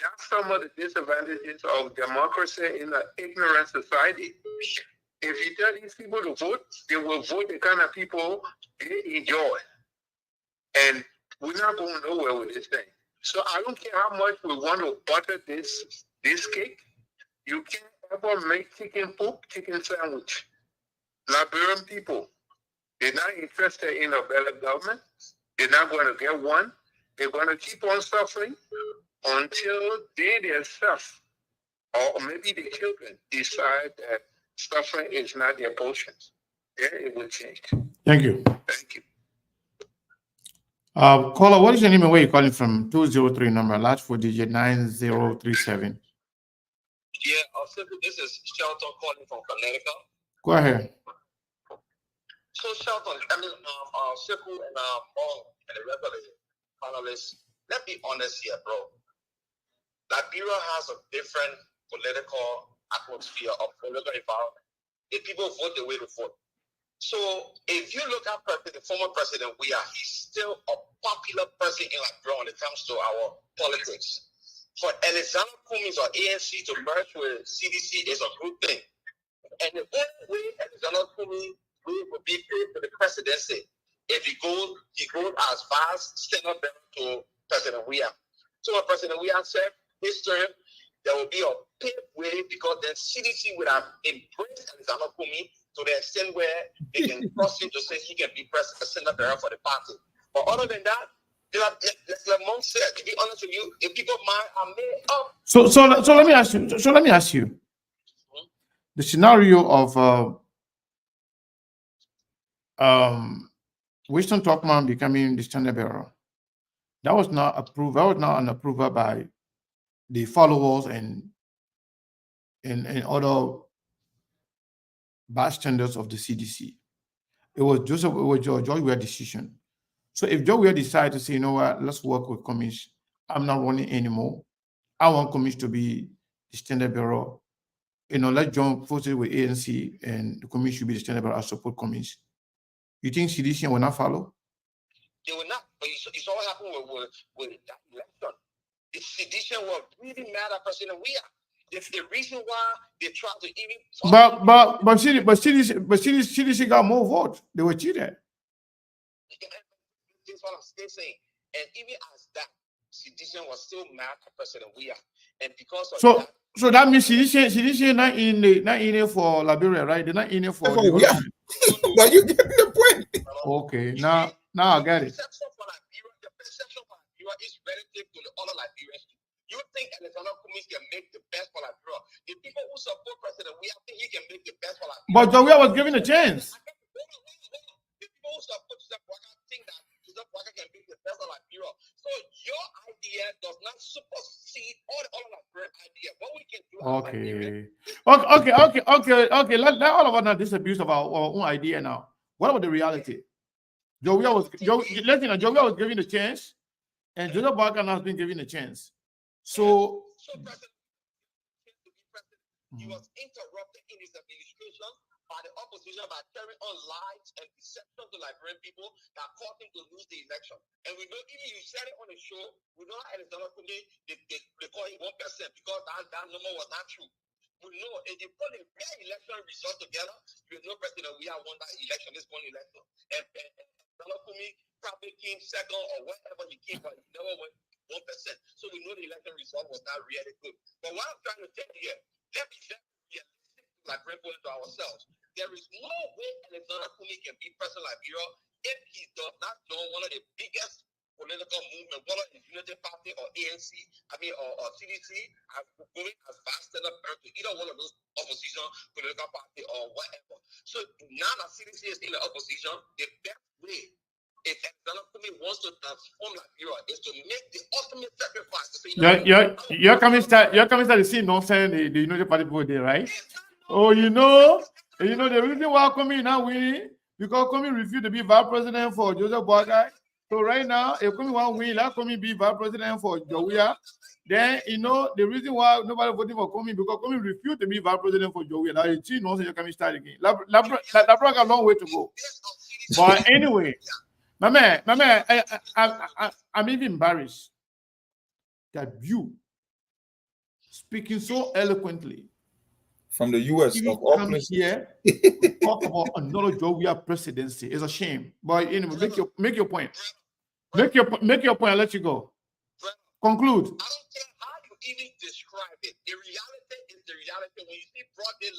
That's some of the disadvantages of democracy in an ignorant society. If you tell these people to vote, they will vote the kind of people they enjoy. And we're not going nowhere with this thing. So I don't care how much we want to butter this cake. You can't ever make chicken sandwich. Liberian people, they're not interested in a better government. They're not going to get one. They're going to keep on suffering until they themselves, or maybe the children, decide that suffering is not their portions. Then it will change. Thank you. Thank you. Caller, what is your name and where you're calling from? 203 number, last 4 digit 9037. Yeah, this is Shelton calling from Connecticut. Go ahead. So Shelton, Sekou and Paul and the rest of the panelists, let's be honest here, bro. Liberia has a different political atmosphere or political environment. The people vote the way they vote. So if you look at the former president, he's still a popular person in Liberia when it comes to our politics. For Alexander Cummings or ANC to merge with CDC is a good thing. And the only way Alexander Cummings will be paid for the presidency if he goes as vice stand-up to President William. So what President William said, this term, there will be a paved way because then CDC would have embraced Alexander Cummings to the extent where they can cross him to say he can be senator for the party. But other than that, like Monk said, to be honest with you, if people mind are made up. So let me ask you. The scenario of Winston Tuckman becoming the standard bearer, that was not approved. That was not an approval by the followers and other bystanders of the CDC. It was George Weah's decision. So if George Weah decided to say, you know what, let's work with Cummings, I'm not running anymore. I want Cummings to be the standard bearer. Let John force it with ANC and the Cummings should be the standard bearer. I support Cummings. You think CDC will not follow? They will not. But you saw what happened with that election. The sedition was really mad at President Weah. The reason why they tried to even CDC got more votes. They were cheated. That's what I'm still saying. And even as that, sedition was still mad at President Weah. And because of that, so that means sedition not in it for Liberia, right? They're not in it for yeah. But you get the point. Okay, now I get it. The perception for Liberia is relative to the other Liberians. You think Alexander Cummings can make the best for Liberia? The people who support President Weah think he can make the best for Liberia. But Joe was given a chance. The people who support Waka think that Waka can make the best of Liberia. So your idea does not supersede all the other Liberian idea. What we can do. Okay. Let all of us not disabuse of our own idea now. What about the reality? Joe was given a chance, and Joseph Barker has been given a chance. So he was interrupted in his administration by the opposition by carrying on lies and deception to Liberian people that caused him to lose the election. And we know, even you said it on the show, we know Alexander Cummings, they call him 1% because that number was not true. We know if you put a fair election result together, you know President Weah won that election, this one election. And Alexander Cummings probably came second or whatever he came, but he never went 1%. So we know the election result was not really good. But what I'm trying to tell you here, let me realistic like referring to ourselves. There is no way Alexander Cummings can be president of Liberia if he does not join one of the biggest political movements, whether it's Unity Party or ANC, or CDC, going as fast as to either one of those opposition political party or whatever. So now that CDC is in the opposition, the best way if Alexander Cummings wants to transform Liberia is to make the ultimate sacrifice. To say, you're coming to see nonsense the Unity Party people there, right? Oh, you know the reason why Cummings not winning because Cummings refused to be vice president for Joseph Boakai. So right now, if Cummings want to win, let Cummings be vice president for Jowea. Then the reason why nobody voting for Cummings because Cummings refused to be vice president for Jowea. Now you see nonsense, you're coming start again. Labra got a long way to go. But anyway. My man, I'm even embarrassed that you speaking so eloquently from the US of all places here talk about another Jowea presidency. It's a shame. But anyway, make your point. Make your point. I'll let you go. Conclude. I don't care how you even describe it. The reality is the reality. When you see broad day,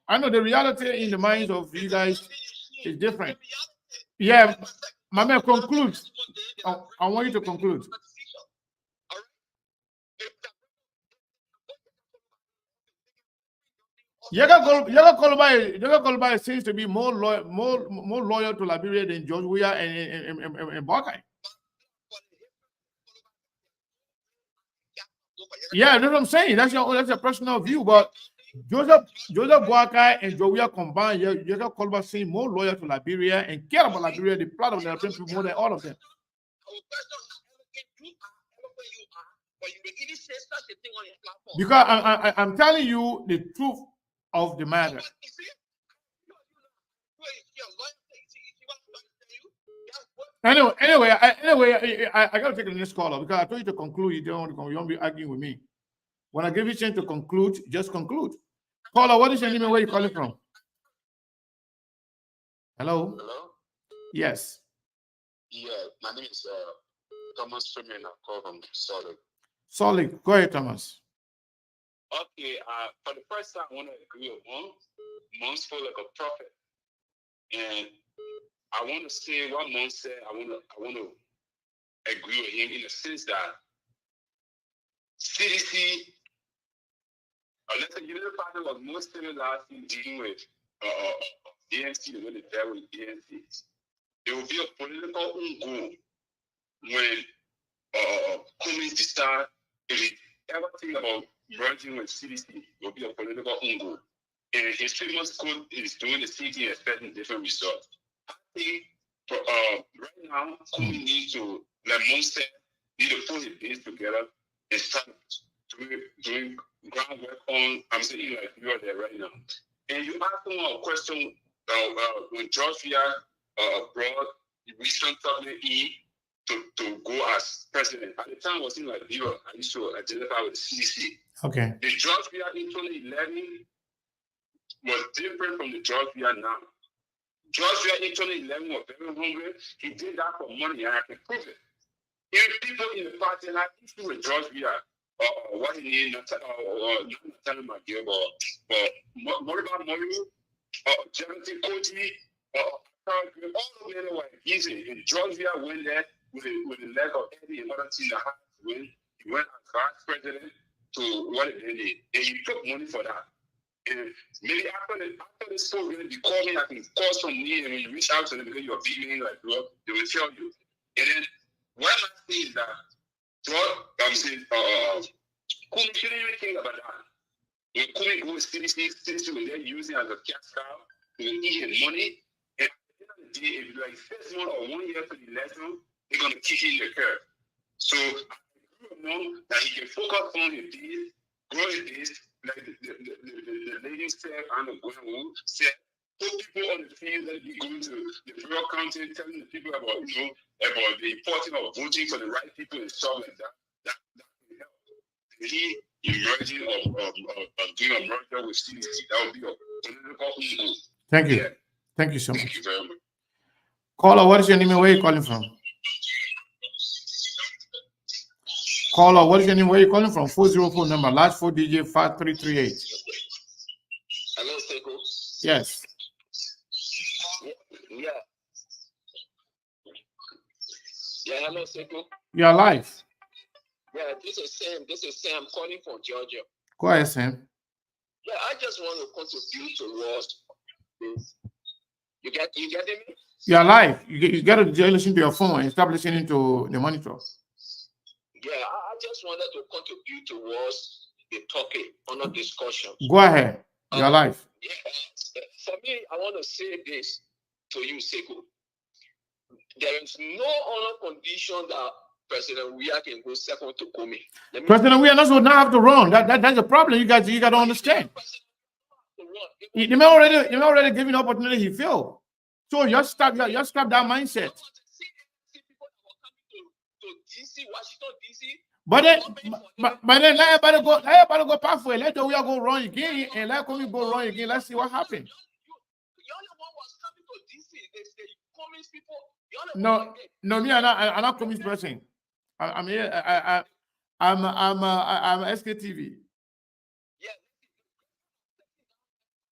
I know the reality in the minds of you guys is different. Yeah, my man, conclude. I want you to conclude. Yaga Kolbai seems to be more loyal to Liberia than George Weah and Boakai. Yeah, that's what I'm saying. That's your personal view, but Joseph Boakai and George Weah combined, Yaga Kolbai seems more loyal to Liberia and care about Liberia, the plot of the Liberian people more than all of them. Because I'm telling you the truth of the matter. Anyway, I gotta take the next caller because I told you to conclude. You don't want to be arguing with me. When I give you a chance to conclude, just conclude. Caller, what is your name and where you calling from? Hello? Hello? Yes. Yeah, my name is Thomas Freeman. I call from Solid. Solid. Go ahead, Thomas. Okay, for the first time, I want to agree with Monk. Monk spoke like a prophet. And I want to say what Monk said. I want to agree with him in the sense that CDC, unless the Unity Party was more civilized in dealing with ANC, the way they dealt with ANC, there will be a political goal when Cummings decide if he ever think about merging with CDC, it will be a political goal. And his famous quote is doing the same thing, expecting different results. I think right now, Cummings needs to, like Monk said, need to put his base together and start doing groundwork on, I'm saying like you are there right now. And you asked him a question when George Weah brought recently to go as president. At the time, I was in Liberia. I used to identify with the CDC. Okay. The drugs we are in 2011 was different from the drugs we are now. Drugs we are in 2011 were very hungry. He did that for money, and I can prove it. Even people in the party had issue with drugs we are. What he need, not telling my girl, but Moriba Moribu, Jonathan Koji, all of them were easy. The drugs we are went there with the leg of Eddie and other things that had to win. He went as vice president to what they did, and he took money for that. And maybe after the school, they call me, I can call some me, and when you reach out to them because you're beating like bro, they will tell you. And then what I say is that I'm saying, Kumi shouldn't even think about that. When Kumi goes to CDC, when they're using it as a cash cow, they will eat his money. And at the end of the day, if it's like 6 months or 1 year to the election, they're going to kick in the curve. So I know that he can focus on his deeds, grow his deeds, like the lady said, and the woman said, put people on the field that be going to the rural county, telling the people about, about the importance of voting for the right people and stuff like that. That can help. He emerging of doing a merger with CDC, that would be a political move. Thank you. Yeah. Thank you so much. Thank you very much. Caller, what is your name and where are you calling from? Caller, what is your name? Where are you calling from? 404 number, last 4 DJ 5338. Hello, Seko. Yes. Yeah. Yeah, hello, Seko. You are live. Yeah, this is Sam calling from Georgia. Go ahead, Sam. Yeah, I just want to contribute towards this. You getting me? You are live. You got to listen to your phone and stop listening to the monitor. Yeah, I just wanted to contribute towards the topic on a discussion. Go ahead. You are live. Yeah, for me, I want to say this to you, Seko. There is no other condition that President Weah can go second to Kumi. President Weah does not have to run. That's the problem. You got to understand. They may already given the opportunity. He failed. So just stop that mindset. But then let everybody go pathway. Let the Weah go wrong again, and let Kumi go wrong again. Let's see what happens. No, me, I'm not Kumi's person. I'm here. I'm SKTV. Yeah.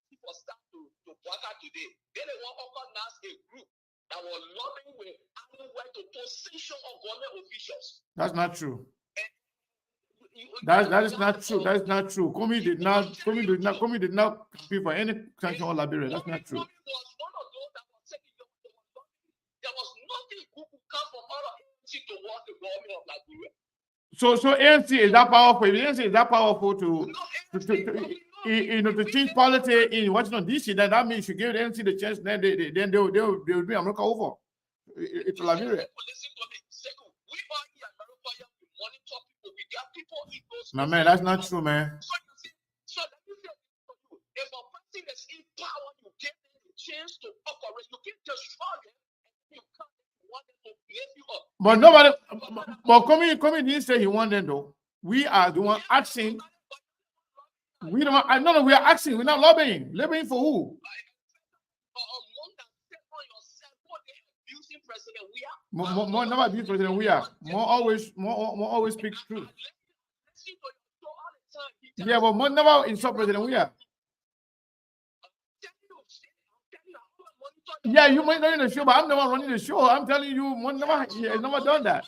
People start to work out today. They want to organize a group that was lobbying with anywhere to position of government officials. That's not true. That is not true. That is not true. Kumi did not compete for any sanction on Liberia. That's not true. There was nothing who could come from other ANC towards the government of Liberia. So ANC is that powerful? ANC is that powerful to change politics in Washington DC? Then that means you give the ANC the chance. Then they'll be America over. It's Liberia. No man, that's not true, man. So let me say to you, if a person is in power, you give them the chance to operate. You can destroy them. But nobody, but Kumi didn't say he won them though. We are the one asking. We don't. No, we are asking. We're not lobbying. Lobbying for who? More never abuse President Weah. More always speak truth. Yeah, but more never insult President Weah. Yeah, you might not in the show, but I'm the one running the show. I'm telling you, he has never done that.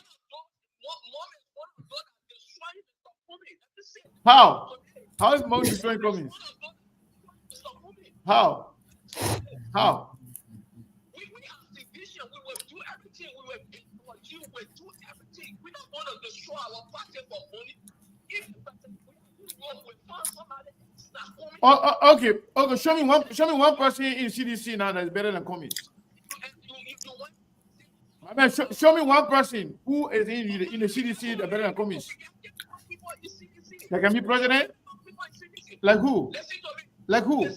How? How is Mo destroying Cummings? How? How? We have division. We will do everything. We will do everything. We don't want to destroy our party for money. If we find somebody. Okay. Show me one person in CDC now that's better than Cummings. I mean, show me one person who is in the CDC that's better than Cummings. That can be president? Like who? Like who?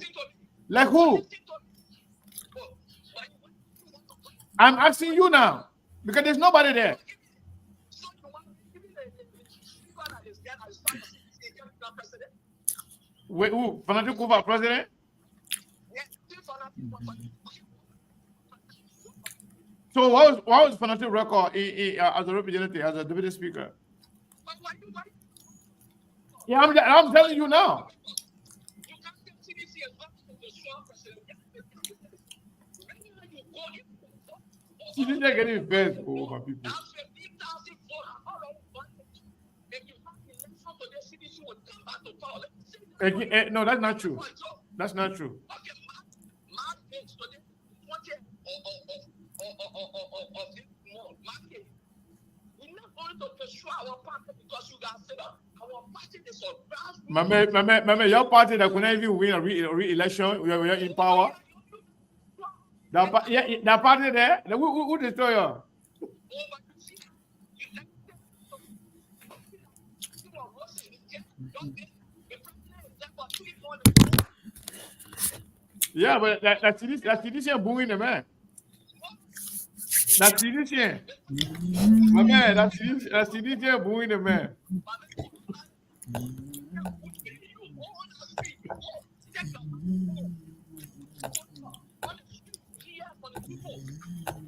Like who? I'm asking you now because there's nobody there. Wait, who? Fanatic Kuba president? So what was Fanatic record as a representative, as a deputy speaker? Yeah, I'm telling you now. She didn't get it first, oh my people. No, that's not true. That's not true. My man, your party that could even win a re-election, we are in power. That party there, who destroy you? Yeah, but that's CDC booing the man. That's CDC. My man, that's CDC booing the man.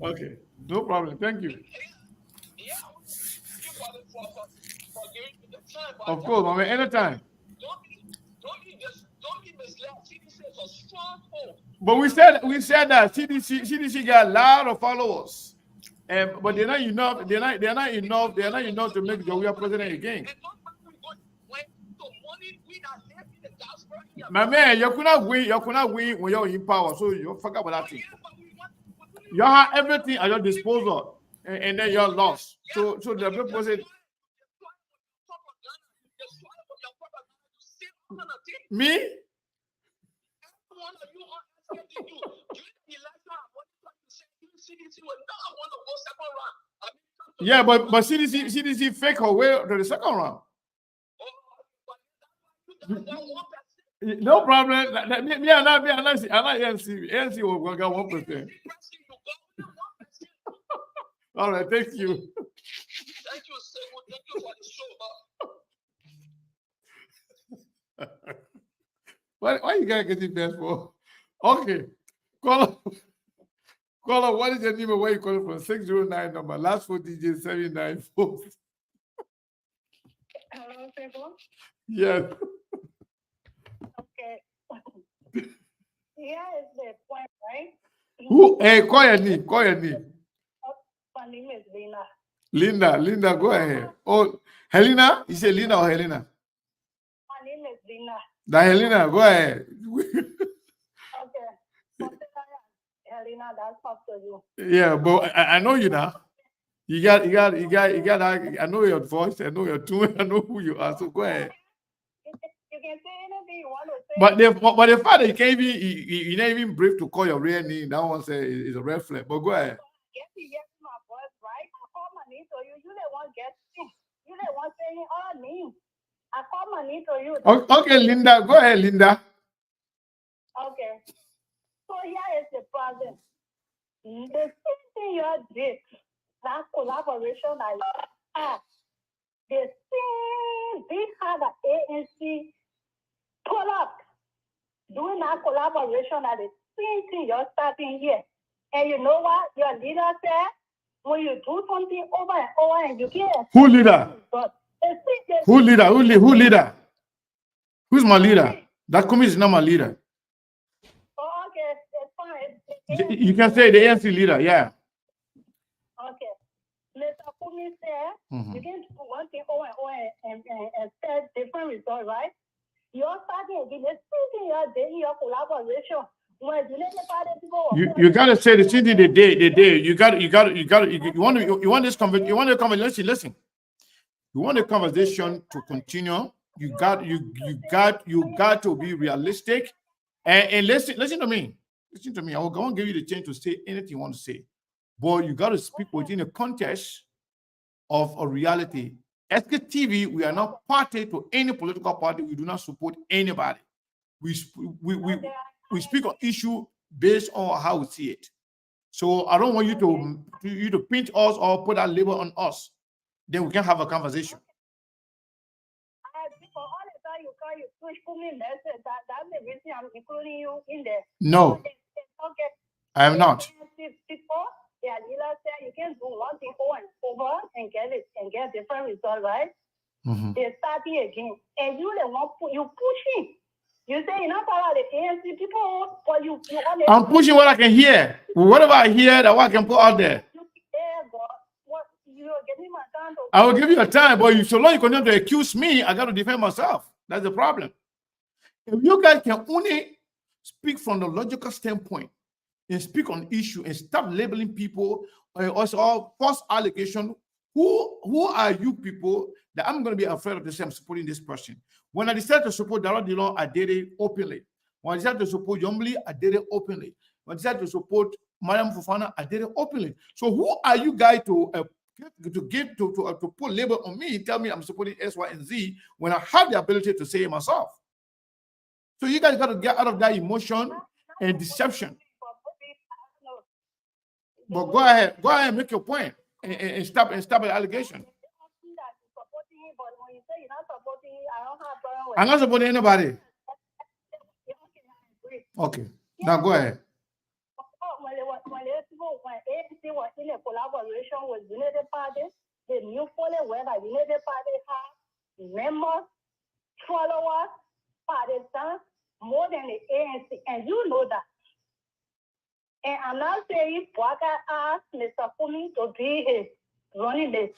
Okay, no problem. Thank you. Of course, my man, anytime. But we said that CDC got a lot of followers, but they're not enough. They're not enough to make Joe president again. My man, you cannot win when you're in power. So you forget about that thing. You have everything at your disposal, and then you're lost. So the people say, me? Yeah, but CDC fake her way to the second round. No problem. Me and ANC. ANC will get 1%. All right, thank you. Thank you, Sebo. Thank you for the show. Why you gotta get it best for? Okay. Caller, what is your name? Where you calling from? 609 number. Last 4 digits 794. Hello, Sebo. Yes. Okay. Here is the point, right? Who? Hey, call your name. My name is Linda. Linda, go ahead. Oh, Helena? You say Linda or Helena? My name is Lina. Helena, go ahead. Okay. Helena, that's up to you. Yeah, but I know you now. You got. I know your voice. I know your tune. I know who you are. So go ahead. You can say anything you want to say. But the fact that you can't even you not even brave to call your real name, that one say is a red flag. But go ahead. Yes, my voice, right? I call my name to you. You the one get me. You the one saying all name. I call my name to you. Okay, Linda. Go ahead, Linda. Okay. So here is the problem. The same thing you did, that collaboration I had, the same big had the ANC pull up doing that collaboration at the same thing you're starting here. And you know what? Your leader said, when you do something over and over and you can't. Who leader? Who leader? Who's my leader? That committee is not my leader. Oh, okay, it's fine. You can say the ANC leader, yeah. Okay. Mr. Kumi said, you can do one thing over and set different results, right? You're starting again. The same thing you're doing, your collaboration. You gotta say the same thing they did. You want this conversation. Listen. You want the conversation to continue. You got to be realistic and listen to me. Listen to me. I will go and give you the chance to say anything you want to say, but you got to speak within the context of a reality. SKTV, we are not party to any political party. We do not support anybody. We speak on issue based on how we see it. So I don't want you to pinch us or put that label on us. Then we can have a conversation. For all the time you push me message, that's the reason I'm including you in there. No. Okay. I am not. Before, yeah, dealer said you can do one thing over and get different result, right? They starting again. And you the one you pushing. You say you're not part of the ANC people, but you I'm pushing what I can hear. Whatever I hear, that what I can put out there. I will give you a time, but so long you continue to accuse me, I got to defend myself. That's the problem. If you guys can only speak from the logical standpoint and speak on issue and stop labeling people or also false allegation, who are you people that I'm going to be afraid of to say I'm supporting this person? When I decided to support Dara Dillon, I did it openly. When I decided to support Yombly, I did it openly. When I decided to support Mariam Fofana, I did it openly. So who are you guys to put label on me, tell me I'm supporting S, Y, and Z when I have the ability to say it myself? So you guys got to get out of that emotion and deception. But go ahead, make your point and stop the allegation. I'm not supporting anybody. Okay, now go ahead. When ANC was in a collaboration with United Party, they knew fully well that United Party had members, followers, partisans, more than the ANC, and you know that. And I'm not saying Bwaka asked Mr. Kumi to be his running mate.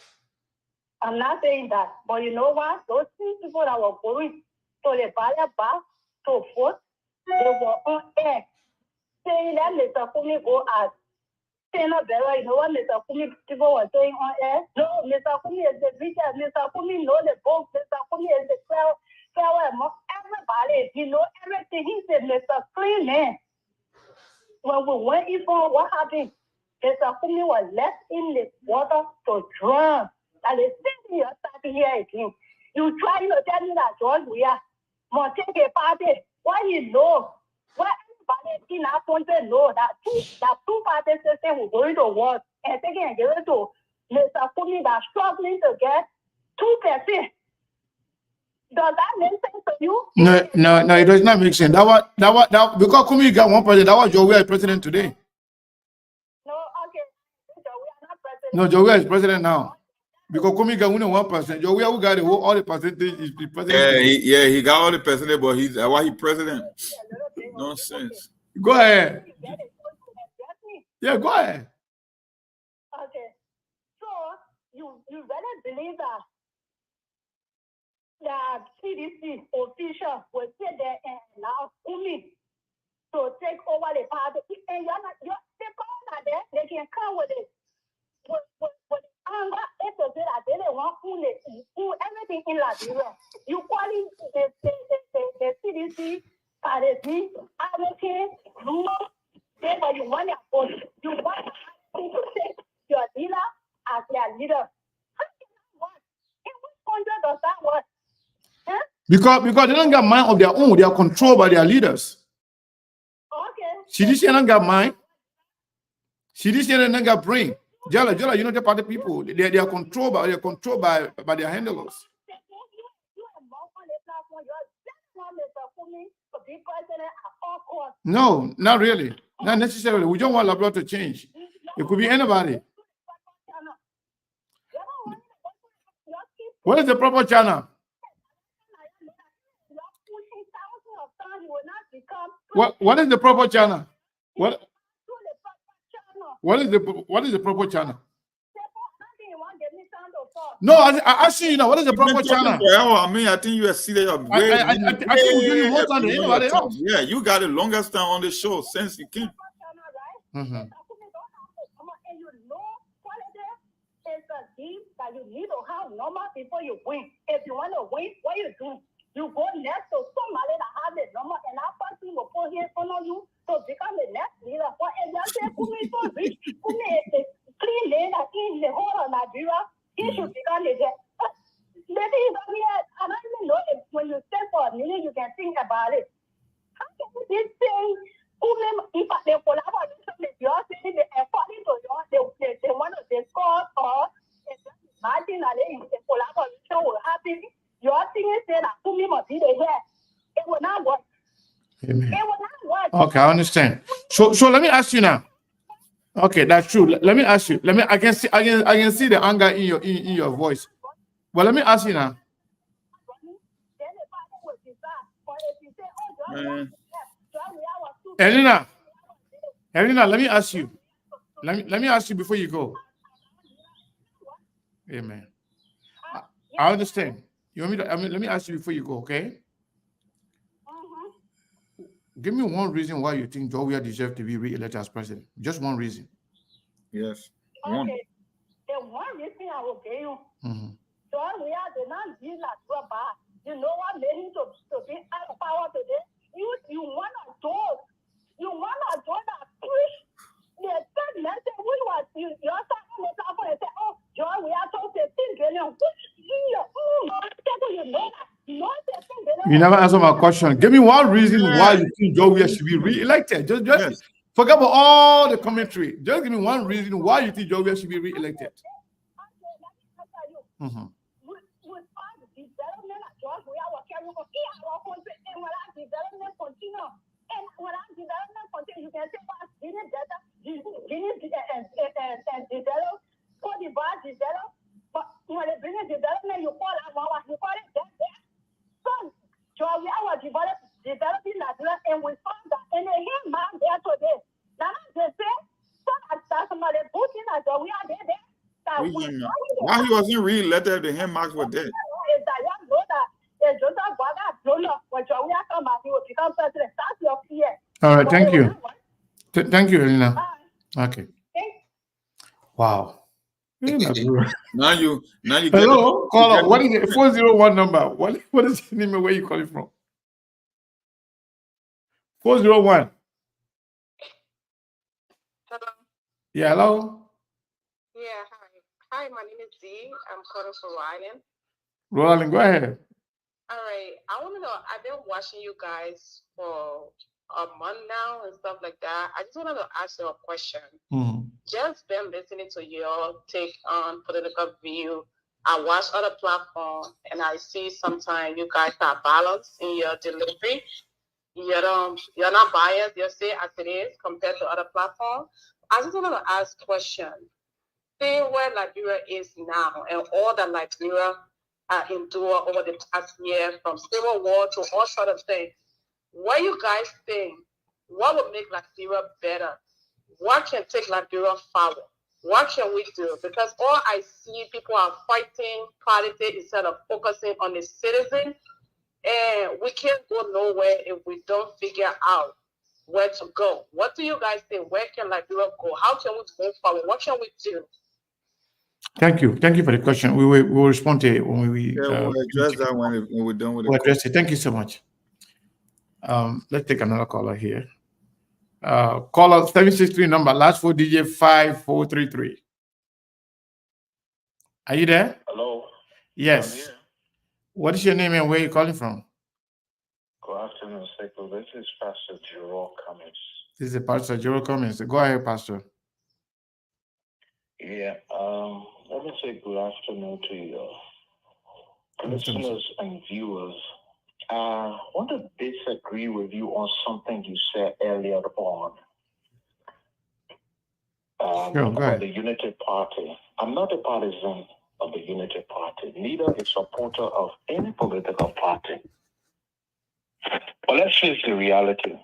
I'm not saying that. But you know what? Those people that were going to the ballot back to vote, they were on air saying that Mr. Kumi go as Senator Bella. You know what Mr. Kumi people were saying on air? No, Mr. Kumi is the leader. Mr. Kumi knows the book. Mr. Kumi is the flower among everybody. He knows everything. He said, Mr. Clean Man. When we went in for what happened, Mr. Kumi was left in the water to drown. And the same thing you're starting here again. You try to tell me that George, we are going to take a party. Why you know? Why everybody in our country know that two parties say we're going to war and taking and giving to Mr. Kumi that's struggling to get 2%. Does that make sense to you? No, it does not make sense. That because Kumi got 1%, that was Joey as president today. No, okay. Joey are not president. No, Joey is president now. Because Kumi got only 1%. Joey who got all the percentage is the president. He got all the percentage, but why he president? Nonsense. Go ahead. Yeah, go ahead. Okay. So you better believe that the CDC official will sit there and allow Kumi to take over the party. And they can come with it. With anger, it's to say that they don't want everything in Liberia. You call it the CDC, party, advocate, but you want your vote. You want to take your leader as their leader. How can that work? In which country does that work? Huh? Because they don't got mind of their own, they are controlled by their leaders. Okay. CDC don't got mind. CDC don't got brain. Jala, you know the party people. They are controlled by their handlers. No, not really. Not necessarily. We don't want Liberia to change. It could be anybody. What is the proper channel? What is the proper channel? What is the proper channel? No, I ask you now. What is the proper channel? I mean, I think you are serious. I think we'll give you more time than anybody else. Yeah, you got the longest time on the show since you came. That you need to have number before you win. If you want to win, what you do? You go next to somebody that has the number, and that person will put his phone on you to become the next leader. But if you say Kumi is so rich, Kumi is the clean leader in the whole of Liberia, he should become the next. Maybe I don't even know if when you stay for a minute, you can think about it. How can this thing, Kumi, if they collaborate you're saying according to they want to discuss or imagine that the collaboration will happen. You're thinking that to me must be there. It will not work. Amen. It will not work. Okay, I understand. So let me ask you now. Okay, that's true. Let me ask you. I can see the anger in your voice. Well, let me ask you now. Elena, let me ask you. Let me ask you before you go. Amen. I understand. You want me to? Let me ask you before you go, okay? Give me one reason why you think Joe deserves to be re-elected as president. Just one reason. Yes. Okay. The one reason I will give you. Joe did not deal like rubber. You know what made him to be out of power today? You want to do that push the third message which was you starting the platform and say, oh, John, we are talking 15 billion. Which year? You know that. No 15 billion. You never answer my question. Give me one reason why you think Joe should be re-elected. Just forget about all the commentary. Just give me one reason why you think Joe should be re-elected. Development at George, we are working on our country, and when our development continue, you can say what's getting better, and develop, Cote d'Ivoire develop, but when they bring in development, you call it that. So, George, we are developing Nigeria, and we found that, and they hear man there today. Now, they say, so that's somebody putting us, we are there. Why he wasn't re-elected? The hand marks were dead. All right, thank you. Thank you, Elena. Okay. Wow. Now you hello, caller. What is it? 401 number. What is the name and where you calling from? 401. Hello. Yeah, hello. Yeah, hi, my name is Dee. I'm calling from Rhode Roland, go ahead. All right. I want to know, I've been watching you guys for a month now and stuff like that. I just wanted to ask you a question. Just been listening to your take on political view. I watch other platforms and I see sometimes you guys are balanced in your delivery. You're not biased. You say as it is compared to other platforms. I just wanted to ask a question. See where Liberia is now and all that Liberia endure over the past year, from civil war to all sort of things. What you guys think? What would make Liberia better? What can take Liberia forward? What can we do? Because all I see, people are fighting politics instead of focusing on the citizen, and we can't go nowhere if we don't figure out where to go. What do you guys think? Where can Liberia go? How can we move forward? What can we do? Thank you for the question. We will respond to it when we we'll address that when we're done with it. We'll address it. Thank you so much. Let's take another caller here. Caller 763 number, last 4 digit 5433. Are you there? Hello. Yes. What is your name and where are you calling from? Good afternoon, Sekou. This is Pastor Jerome Cummings. This is Pastor Jerome Cummings. Go ahead, Pastor. Yeah. Let me say good afternoon to your listeners and viewers. I want to disagree with you on something you said earlier on about the Unity Party. I'm not a partisan of the Unity Party, neither a supporter of any political party. But let's face the reality.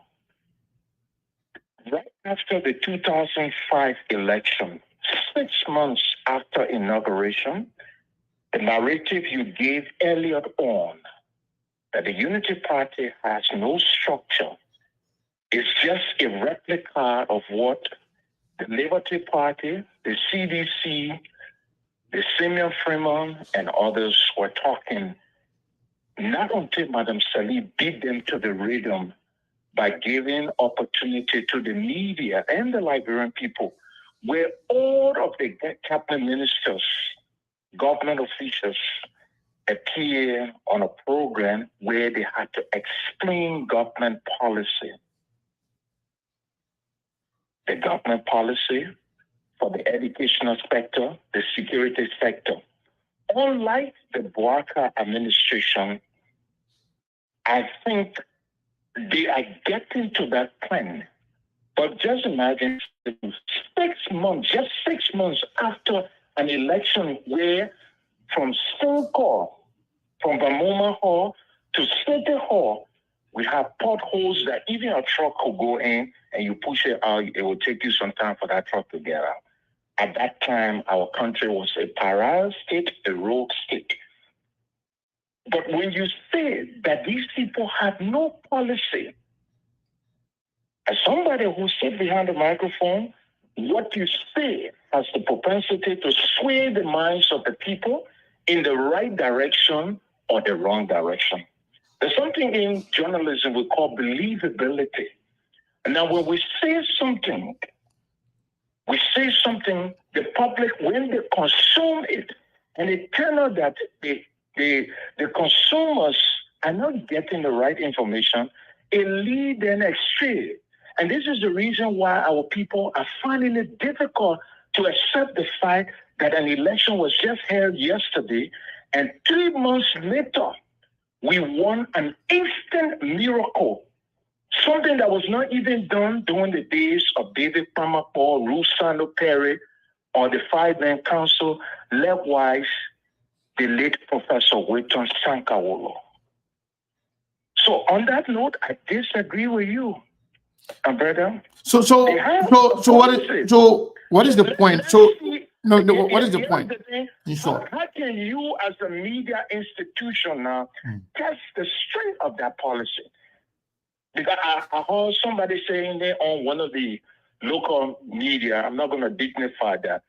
Right after the 2005 election, 6 months after inauguration, the narrative you gave earlier on that the Unity Party has no structure is just a replica of what the Liberty Party, the CDC, the Simeon Freeman, and others were talking, not until Madam Salih beat them to the rhythm by giving opportunity to the media and the Liberian people, where all of the cabinet ministers, government officials appear on a program where they had to explain government policy. the government policy, for the educational sector, the security sector. Unlike the Bouaka administration, I think they are getting to that plan. But just imagine 6 months, just 6 months after an election where from Stilcore, from Bamoma Hall to City Hall, we have potholes that even a truck could go in and you push it out, it will take you some time for that truck to get out. At that time, our country was a pariah state, a rogue state. But when you say that these people have no policy, as somebody who sits behind the microphone, what you say has the propensity to sway the minds of the people in the right direction or the wrong direction. There's something in journalism we call believability. And now when we say something, the public, when they consume it, and it turns out that the consumers are not getting the right information, it leads them astray. And this is the reason why our people are finding it difficult to accept the fact that an election was just held yesterday, and 3 months later, we won an instant miracle. Something that was not even done during the days of David Pamapo, Rusano Perry, or the 5-man council, likewise, the late Professor Wheaton Sankawolo. So on that note, I disagree with you, brother. So what is the point? What is the point? In short, how can you, as a media institution now, test the strength of that policy? Because I heard somebody saying there on one of the local media, I'm not going to dignify that,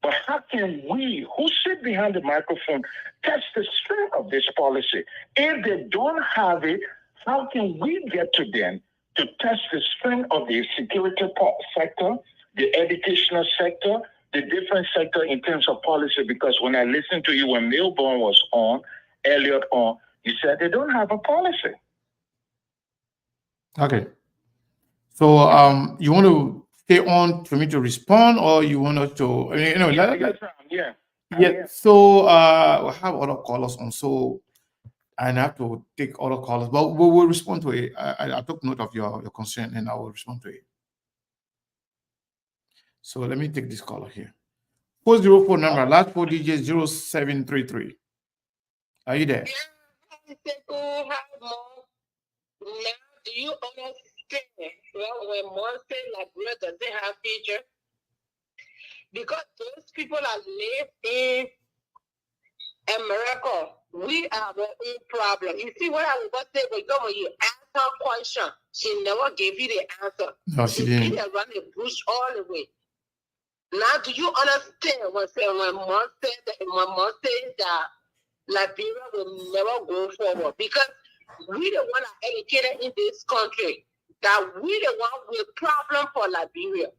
but how can we, who sit behind the microphone, test the strength of this policy? If they don't have it, how can we get to them to test the strength of the security sector, the educational sector, the different sector in terms of policy? Because when I listened to you when Milburn was on, Elliot on, you said they don't have a policy. okay. So you want to stay on for me to respond, or you want us to? Yeah. So we have other callers on, so and I have to take other callers, but we will respond to it. I took note of your concern, and I will respond to it. So let me take this caller here. 404 number, last 4 digits 0733. Are you there? Do you understand? Well, when one say Liberia doesn't have future, because those people that live in America, we have our own problem. You see what I was about to say, when you ask her a question, she never gave you the answer. No, she didn't. Run the bush all the way. Now, do you understand when Mom said that Liberia will never go forward? Because we the one that educated in this country, that we the one with problem for Liberia.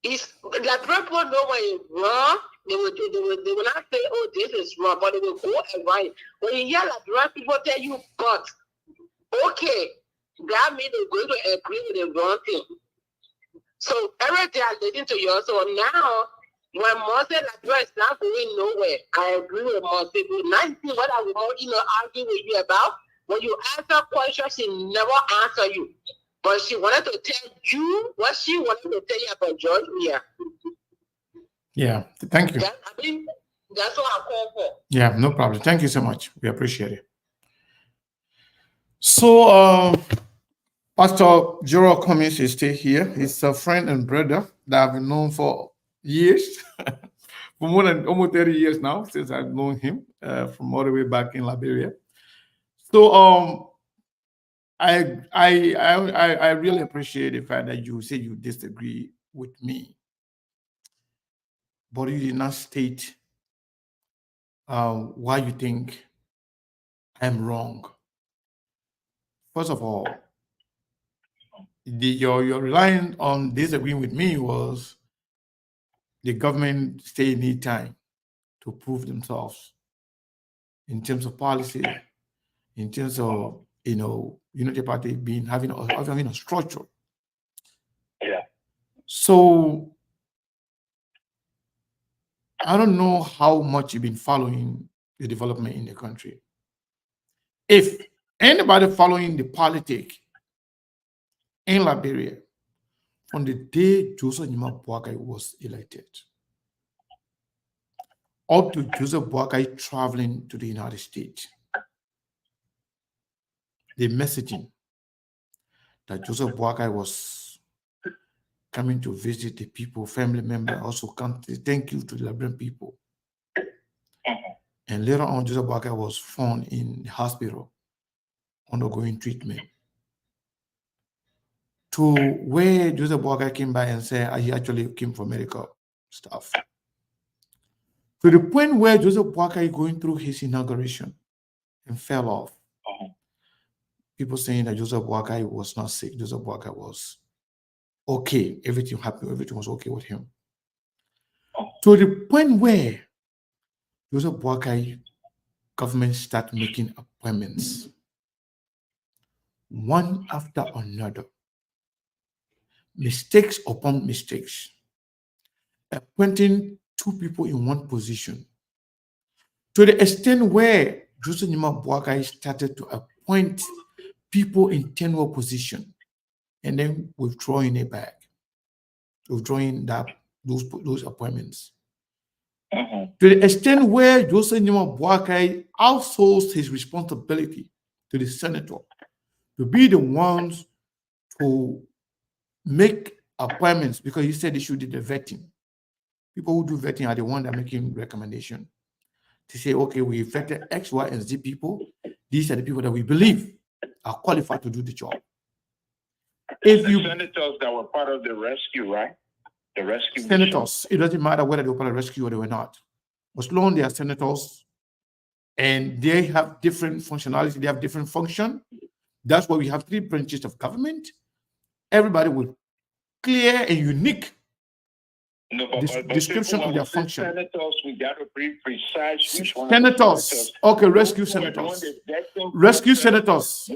If Liberia people know when it's wrong, they will not say, oh, this is wrong, but they will go and right. When you hear Liberian people tell you, but okay, that means they're going to agree with the wrong thing. So every day I listen to you. So now, when Mose Liberia is not going nowhere, I agree with Mose. But 19, what I will argue with you about, when you ask her questions, she never answer you. But she wanted to tell you what she wanted to tell you about George Weah. Yeah, thank you. That's what I call for. Yeah, no problem. Thank you so much. We appreciate it. So, Pastor Gerald Cummings is still here. He's a friend and brother that I've known for years, for more than almost 30 years now, since I've known him from all the way back in Liberia. So, I really appreciate the fact that you say you disagree with me, but you did not state why you think I'm wrong. First of all, your relying on disagreeing with me was the government still need time to prove themselves in terms of policy, in terms of Unity Party having a structure. Yeah. So I don't know how much you've been following the development in the country. If anybody following the politics in Liberia from the day Joseph Nima Boakai was elected, up to Joseph Boakai traveling to the United States, the messaging that Joseph Boakai was coming to visit the people, family member, also come to thank you to the Liberian people. And later on, Joseph Boakai was found in the hospital undergoing treatment. To where Joseph Boakai came by and said he actually came for medical stuff. To the point where Joseph Boakai going through his inauguration and fell off. People saying that Joseph Boakai was not sick. Joseph Boakai was okay. Everything happened. Everything was okay with him. To the point where Joseph Boakai government start making appointments one after another, mistakes upon mistakes, appointing two people in one position, to the extent where Joseph Nima Boakai started to appoint people in tenure position and then withdrawing it back, withdrawing those appointments. To the extent where Joseph Nima Boakai outsourced his responsibility to the senator to be the ones to make appointments, because he said they should do the vetting. People who do vetting are the ones that are making recommendation to say, okay, we vetted X, Y, and Z people. These are the people that we believe are qualified to do the job. If you senators that were part of the rescue, right? The rescue senators, it doesn't matter whether they were part of the rescue or they were not. As long as they are senators and they have different functionality, they have different function. That's why we have three branches of government. Everybody with clear and unique description of their function. Senators, we got to be precise. Which one senators, okay, rescue senators. Rescue senators.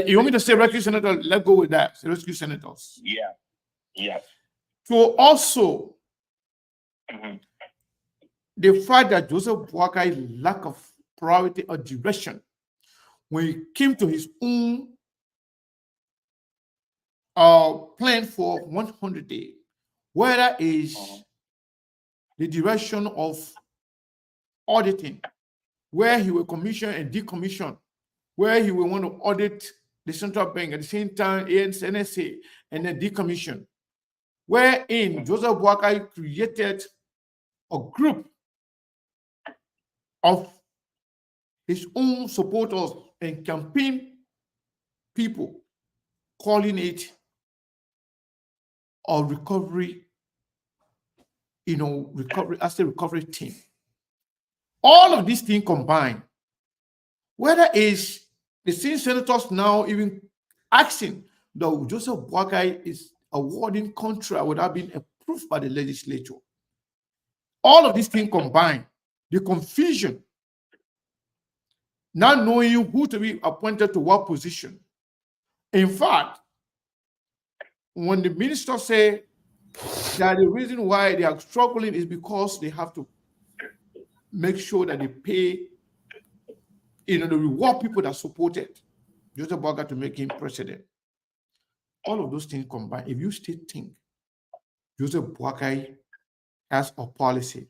You want me to say rescue senators? Let's go with that. Rescue senators. Yeah. Yeah. So also, the fact that Joseph Boakai lack of priority or direction when he came to his own plan for 100 days, whether is the direction of auditing, where he will commission and decommission, where he will want to audit the central bank at the same time, ANC, NSA, and then decommission, wherein Joseph Boakai created a group of his own supporters and campaign people, calling it a recovery, recovery as a recovery team. All of these things combined, whether it's the same senators now even asking that Joseph Boakai is awarding contract without being approved by the legislature. All of these things combined, the confusion, not knowing who to be appointed to what position. In fact, when the minister say that the reason why they are struggling is because they have to make sure that they pay, the reward people that supported Joseph Boakai to make him president. All of those things combined, if you still think Joseph Boakai has a policy,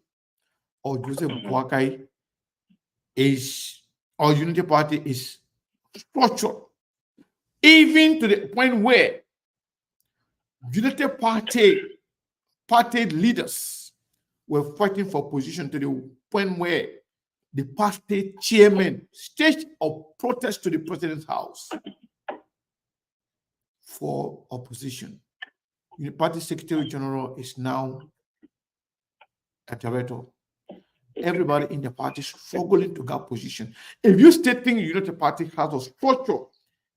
or Joseph Boakai is, or Unity Party is structured, even to the point where Unity Party leaders were fighting for position, to the point where the party chairman staged a protest to the president's house for opposition. The party secretary general is now a director. Everybody in the party is struggling to get position. If you still think the Unity Party has a structure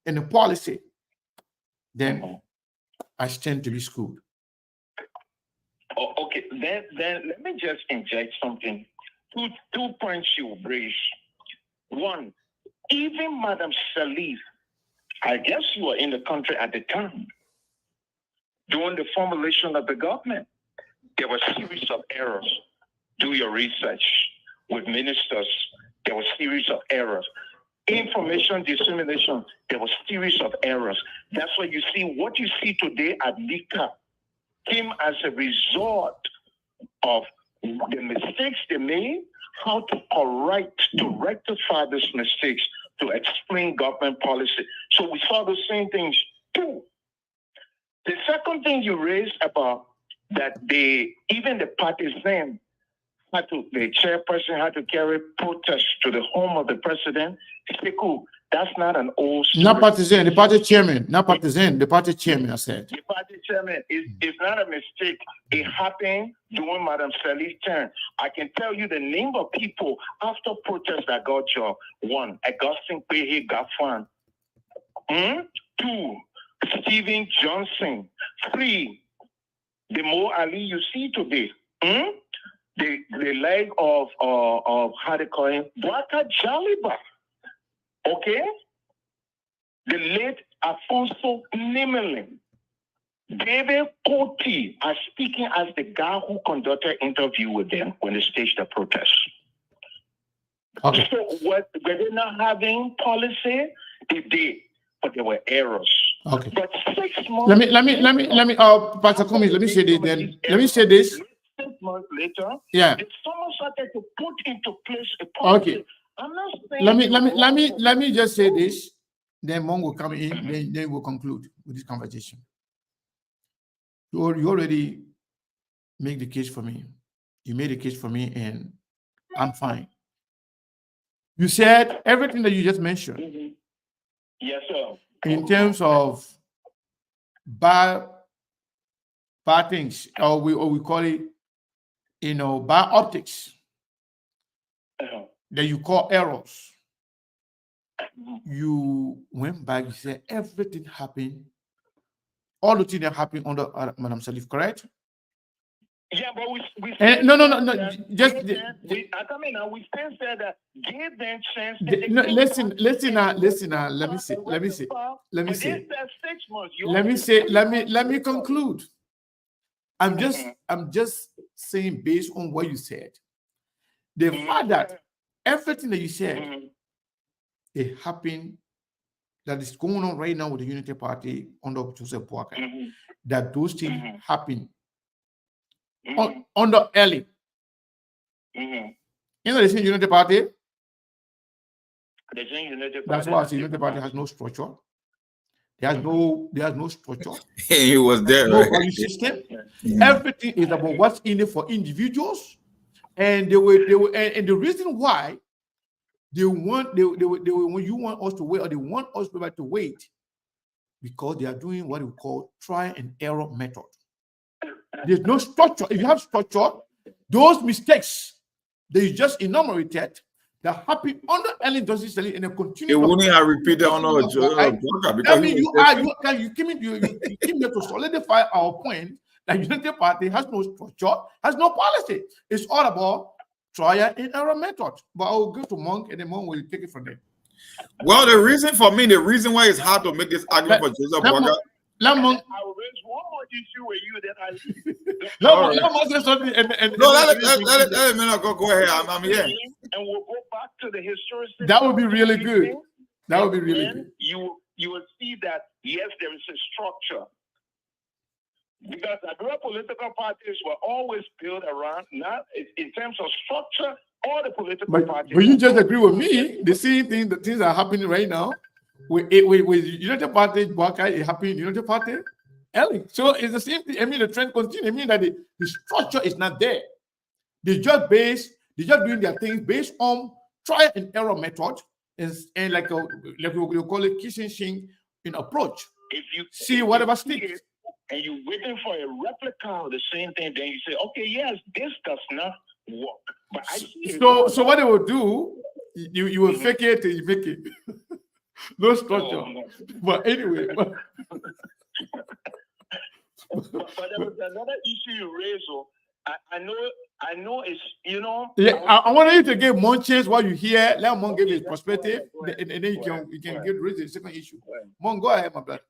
and a policy, then I stand to be schooled. Oh, okay, then let me just inject something. Two points you raised. One, even Madam Salif, I guess you were in the country at the time. during the formulation of the government. There were a series of errors. Do your research with ministers. There were a series of errors. Information dissemination, there was a series of errors. That's why you see what you see today at LICA came as a result of the mistakes they made, how to correct, to rectify these mistakes, to explain government policy. So we saw the same things too. The second thing you raised about that even the partisan the chairperson had to carry protests to the home of the president. Cool. That's not an old story. Not partisan, the party chairman. Not partisan, the party chairman, I said. The party chairman is not a mistake. It happened during Madam Salih's turn. I can tell you the name of people after protests that got job. 1, Augustine Pehe Gafan. 2, Stephen Johnson. 3, the Mo Ali you see today. The leg of how they call him, Waka Jaliba. Okay? The late Afonso Nimelin. David Koti are speaking as the guy who conducted interview with them when they staged the protest. Okay. So were they not having policy? They did, but there were errors. Okay. But 6 months. Let me. Pastor Cummings, let me say this. Then let me say this. 6 months later, yeah, if someone started to put into place a policy, okay. I'm not saying Let me just say this. Then Mon will come in. Then we'll conclude with this conversation. You already make the case for me. You made the case for me, and I'm fine. You said everything that you just mentioned. Yes, sir. In terms of bad things, or we call it, bad optics, that you call errors. You went back, you said everything happened, all the things that happened under Madam Salih, correct? Yeah, but we no. Just we still said that give them chance. Listen now. Let me conclude. I'm just saying based on what you said. The fact that everything that you said, it happened, that is going on right now with the Unity Party under Joseph Boakai, that those things happen under Ellie. You know the same Unity Party? That's why I say Unity Party has no structure. There has no structure. He was there, no right? value system. Everything is about what's in it for individuals, and and the reason why when you want us to wait, or they want us to wait, because they are doing what we call try and error method. There's no structure. If you have structure, those mistakes that you just enumerated that happen under Ellen Justice and they continue. It wouldn't have repeated on our job. I mean, you came here to solidify our point that Unity Party has no structure, has no policy. It's all about trial and error method. But I will go to Monk, and then Monk will take it from there. Well, the reason why it's hard to make this argument for Joseph Boakai. I will raise one more issue with you that I let me not go ahead. I'm here. And we'll go back to the historical. That would be really good. That would be really good. You will see that yes, there is a structure. Because Liberia political parties were always built around, not in terms of structure, all the political parties. But you just agree with me. The same thing, the things are happening right now. With United Party, Boakai, it happened in United Party, Ellie. So it's the same thing. I mean, the trend continues. I mean that the structure is not there. They're just doing their things based on trial and error method, and like we call it kitchen in approach. If you see whatever sticks. And you're waiting for a replica of the same thing, then you say, okay, yes, this does not work. But I see so what they will do, you will fake it till you make it. No structure. But anyway. But there was another issue you raised. So I know it's, Yeah, I want you to give Mon chance while you hear. Let Mon give his perspective, and then you can raise the second issue. Mon, go ahead, my brother.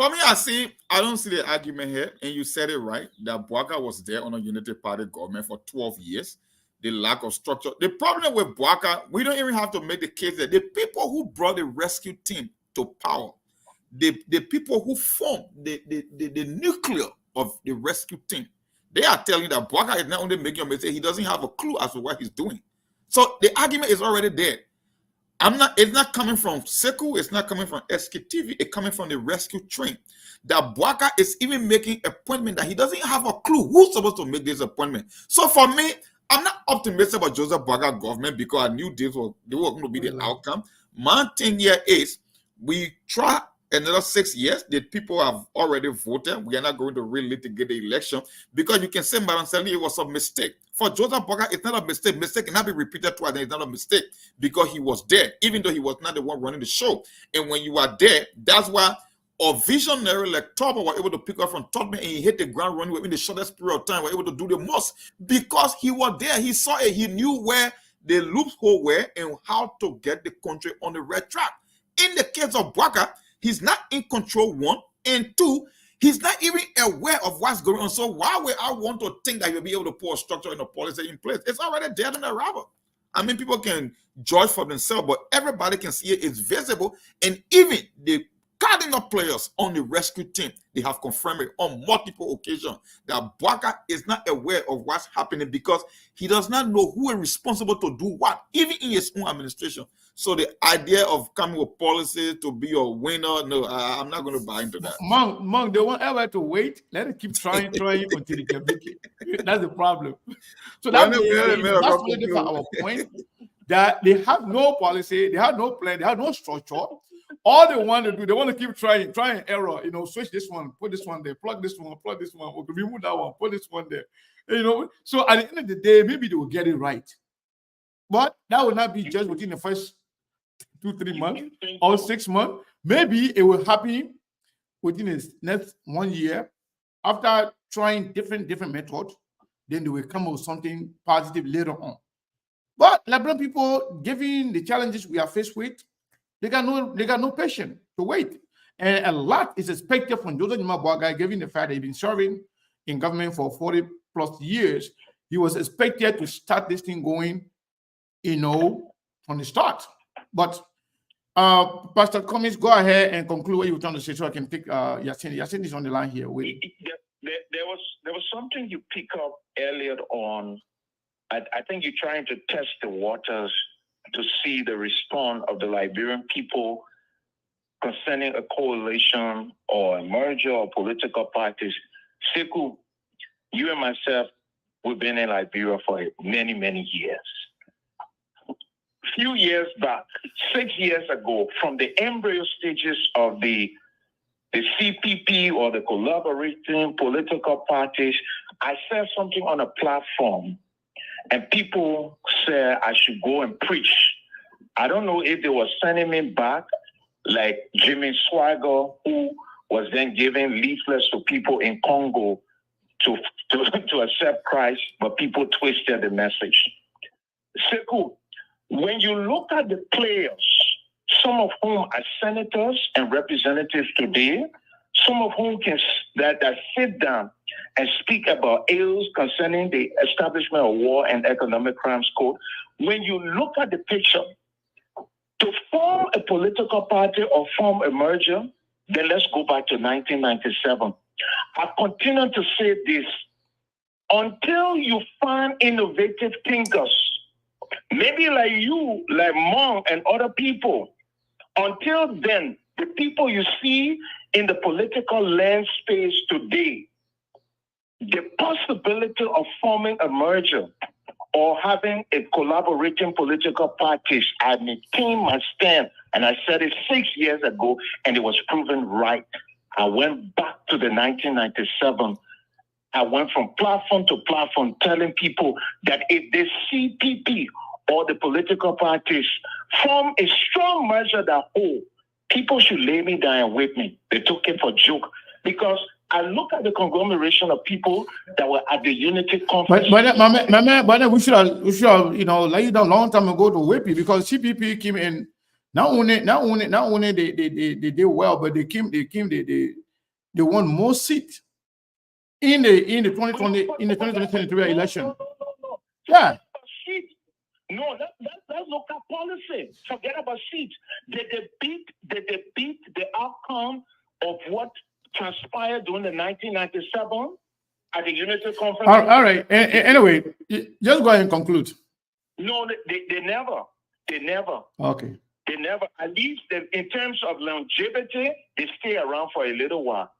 For me, I don't see the argument here, and you said it right, that Bouaka was there on a unity party government for 12 years. The lack of structure. The problem with Bouaka, we don't even have to make the case that the people who brought the rescue team to power, the people who formed the nuclear of the rescue team, they are telling that Bouaka is not only making a mistake, he doesn't have a clue as to what he's doing. So the argument is already there. It's not coming from Sekou, it's not coming from SKTV, it's coming from the rescue train. That Bouaka is even making appointment that he doesn't have a clue who's supposed to make this appointment. So for me, I'm not optimistic about Joseph Bouaka government because I knew they were going to be the outcome. My thing here is we try another 6 years. The people have already voted. We are not going to relitigate the election because you can say, Madam Sally, it was a mistake. For Joseph Bouaka, it's not a mistake. Mistake cannot be repeated twice. It's not a mistake because he was there, even though he was not the one running the show. And when you are there, that's why a visionary like Topper were able to pick up from Tottenham and he hit the ground running within the shortest period of time, were able to do the most because he was there. He saw it. He knew where the loophole were and how to get the country on the right track. In the case of Bouaka, he's not in control, one, and two, he's not even aware of what's going on. So why would I want to think that he'll be able to put a structure and a policy in place? It's already dead in the rubber. I mean, people can judge for themselves, but everybody can see it. It's visible. And even the cardinal players on the rescue team, they have confirmed it on multiple occasions that Bouaka is not aware of what's happening because he does not know who is responsible to do what, even in his own administration. So the idea of coming with policies to be a winner, no, I'm not going to buy into that. Monk, they won't ever to wait. Let it keep trying until they can make it. That's the problem. So that's really for our point, that they have no policy, they have no plan, they have no structure. All they want to do, they want to keep trying error, switch this one, put this one there, plug this one, okay, remove that one, put this one there. So at the end of the day, maybe they will get it right. But that will not be just within the first 2-3 months or 6 months. Maybe it will happen within the next 1 year. After trying different methods, then they will come up with something positive later on. But Liberian people, given the challenges we are faced with, they got no patience to wait. And a lot is expected from Joseph Bouaka, given the fact that he's been serving in government for 40+ years. He was expected to start this thing going, from the start. But Pastor Cummings, go ahead and conclude what you were trying to say so I can take Yasin. Yasin is on the line here. There was something you pick up earlier on. I think you're trying to test the waters to see the response of the Liberian people concerning a coalition or a merger of political parties. Sekou, you and myself, we've been in Liberia for many, many years. Few years back, 6 years ago, from the embryo stages of the CPP or the collaborating political parties, I said something on a platform and people said I should go and preach. I don't know if they were sending me back like Jimmy Swagger, who was then giving leaflets to people in Congo to accept Christ, but people twisted the message. Sekou, when you look at the players, some of whom are senators and representatives today, some of whom that sit down and speak about ills concerning the establishment of war and economic crimes code, when you look at the picture, to form a political party or form a merger, then let's go back to 1997. I continue to say this. Until you find innovative thinkers, maybe like you, like Monk and other people, until then, the people you see in the political land space today, the possibility of forming a merger or having a collaborating political parties, I maintain my stand, and I said it 6 years ago, and it was proven right. I went back to the 1997. I went from platform to platform telling people that if the CPP or the political parties form a strong merger that whole, people should lay me down and whip me. They took it for joke because I look at the conglomeration of people that were at the Unity Conference. But we should have laid you down a long time ago to whip you because CPP came in. Not only they did well, but they they won more seats in the 2023 election. No. Yeah. Seats. No, that's local policy. Forget about seats. Did they beat the outcome of what transpired during the 1997 at the Unity Conference? All right. Anyway, just go ahead and conclude. No, they never. Okay. They never. At least in terms of longevity, they stay around for a little while.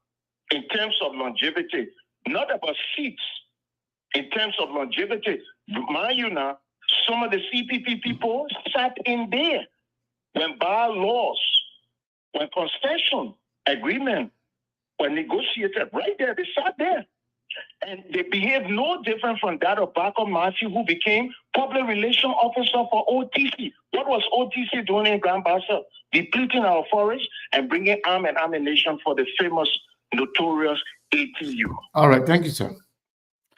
In terms of longevity, not about seats. In terms of longevity, mind you now, some of the CPP people sat in there when bylaws, when concession agreement were negotiated. Right there, they sat there. And they behaved no different from that of Bako Matthew, who became public relations officer for OTC. What was OTC doing in Grand Bassa? Depleting our forests and bringing arm and ammunition for the famous, notorious ATU. All right, thank you, sir.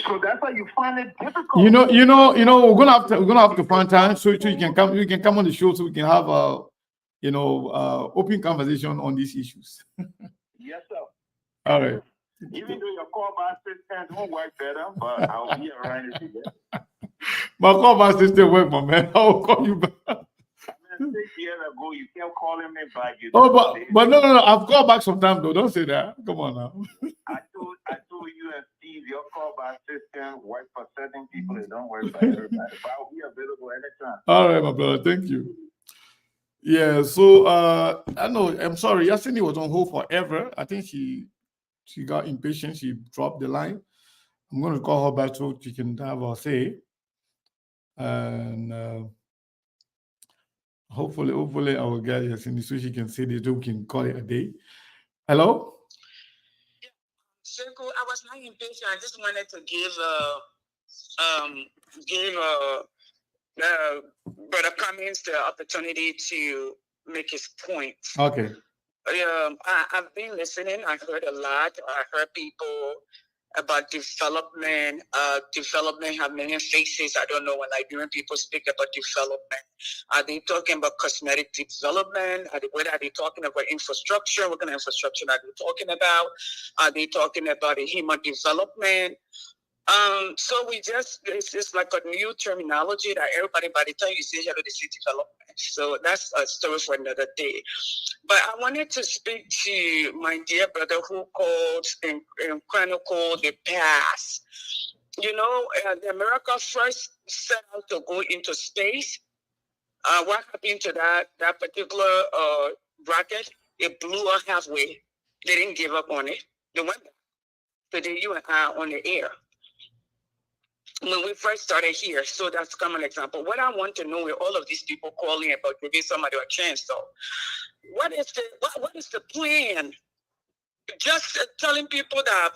So that's why you find it difficult. You know, we're gonna have to find time so you can come on the show so we can have open conversation on these issues. Yes, sir. All right. Even though your callback system don't work better, but I'll be around if you get. My callback system work, my man. I'll call you back. 6 years ago, you kept calling me back. But no. I've called back sometime though. Don't say that. Come on now. I told you and Steve, your callback system works for certain people. It don't work for everybody. But I'll be available anytime. All right, my brother. Thank you. Yeah. So I know. I'm sorry. Yesterday was on hold forever. I think she got impatient. She dropped the line. I'm going to call her back so she can have her say. And hopefully I will get Yassini so she can say this so we can call it a day. Hello? Circle, I was not impatient. I just wanted to give Brother Cummings the opportunity to make his point. Okay. I've been listening. I heard a lot. I heard people about development. Development have many faces. I don't know when Liberian people speak about development. Are they talking about cosmetic development? What are they talking about? Infrastructure? What kind of infrastructure are they talking about? Are they talking about a human development? So it's just like a new terminology that everybody, by the time you say hello, they say development. So that's a story for another day. But I wanted to speak to my dear brother who called and chronicled the past. You know, America first set out to go into space. What happened to that particular rocket? It blew up halfway. They didn't give up on it. They went back to the U.S. on the air. When we first started here, so that's a common example. What I want to know with all of these people calling about giving somebody a chance, though, what is the plan? Just telling people that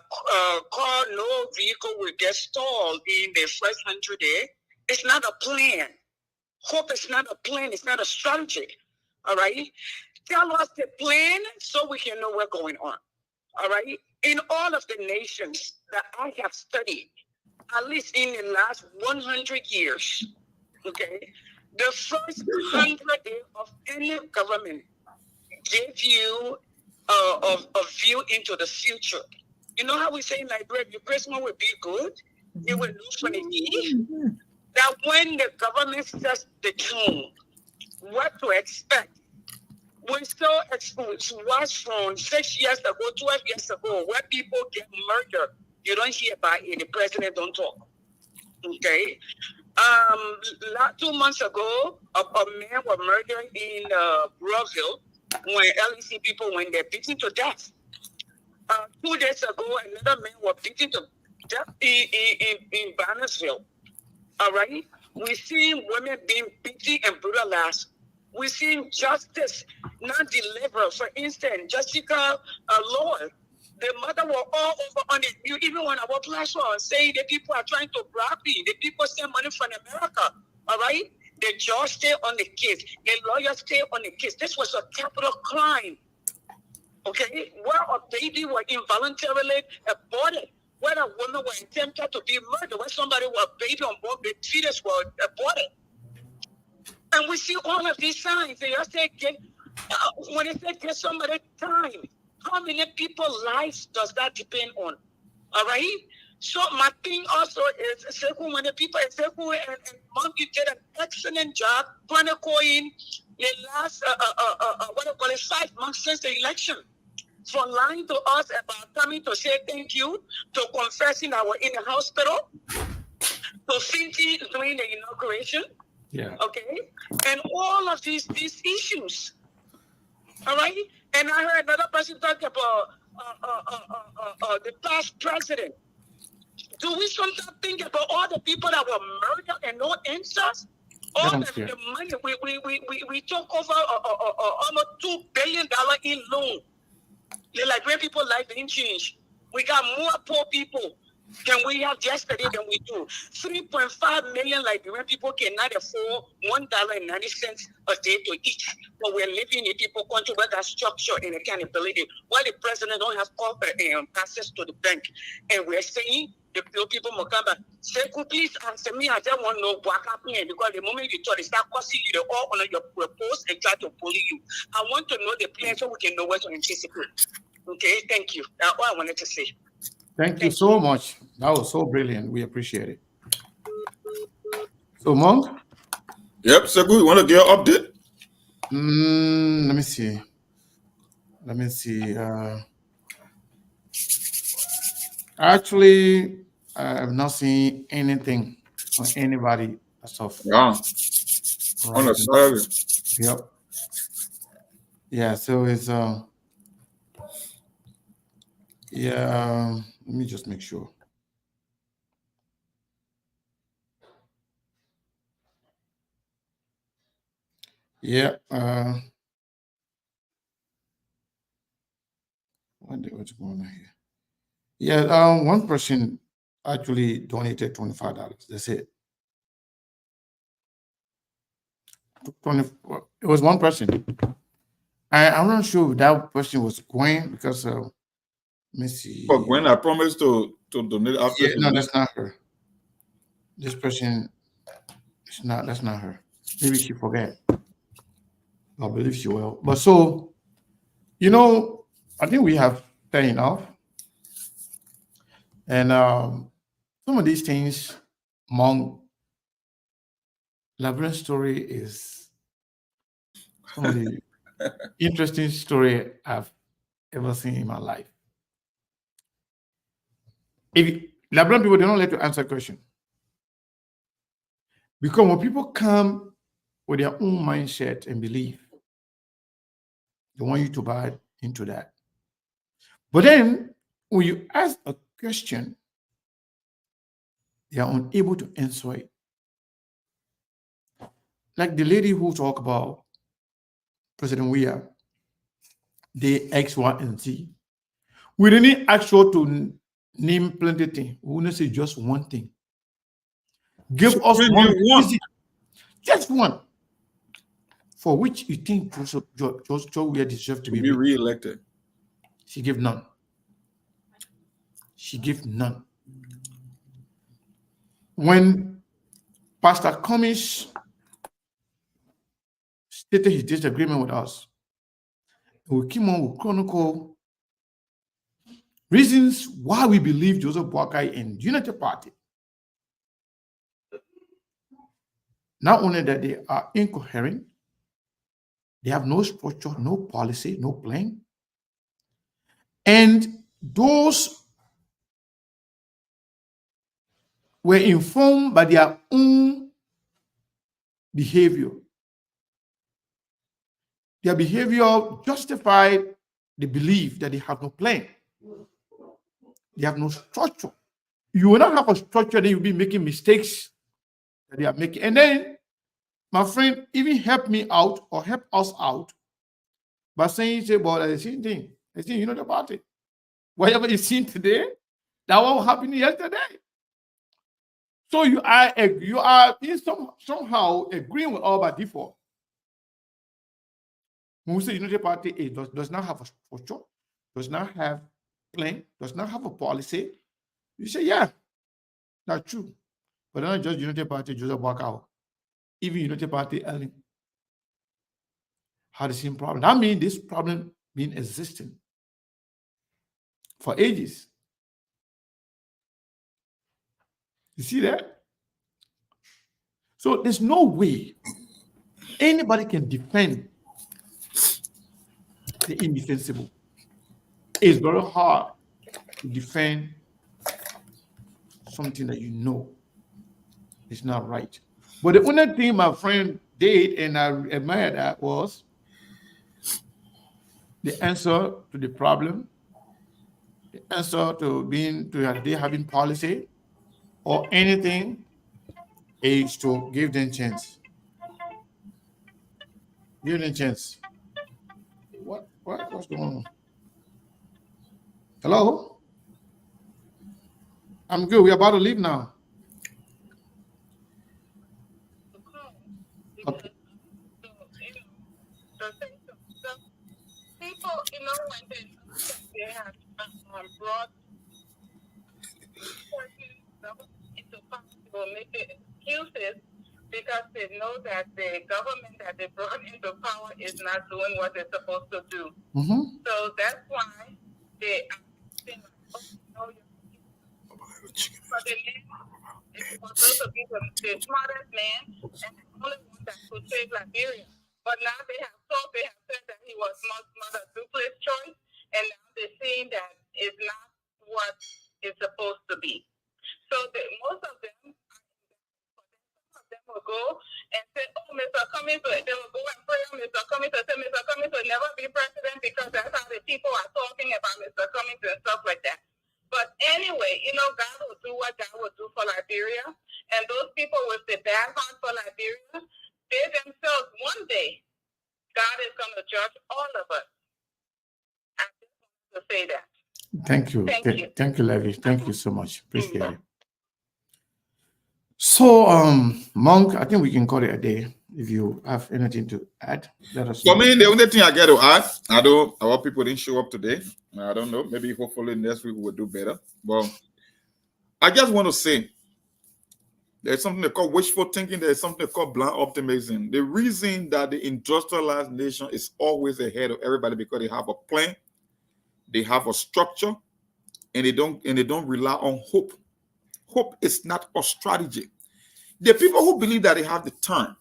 car, no vehicle will get stalled in the first 100 days. It's not a plan. Hope is not a plan. It's not a strategy. All right. Tell us the plan so we can know what's going on. All right. In all of the nations that I have studied, at least in the last 100 years, okay, the first 100 days of any government give you a view into the future. You know how we say in Liberia, the Christmas will be good, it will lose when it is. That when the government sets the tone, what to expect. We saw watch from 6 years ago, 12 years ago, where people get murdered. You don't hear about it. The president don't talk. Okay. 2 months ago, a man was murdered in Brazil when LEC people went there, beaten to death. 2 days ago, another man was beaten to death in Bannersville. All right. We see women being beaten and brutalized. We see justice not delivered. For instance, Jessica Lord. The mother were all over on it. Even on our platform saying the people are trying to bribe me. The people send money from America. All right? The judge stay on the case. The lawyer stay on the case. This was a capital crime. Okay? Where a baby was involuntarily aborted. Where a woman was attempted to be murdered. Where somebody was a baby on board, the fetus was aborted. And we see all of these signs. They just say, when they say get somebody time. How many people's lives does that depend on? All right. So my thing also is, when the people and Mom, you did an excellent job chronicling the last what I call it 5 months since the election. From lying to us about coming to say thank you, to confessing I was in the hospital, to Finty during the inauguration. Yeah. Okay. And all of these issues. All right. And I heard another person talk about the past president. Do we sometimes think about all the people that were murdered and no answers? All the money we took over almost $2 billion in loan. The Liberian people life didn't change. We got more poor people than we have yesterday than we do. 3.5 million Liberian people cannot afford $1.90 a day to eat. But we're living in people country where that structure and accountability. While the president don't have access to the bank, and we're saying the people Mokamba say, could please answer me? I don't want to know what happened because the moment you thought they start costing you, they all on your post and try to bully you. I want to know the plan so we can know what to anticipate. Okay, thank you. That's all I wanted to say. Thank you so much. That was so brilliant. We appreciate it. So, Monk? Yep, so good. You want to get an update? Let me see. Actually, I have not seen anything on anybody as of on the Saturday. Yep. Yeah, so it's yeah, let me just make sure. Yeah, what's going on here? Yeah, one person actually donated $25. That's it. It was one person. I'm not sure if that person was Gwen because let me see. But Gwen, I promised to donate after. Yeah, no, that's not her. This person is not. That's not her. Maybe she forgot. I believe she will. But so, you know, I think we have fair enough. And some of these things among Liberian story is some of the interesting story I've ever seen in my life. If Liberian people, they don't like to answer question. Because when people come with their own mindset and belief, they want you to buy into that. But then when you ask a question, they are unable to answer it. Like the lady who talked about President Weah, the X, Y, and Z. We didn't ask her to name plenty of things. We want to say just one thing. Give us one. Just one. For which you think George Weah deserves to be re-elected. She gave none. She gave none. When Pastor Cummings stated his disagreement with us, we came on with chronicle reasons why we believe Joseph Boakai and United Party. Not only that they are incoherent, they have no structure, no policy, no plan. And those were informed by their own behavior. Their behavior justified the belief that they have no plan. They have no structure. You will not have a structure, then you'll be making mistakes that they are making. And then, my friend, even help me out or help us out by saying, say, well, the same thing. I think you know about it. Whatever you seen today, that what happened yesterday. So you are in somehow agreeing with all by default. When we say United Party, it does not have a structure, does not have plan, does not have a policy. You say, yeah, that's true. But not just United Party, Joseph Boakai. Even United Party had the same problem. That means this problem been existing for ages. You see that? So there's no way anybody can defend the indefensible. It's very hard to defend something that you know is not right. But the only thing my friend did, and I admire that, was the answer to the problem, the answer to having policy or anything is to give them chance. Give them chance. What's going on? Hello? I'm good. We're about to leave now. Okay. People, when they have brought into power, will make excuses because they know that the government that they brought into power is not doing what they're supposed to do. Mm-hmm. So that's why they think, for the man, it's supposed to be the smartest man and the only one that could save Liberia. But now they have said that he was not a duplex choice, and now they're saying that it's not what it's supposed to be. So most of them will go and say, "Oh, Mr. Cummings," they will go and pray on Mr. Cummings and say, "Mr. Cummings will never be president," because that's how the people are talking about Mr. Cummings and stuff like that. But anyway, God will do what God will do for Liberia, and those people with the bad heart for Liberia, they themselves, one day, God is going to judge all of us. I just want to say that. Thank you. Thank you, Levy. Thank you so much. Appreciate it. So, Monk, I think we can call it a day. If you have anything to add, let us know. For me, the only thing I get to add, our people didn't show up today. I don't know. Maybe hopefully next week we'll do better. But I just want to say there's something they call wishful thinking. There's something they call blind optimism. The reason that the industrialized nation is always ahead of everybody because they have a plan, they have a structure, and they don't rely on hope. Hope is not a strategy. The people who believe that they have the time,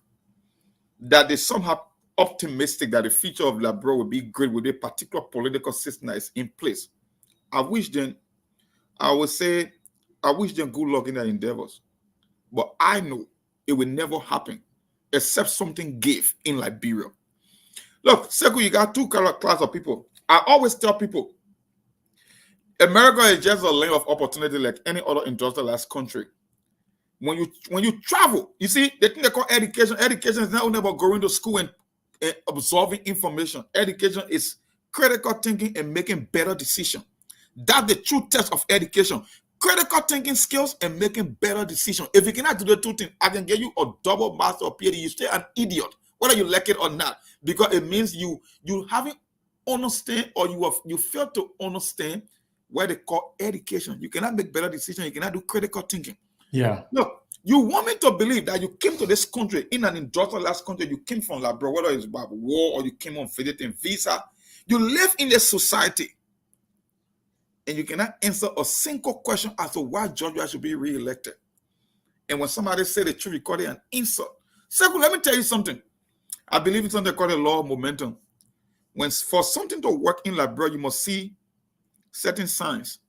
that they somehow optimistic that the future of Liberia will be great with a particular political system that is in place. I wish them good luck in their endeavors. But I know it will never happen except something gave in Liberia. Look, Sekou, you got two class of people. I always tell people, America is just a land of opportunity like any other industrialized country. When you travel, you see, the thing they call education. Education is not only about going to school and absorbing information. Education is critical thinking and making better decisions. That's the true test of education. Critical thinking skills and making better decisions. If you cannot do the two things, I can get you a double master or PhD. You stay an idiot, whether you like it or not, because it means you haven't understand or you fail to understand what they call education. You cannot make better decisions. You cannot do critical thinking. Yeah. Look, you want me to believe that you came to this country in an industrialized country, you came from Liberia, whether it's by war or you came on visiting visa, you live in a society and you cannot answer a single question as to why Georgia should be re-elected. And when somebody say the truth, you call it an insult. Second, let me tell you something. I believe it's something called the law of momentum. For something to work in Liberia, you must see certain signs.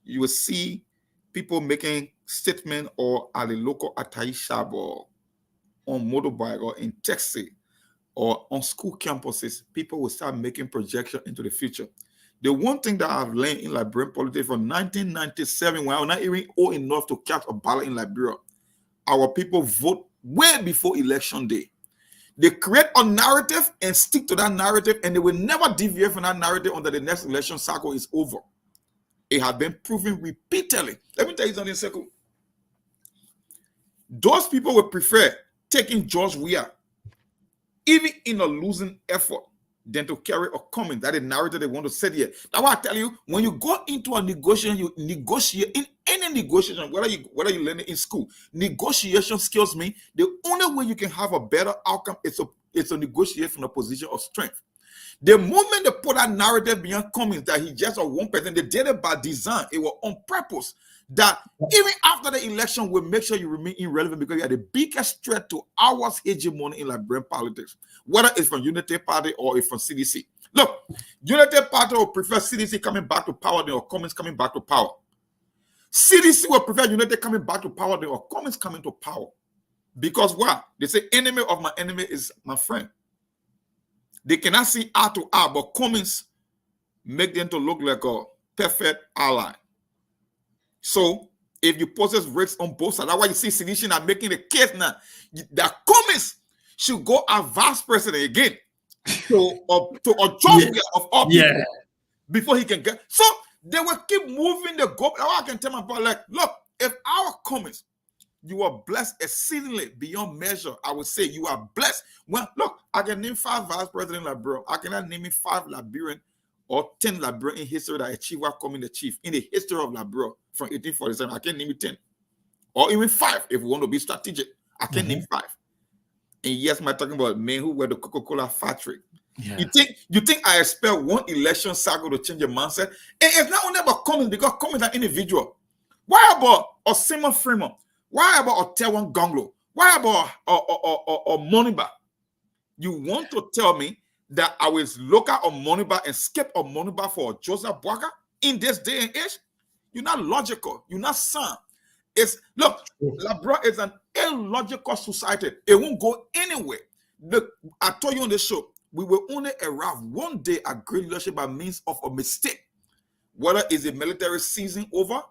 You will see people making statement or at a local Atai shop or on motorbike or in taxi or on school campuses, people will start making projection into the future. The one thing that I've learned in Liberian politics from 1997, when I was not even old enough to cast a ballot in Liberia, our people vote way before election day. They create a narrative and stick to that narrative, and they will never deviate from that narrative until the next election cycle is over. It has been proven repeatedly. Let me tell you something, Sekou. Those people would prefer taking George Weah, even in a losing effort, than to carry a comment. That is the narrative they want to say here. That's why I tell you, when you go into a negotiation, you negotiate in any negotiation, whether you learn it in school. Negotiation skills mean the only way you can have a better outcome is to negotiate from a position of strength. The moment they put that narrative beyond Cummings that he just a one person, they did it by design. It was on purpose. That even after the election, will make sure you remain irrelevant because you are the biggest threat to our hegemony in Liberian politics, whether it's from Unity Party or it's from CDC. Look, Unity Party will prefer CDC coming back to power than Cummings coming back to power. CDC will prefer Unity coming back to power than Cummings coming to power. Because what? They say enemy of my enemy is my friend. They cannot see eye to eye, but Cummings make them to look like a perfect ally. So if you possess risks on both sides, that's why you see sedition are making the case now that Cummings should go as vice president again to a job of all people before he can get. So they will keep moving the goal. I can tell my boy, like, look, if our Cummings, you are blessed exceedingly beyond measure. I would say you are blessed. Well, look, I can name 5 vice presidents in Liberia. I cannot name 5 Liberian or 10 Liberian in history that achieved what coming the chief in the history of Liberia from 1847. I can name 10 or even 5 if we want to be strategic. I can name 5. And yes, I'm talking about men who were the Coca-Cola factory. Yeah. You think I expect one election cycle to change your mindset? And it's not only about Cummings because Cummings is an individual. Why about Osima Freeman? Why about Otewan Gonglo? Why about Moniba? You want to tell me that I will look at Moniba and skip Moniba for Joseph Boaka in this day and age? You're not logical. You're not sound. Look, Liberia is an illogical society. It won't go anywhere. Look, I told you on the show, we will only arrive one day at great leadership by means of a mistake. Whether it's a military season over,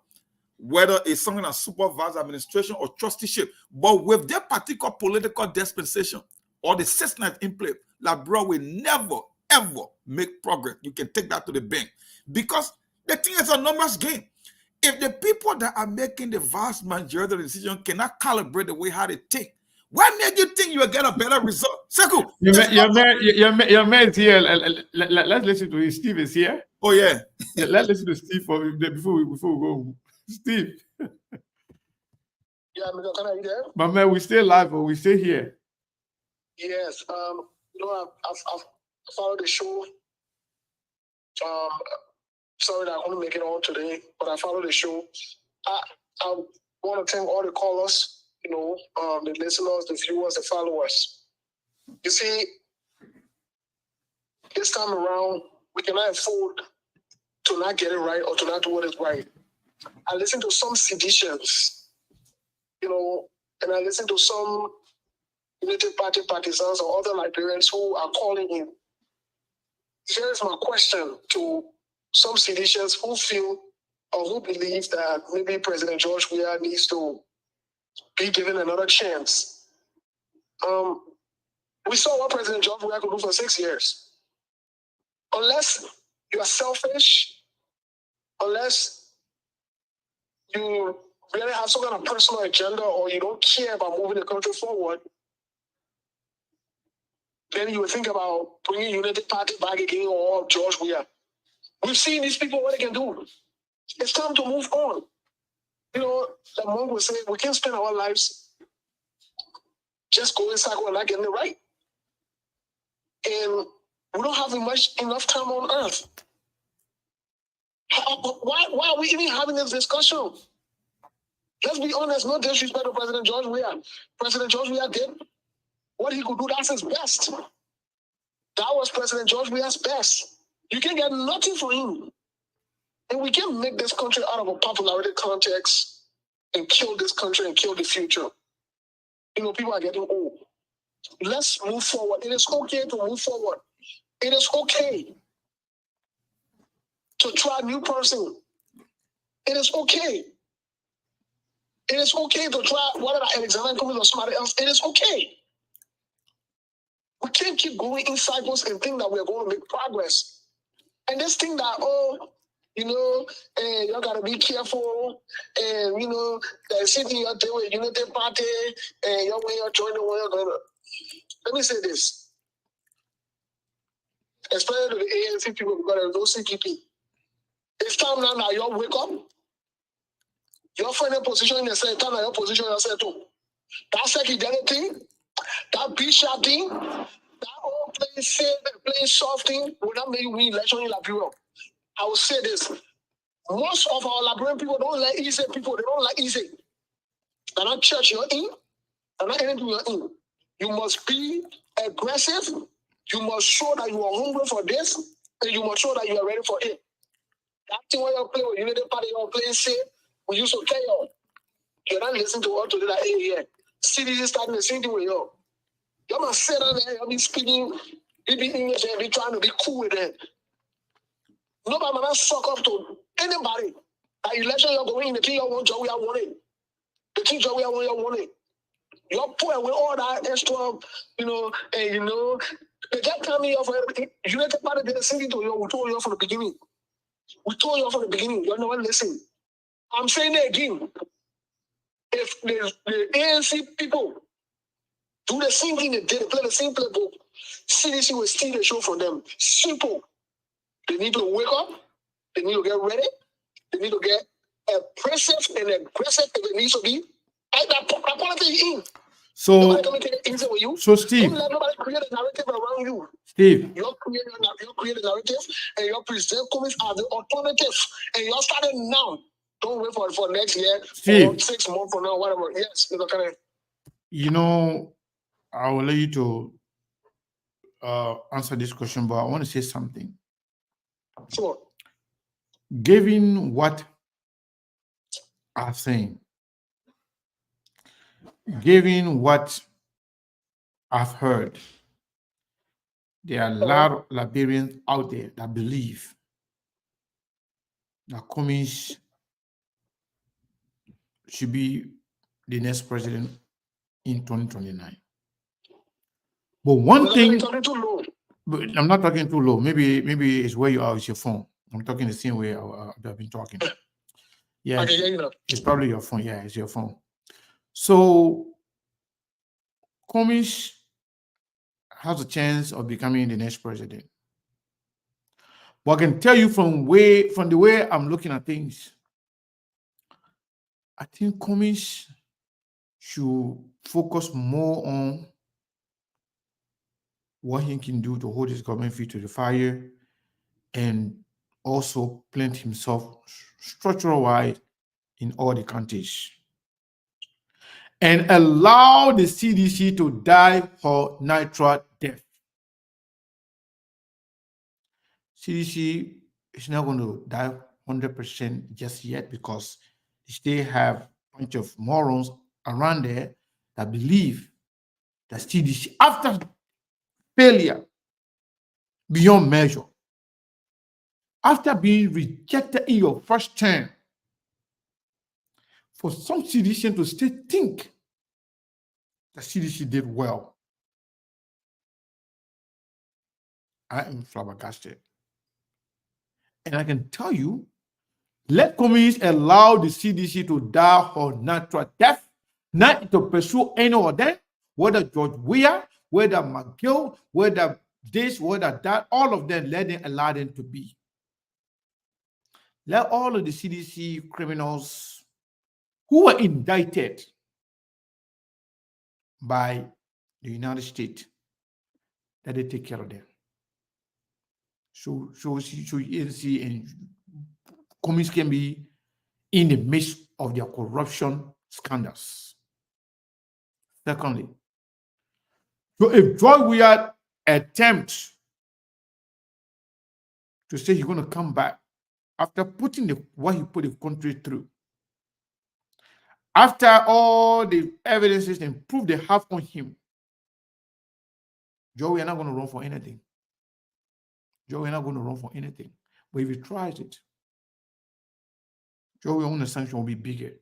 whether it's something like supervised administration or trusteeship, but with that particular political dispensation or the system in place, Liberia will never, ever make progress. You can take that to the bank. Because the thing is a numbers game. If the people that are making the vast majority of the decision cannot calibrate the way how they think, what made you think you will get a better result? Sekou, your man is here. Let's listen to him. Steve is here. Oh, yeah. Let's listen to Steve before we go. Steve. Yeah, can I hear? But man, we stay live or we stay here. Yes. I've followed the show. Sorry that I couldn't make it on today, but I followed the show. I want to thank all the callers, the listeners, the viewers, the followers. You see, this time around, we cannot afford to not get it right or to not do what is right. I listen to some seditions, and I listen to some Unity Party partisans or other Liberians who are calling in. Here is my question to some seditions who feel or who believe that maybe President George Weah needs to be given another chance. We saw what President George Weah could do for 6 years. Unless you are selfish, unless you really have some kind of personal agenda or you don't care about moving the country forward, then you would think about bringing Unity Party back again or George Weah. We've seen these people, what they can do. It's time to move on. Like Monk would say, we can't spend our lives just going cycle and not getting it right. And we don't have enough time on earth. Why are we even having this discussion? Let's be honest, no disrespect to President George Weah. President George Weah did what he could do. That's his best. That was President George Weah's best. You can get nothing for him. And we can make this country out of a popularity context and kill this country and kill the future. People are getting old. Let's move forward. It is okay to move forward. It is okay to try a new person. It is okay. It is okay to try whatever Alexander Cummings or somebody else. It is okay. We can't keep going in cycles and think that we're going to make progress. And this thing that, y'all got to be careful, and, that sitting you're doing with Unity Party, and when you're joining, let me say this. Especially to the ANC people, because there's no CPP. It's time now that y'all wake up. You're finding position yourself, time that you position yourself too. That psychedelic thing, that B-shot thing, that all playing safe and playing soft thing will not make you win election in Liberia. I will say this. Most of our Liberian people don't like easy people. They don't like easy. They're not church you're in. They're not anything you're in. You must be aggressive. You must show that you are hungry for this. And you must show that you are ready for it. That thing when you're playing with Unity Party, you're playing safe. We used to tell you. You're not listening to what to do that here. CDC starting the same thing with you. You must sit down there, you'll be speaking, you be English, and be trying to be cool with it. Nobody must suck up to anybody. That election you're going in, the thing you want, Joe, we are wanting. The thing Joe, we are wanting. You're poor with all that extra, they just tell me of United Party did the same thing to you. We told you from the beginning. You're not listening. I'm saying it again. If the ANC people do the same thing they did, they play the same playbook, CDC will steal the show from them. Simple. They need to wake up. They need to get ready. They need to get aggressive and aggressive if it needs to be. That politics in. So, Steve. Don't let nobody create a narrative around you. Steve. You're creating a narrative and you're presenting comments as the alternative. And you're starting now. Don't wait for next year or 6 months from now, whatever. Yes, I will let you to answer this question, but I want to say something. Sure. Given what I'm saying, given what I've heard, there are a lot of Liberians out there that believe that Cummings should be the next president in 2029. But one thing, but I'm not talking too low. Maybe it's where you are with your phone. I'm talking the same way I've been talking. Yeah, it's probably your phone. Yeah, it's your phone. So Cummings has a chance of becoming the next president. But I can tell you from the way I'm looking at things, I think Cummings should focus more on what he can do to hold his government feet to the fire and also plant himself structural-wise in all the countries and allow the CDC to die her natural death. CDC is not going to die 100% just yet because they have a bunch of morons around there that believe that CDC, after failure beyond measure, after being rejected in your first term, for some CDC to still think that CDC did well, I am flabbergasted. And I can tell you, let Cummings allow the CDC to die her natural death, not to pursue any of them, whether George Weah, whether McGill, whether this, whether that, all of them, let them allow them to be. Let all of the CDC criminals who were indicted by the United States, that they take care of them. So ANC and Cummings can be in the midst of their corruption scandals. Secondly, so if George Weah attempts to say he's going to come back after putting what he put the country through, after all the evidences and proof they have on him, Joe, we're not going to run for anything. Joe, we're not going to run for anything. But if he tries it, Joe, we own the sanction will be bigger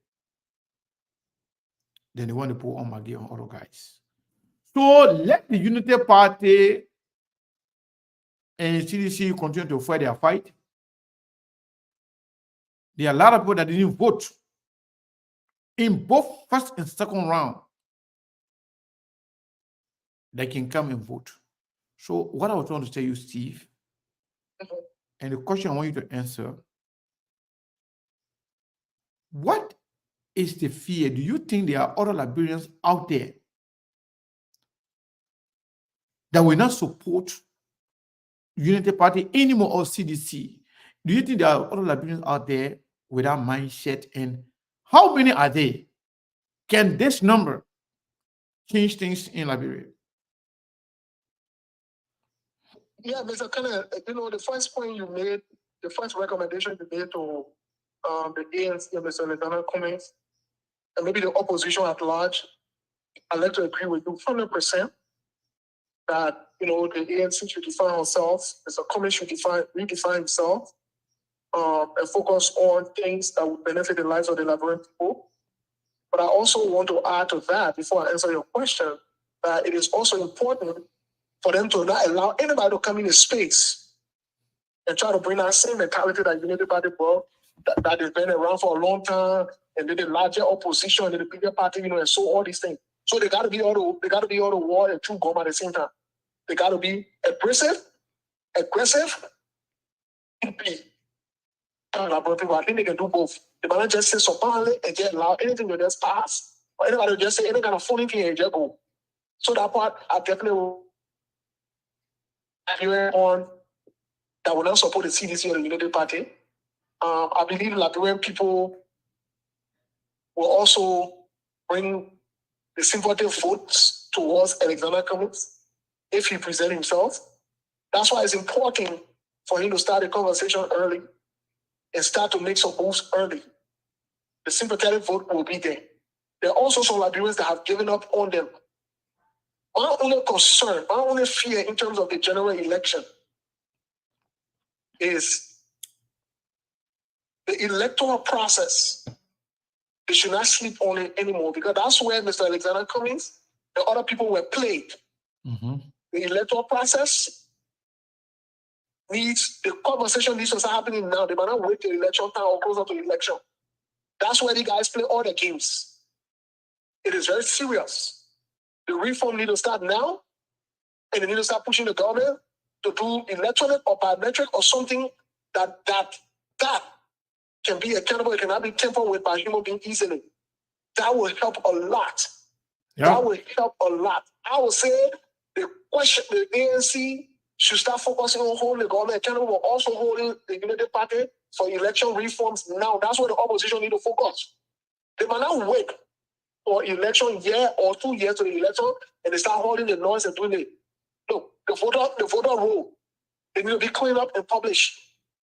than the one they put on McGee and other guys. So let the Unity Party and CDC continue to fight their fight. There are a lot of people that didn't vote in both first and second round. They can come and vote. So what I was trying to tell you, Steve, and the question I want you to answer, what is the fear? Do you think there are other Liberians out there that will not support Unity Party anymore or CDC? Do you think there are other Liberians out there with that mindset? And how many are they? Can this number change things in Liberia? Yeah, Mr. Kenneth, the first point you made, the first recommendation you made to the ANC and Mr. Lieutenant Cummings, and maybe the opposition at large, I'd like to agree with you 100% that, the ANC should define ourselves, Mr. Cummings should redefine himself, and focus on things that would benefit the lives of the Liberian people. But I also want to add to that, before I answer your question, that it is also important for them to not allow anybody to come in the space and try to bring that same mentality that Unity Party brought, that has been around for a long time, and then the larger opposition and the bigger party, and so all these things. So they got to be all the war and chew gum at the same time. They got to be aggressive, and be. I think they can do both. They might not just say so and just allow anything to just pass, or anybody will just say any kind of funny thing and just go. So that part, I definitely will on that will not support the CDC or the Unity Party. I believe Liberian people will also bring the sympathetic votes towards Alexander Cummings if he presents himself. That's why it's important for him to start the conversation early and start to make some moves early. The sympathetic vote will be there. There are also some Liberians that have given up on them. My only concern, my only fear in terms of the general election is the electoral process. They should not sleep on it anymore, because that's where Mr. Alexander Cummings and other people were played. Mm-hmm. The electoral process the conversation needs to start happening now. They might not wait till election time or closer to election. That's where the guys play all the games. It is very serious. The reform need to start now, and they need to start pushing the government to do electronic or biometric or something that can be accountable. It cannot be tampered with by human being easily. That will help a lot. Yeah. That will help a lot. I would say the ANC should start focusing on holding the government accountable, but also holding the Unity Party for election reforms now. That's where the opposition need to focus. They might not wait for election year or 2 years to the election and they start holding the noise and doing it. Look, the voter roll, they need to be cleaned up and published.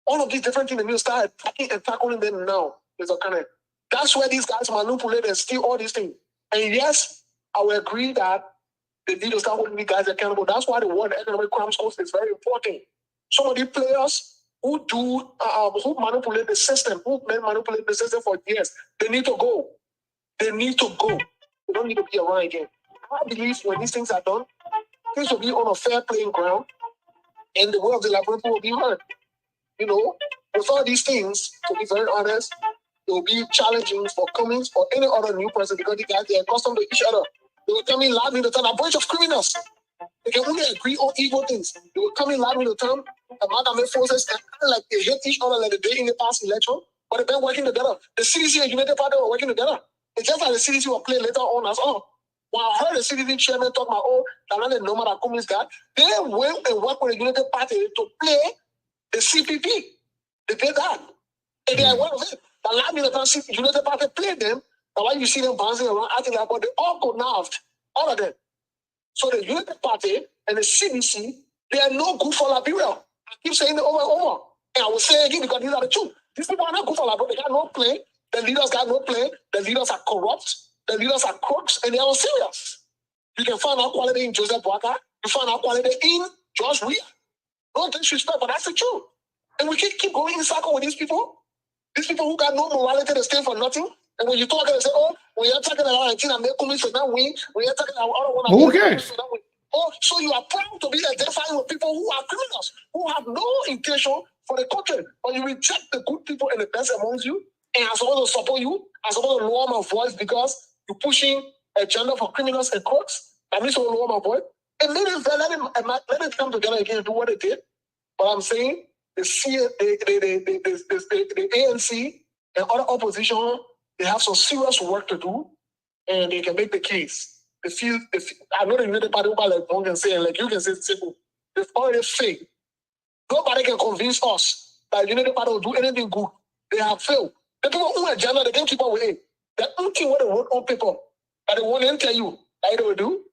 All of these different things, they need to start attacking and tackling them now. That's where these guys manipulate and steal all these things. And yes, I will agree that they need to start holding these guys accountable. That's why the World Economic Crimes Court is very important. Some of these players who manipulate the system, who manipulate the system for years, they need to go. They need to go. They don't need to be around again. I believe when these things are done, things will be on a fair playing ground, and the will of the Liberian people will be heard. With all these things, to be very honest, it will be challenging for Cummings or any other new person, because the guys, they are accustomed to each other. They will come in loud in the town, a bunch of criminals. They can only agree on evil things. They will come in loud in the town, amalgamate forces, and act like they hate each other like the day in the past election, but they've been working together. The CDC and United Party were working together. It's just like the CDC will play later on as well. When I heard the CDC chairman talk about, the number that Cummings got, they went and worked with the United Party to play the CPP. They did that. And they are one of it. The last minute the United Party played them, and why you see them bouncing around, acting like, but they all got nerved. All of them. So the United Party and the CDC, they are no good for Liberia. I keep saying it over and over. And I will say it again because these are the truth. These people are not good for Liberia. They got no play. The leaders got no play. The leaders are corrupt. The leaders are crooks, and they are serious. You can find out quality in Joseph Boaka. You find out quality in George Weah. No disrespect, but that's the truth. And we keep going in circle with these people who got no morality to stand for nothing. And when you talk and say, when you're talking about Argentina, make Cummings should not win. When you're talking about other one, who cares? So you are proud to be identifying with people who are criminals, who have no intention for the country, but you reject the good people and the best amongst you, and I'm supposed to support you, I'm supposed to lower my voice because you're pushing a agenda for criminals and crooks. That means to lower my voice. And let it come together again and do what it did. But I'm saying the ANC and other opposition, they have some serious work to do, and they can make the case I know the United Party like one can say, like you can say simple. It's already fake. Nobody can convince us that United Party will do anything good. They have failed. The people who are agenda, they can keep up with it. The only thing what they wrote on paper that they want to tell you that they will do,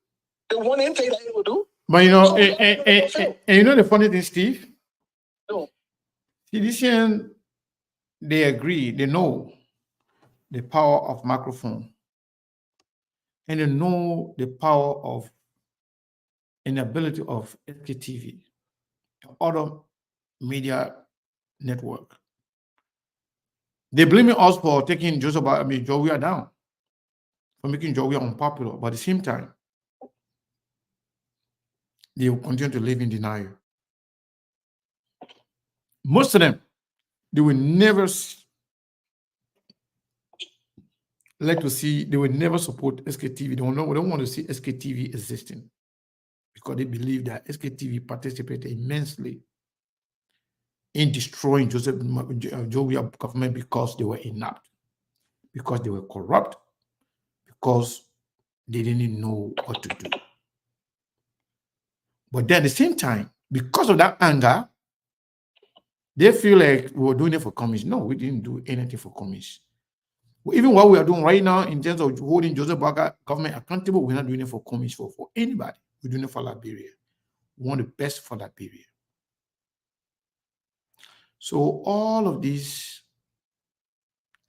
they want to tell you that they will do. But you know, and you know the funny thing, Steve? No. CDC, they agree, they know the power of microphone. And they know the power of inability of SKTV, other media network. They blame us for taking Jowiya down, for making Jowiya unpopular. But at the same time, they will continue to live in denial. Most of them, they will never like to see, they will never support SKTV. They don't want to see SKTV existing because they believe that SKTV participated immensely in destroying Jowiya government because they were inept, because they were corrupt, because they didn't know what to do. But then at the same time, because of that anger, they feel like we were doing it for commies. No, we didn't do anything for commies. Even what we are doing right now in terms of holding Joseph Boakai government accountable, we're not doing it for commies, for anybody. We're doing it for Liberia. We want the best for Liberia. So all of these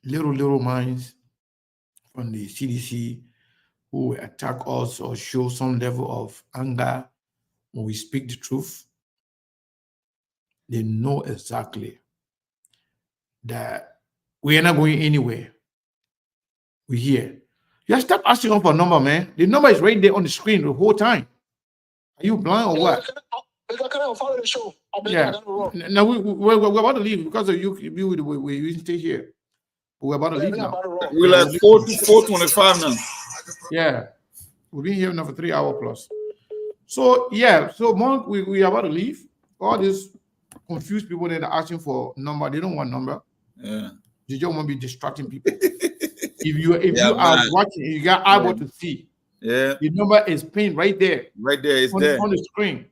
little minds from the CDC who attack us or show some level of anger when we speak the truth, they know exactly that we are not going anywhere. We're here. Just stop asking for a number, man. The number is right there on the screen the whole time. Are you blind or what? Can I follow the show? Yeah. Now we're about to leave because of you. We stay here. We're about to leave now. We're like 4:25 now. Yeah. We've been here now for 3 hours plus. So yeah, so Monk, we are about to leave. All these confused people that are asking for number, they don't want number. Yeah. They just want to be distracting people. If you are watching, you got able to see. Yeah. The number is pinned right there. Right there, it's on the screen.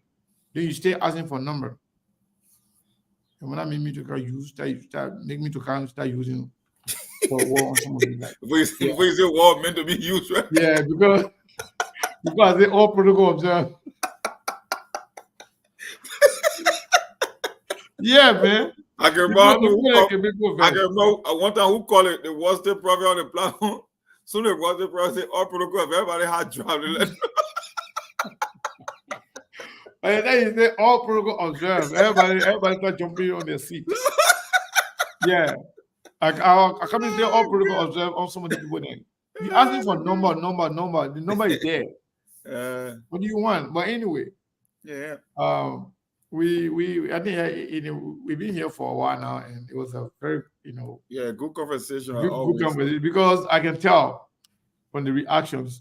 Then you stay asking for a number. And when I make me to make me to start using for war on somebody like. If we say war meant to be used, right? Yeah, because they all protocol observe. Yeah, man. I can remember one time who called it the worst prophet on the platform. Soon as was the prophet said all protocol, everybody had dropped. And then you say all protocol observed. Everybody start jumping on their seat. Yeah. I come and say all protocol observed on some of the people then. You asking for number. The number is there. What do you want? But anyway. Yeah. I think we've been here for a while now, and it was a very good conversation. Good conversation, because I can tell from the reactions,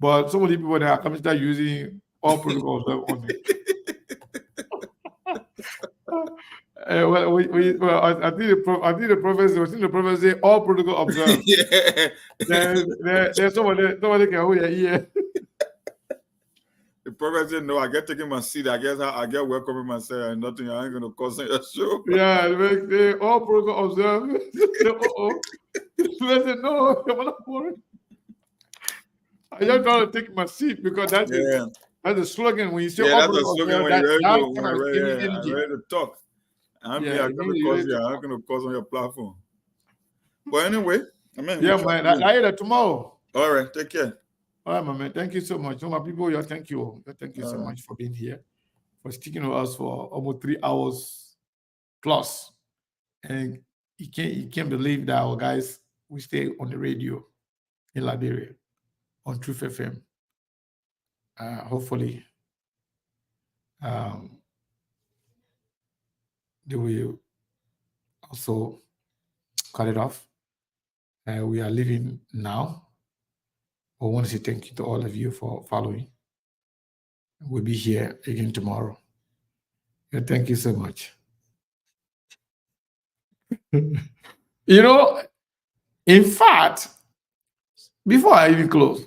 but some of the people that are coming start using all protocols on it. I think the prophet say all protocol observed. Yeah. There's somebody can hold their ear. The prophet said, "No, I get taking my seat. I guess I get welcoming myself and nothing. I ain't gonna cause your show." Yeah, they all protocol observed. I said, "No, I'm not worried. I just gotta take my seat because that's a slogan when you say all that's a slogan when you're ready to talk. I'm not gonna cause on your platform. But anyway, man, tomorrow. All right, take care. All right, my man. Thank you so much. So my people, thank you. Thank you so much for being here, for sticking with us for almost 3 hours plus. And you can't believe that our guys, we stay on the radio in Liberia on Truth FM. Hopefully, they will also cut it off. We are leaving now. I want to say thank you to all of you for following. We'll be here again tomorrow. Thank you so much. In fact, before I even close,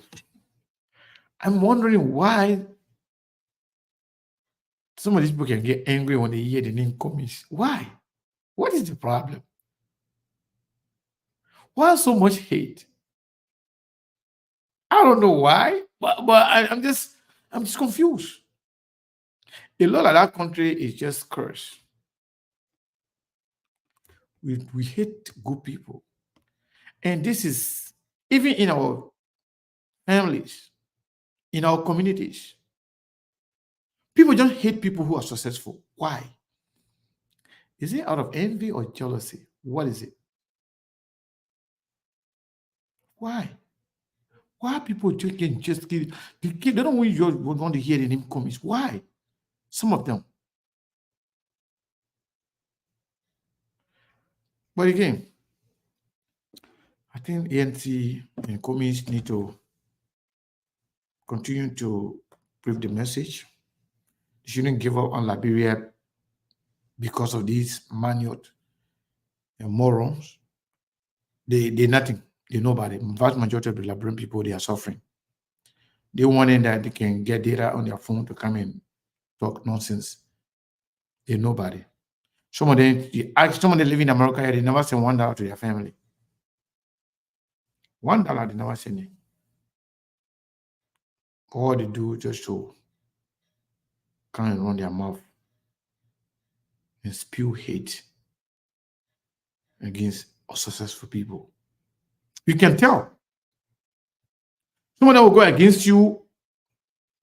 I'm wondering why some of these people can get angry when they hear the name Komis. Why? What is the problem? Why so much hate? I don't know why, but I'm just confused. A lot of that country is just cursed. We hate good people. And this is even in our families, in our communities. People just hate people who are successful. Why? Is it out of envy or jealousy? What is it? Why? Why people can just kill? They don't want to hear the name Komis. Why? Some of them. But again, I think ANC and Komis need to continue to brief the message. They shouldn't give up on Liberia because of these maniot and morons. They're nothing. They're nobody. The vast majority of the Liberian people, they are suffering. They wanted that they can get data on their phone to come and talk nonsense. They're nobody. Some of them live in America, they never send $1 to their family. $1 they never send it. All they do just to come and run their mouth and spew hate against unsuccessful people. You can tell. Someone that will go against you,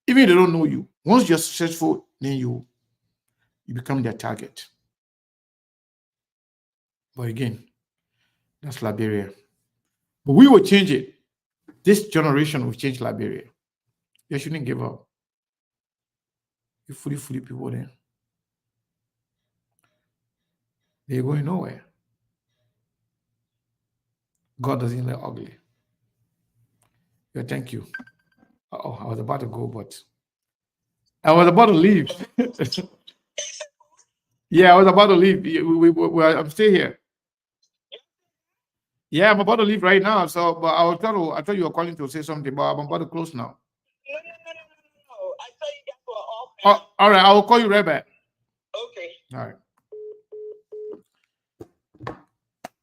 even if they don't know you. Once you're successful, then you become their target. But again, that's Liberia. But we will change it. This generation will change Liberia. You shouldn't give up. You fully people there. They're going nowhere. God doesn't like ugly. Yeah, thank you. I was about to go, but I was about to leave. Yeah, I was about to leave. I'm still here. Yeah, I'm about to leave right now. So, but I thought you were calling to say something, but I'm about to close now. No. I thought you guys were off. Oh, all right, I will call you right back. Okay. All right.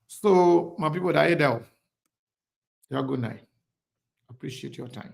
So, my people, that are there, have a good night. Appreciate your time.